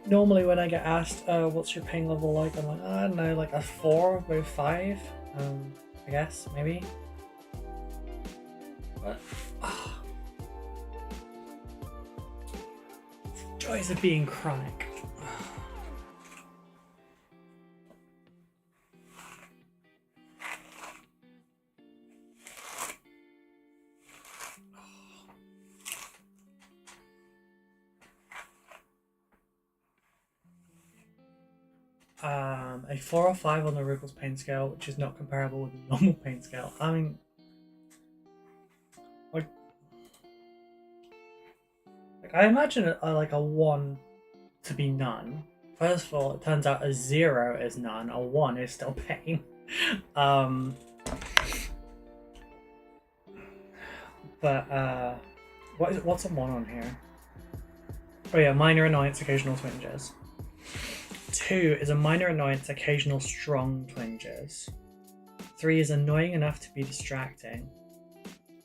normally when I get asked what's your pain level like, I'm like, I don't know, like a 4 or 5, I guess, maybe. But joys of being chronic. A 4 or 5 on the Ruggles pain scale, which is not comparable with the normal pain scale. I mean, like I imagine like a 1 to be none. First of all, it turns out a 0 is none, a 1 is still pain. But what's a 1 on here? Oh yeah, minor annoyance, occasional twinges. 2 is a minor annoyance, occasional strong twinges. 3 is annoying enough to be distracting.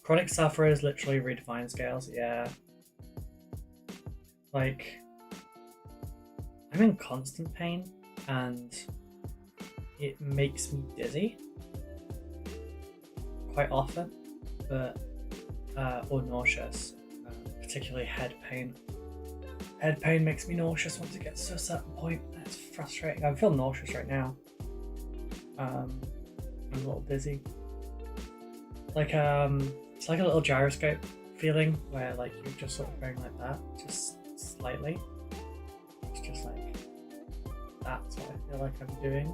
Chronic sufferers literally redefine scales, yeah. Like, I'm in constant pain and it makes me dizzy quite often, but or nauseous, particularly head pain. Head pain makes me nauseous once it gets to a certain point. It's frustrating. I feel nauseous right now. I'm a little dizzy. Like it's like a little gyroscope feeling where like you're just sort of going like that, just slightly. It's just like that's what I feel like I'm doing.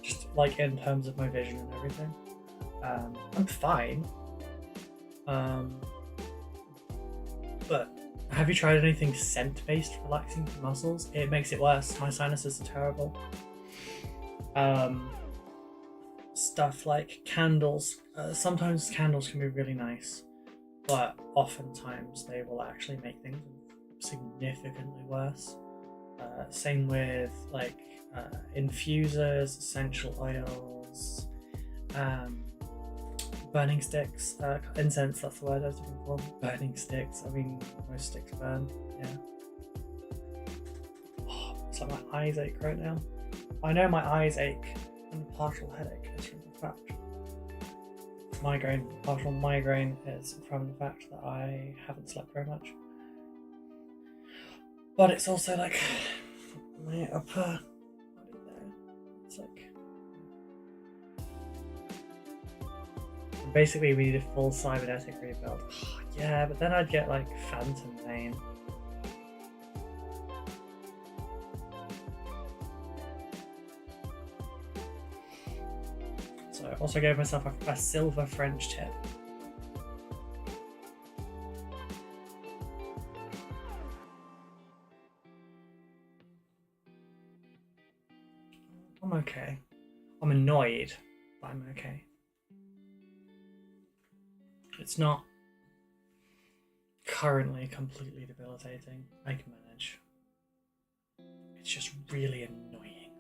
Just like in terms of my vision and everything. I'm fine. But have you tried anything scent-based relaxing for muscles? It makes it worse. My sinuses are terrible. Stuff like candles. Sometimes candles can be really nice, but oftentimes they will actually make things significantly worse. Same with like infusers, essential oils, burning sticks, incense, that's the word I was looking for. Burning sticks, I mean, most sticks burn, yeah. Oh, it's like my eyes ache right now. I know my eyes ache and a partial headache is from the fact. Partial migraine is from the fact that I haven't slept very much. But it's also like my upper body there. It's like basically we need a full cybernetic rebuild. Oh, yeah, but then I'd get like phantom pain. So I also gave myself a silver French tip. I'm okay. I'm annoyed, but I'm okay. It's not currently completely debilitating. I can manage. It's just really annoying.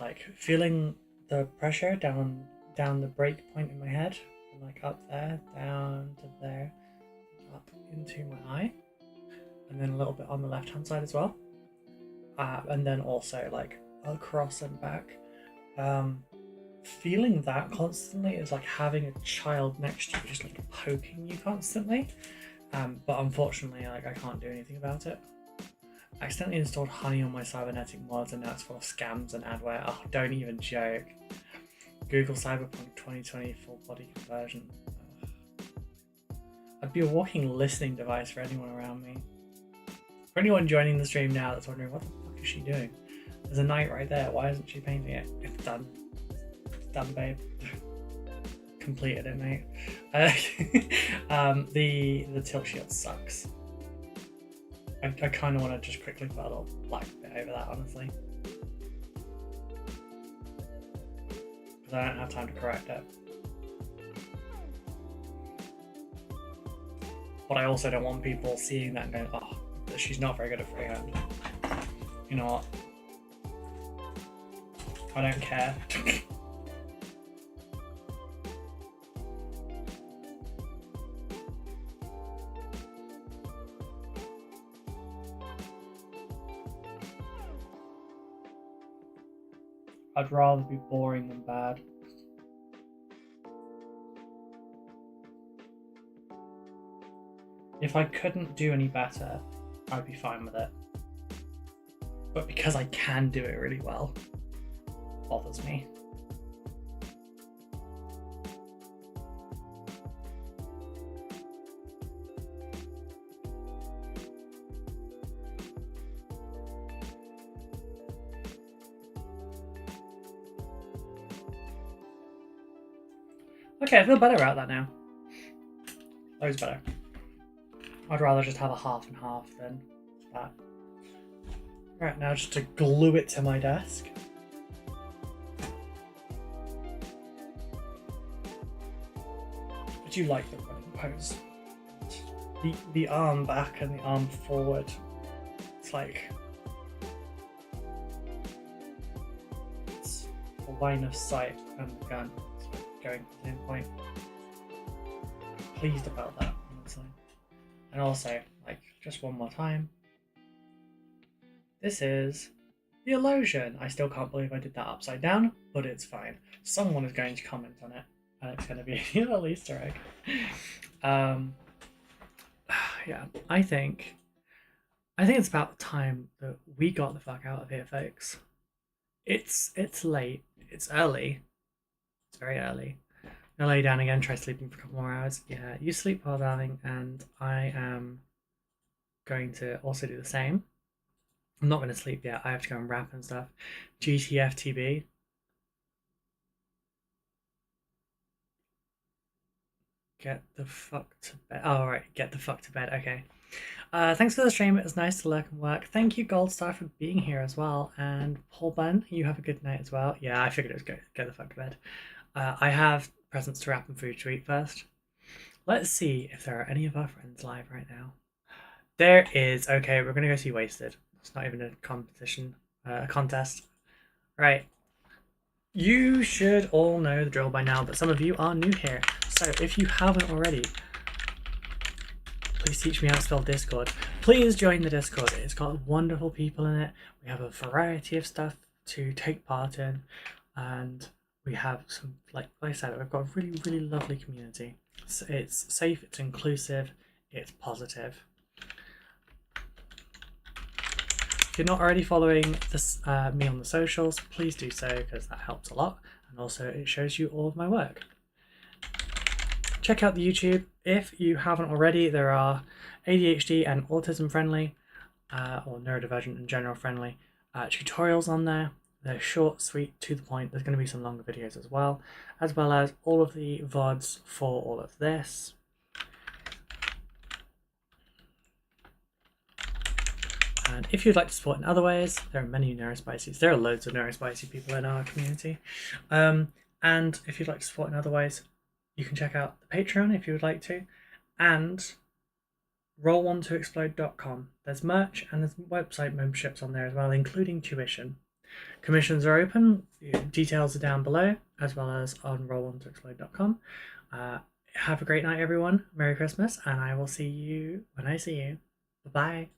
Like feeling the pressure down the break point in my head, from like up there, down to there, up into my eye, and then a little bit on the left hand side as well, and then also like across and back. Feeling that constantly is like having a child next to you just like poking you constantly, but unfortunately like I can't do anything about it. I accidentally installed honey on my cybernetic mods and now it's full of scams and adware. Oh, don't even joke. Google Cyberpunk 2020 full body conversion. Ugh. I'd be a walking listening device for anyone around me. For anyone joining the stream now that's wondering what the fuck is she doing? There's a knight right there, why isn't she painting it? It's done. It's done, babe. Completed it, mate. The tilt shield sucks. I kind of want to just quickly put a little black bit over that, honestly. Because I don't have time to correct it. But I also don't want people seeing that and going, oh, she's not very good at freehand. You know what? I don't care. I'd rather be boring than bad. If I couldn't do any better, I'd be fine with it. But because I can do it really well, it bothers me. Okay, I feel better about that now. Loads better. I'd rather just have a half and half than that. Right, now just to glue it to my desk. I do like the running pose. The arm back and the arm forward. It's like... it's a line of sight and the gun. Going to the same point. Pleased about that, honestly. And also, like, just one more time. This is the illusion. I still can't believe I did that upside down, but it's fine. Someone is going to comment on it, and it's going to be a little Easter egg. Yeah, I think it's about time that we got the fuck out of here, folks. It's late. It's early. It's very early. I'm gonna lay down again, try sleeping for a couple more hours. Yeah, you sleep well, darling, and I am going to also do the same. I'm not going to sleep yet. I have to go and wrap and stuff. GTFTB. Get the fuck to bed. Oh, all right, get the fuck to bed. Okay. Thanks for the stream. It was nice to lurk and work. Thank you, Goldstar, for being here as well. And Paul Bunn, you have a good night as well. Yeah, I figured it was go the fuck to bed. I have presents to wrap and food to eat first. Let's see if there are any of our friends live right now. There is. Okay, we're gonna go see Wasted. It's not even a competition, a contest. Right. You should all know the drill by now, but some of you are new here. So if you haven't already, please teach me how to spell Discord. Please join the Discord. It's got wonderful people in it. We have a variety of stuff to take part in, and we have some, like I said, we've got a really, really lovely community. It's safe, it's inclusive, it's positive. If you're not already following this, me on the socials, please do so, because that helps a lot, and also it shows you all of my work. check out the YouTube if you haven't already. There are ADHD and autism friendly, or neurodivergent and general friendly tutorials on there. They're short, sweet, to the point. There's going to be some longer videos as well as all of the VODs for all of this. And if you'd like to support in other ways, there are many Neurospicies. There are loads of Neurospicy people in our community. And if you'd like to support in other ways, you can check out the Patreon if you would like to. And roll1toexplode.com. There's merch and there's website memberships on there as well, including tuition. Commissions are open. Details are down below, as well as on roll1toexplode.com. Have a great night, everyone. Merry Christmas, and I will see you when I see you. Bye-bye.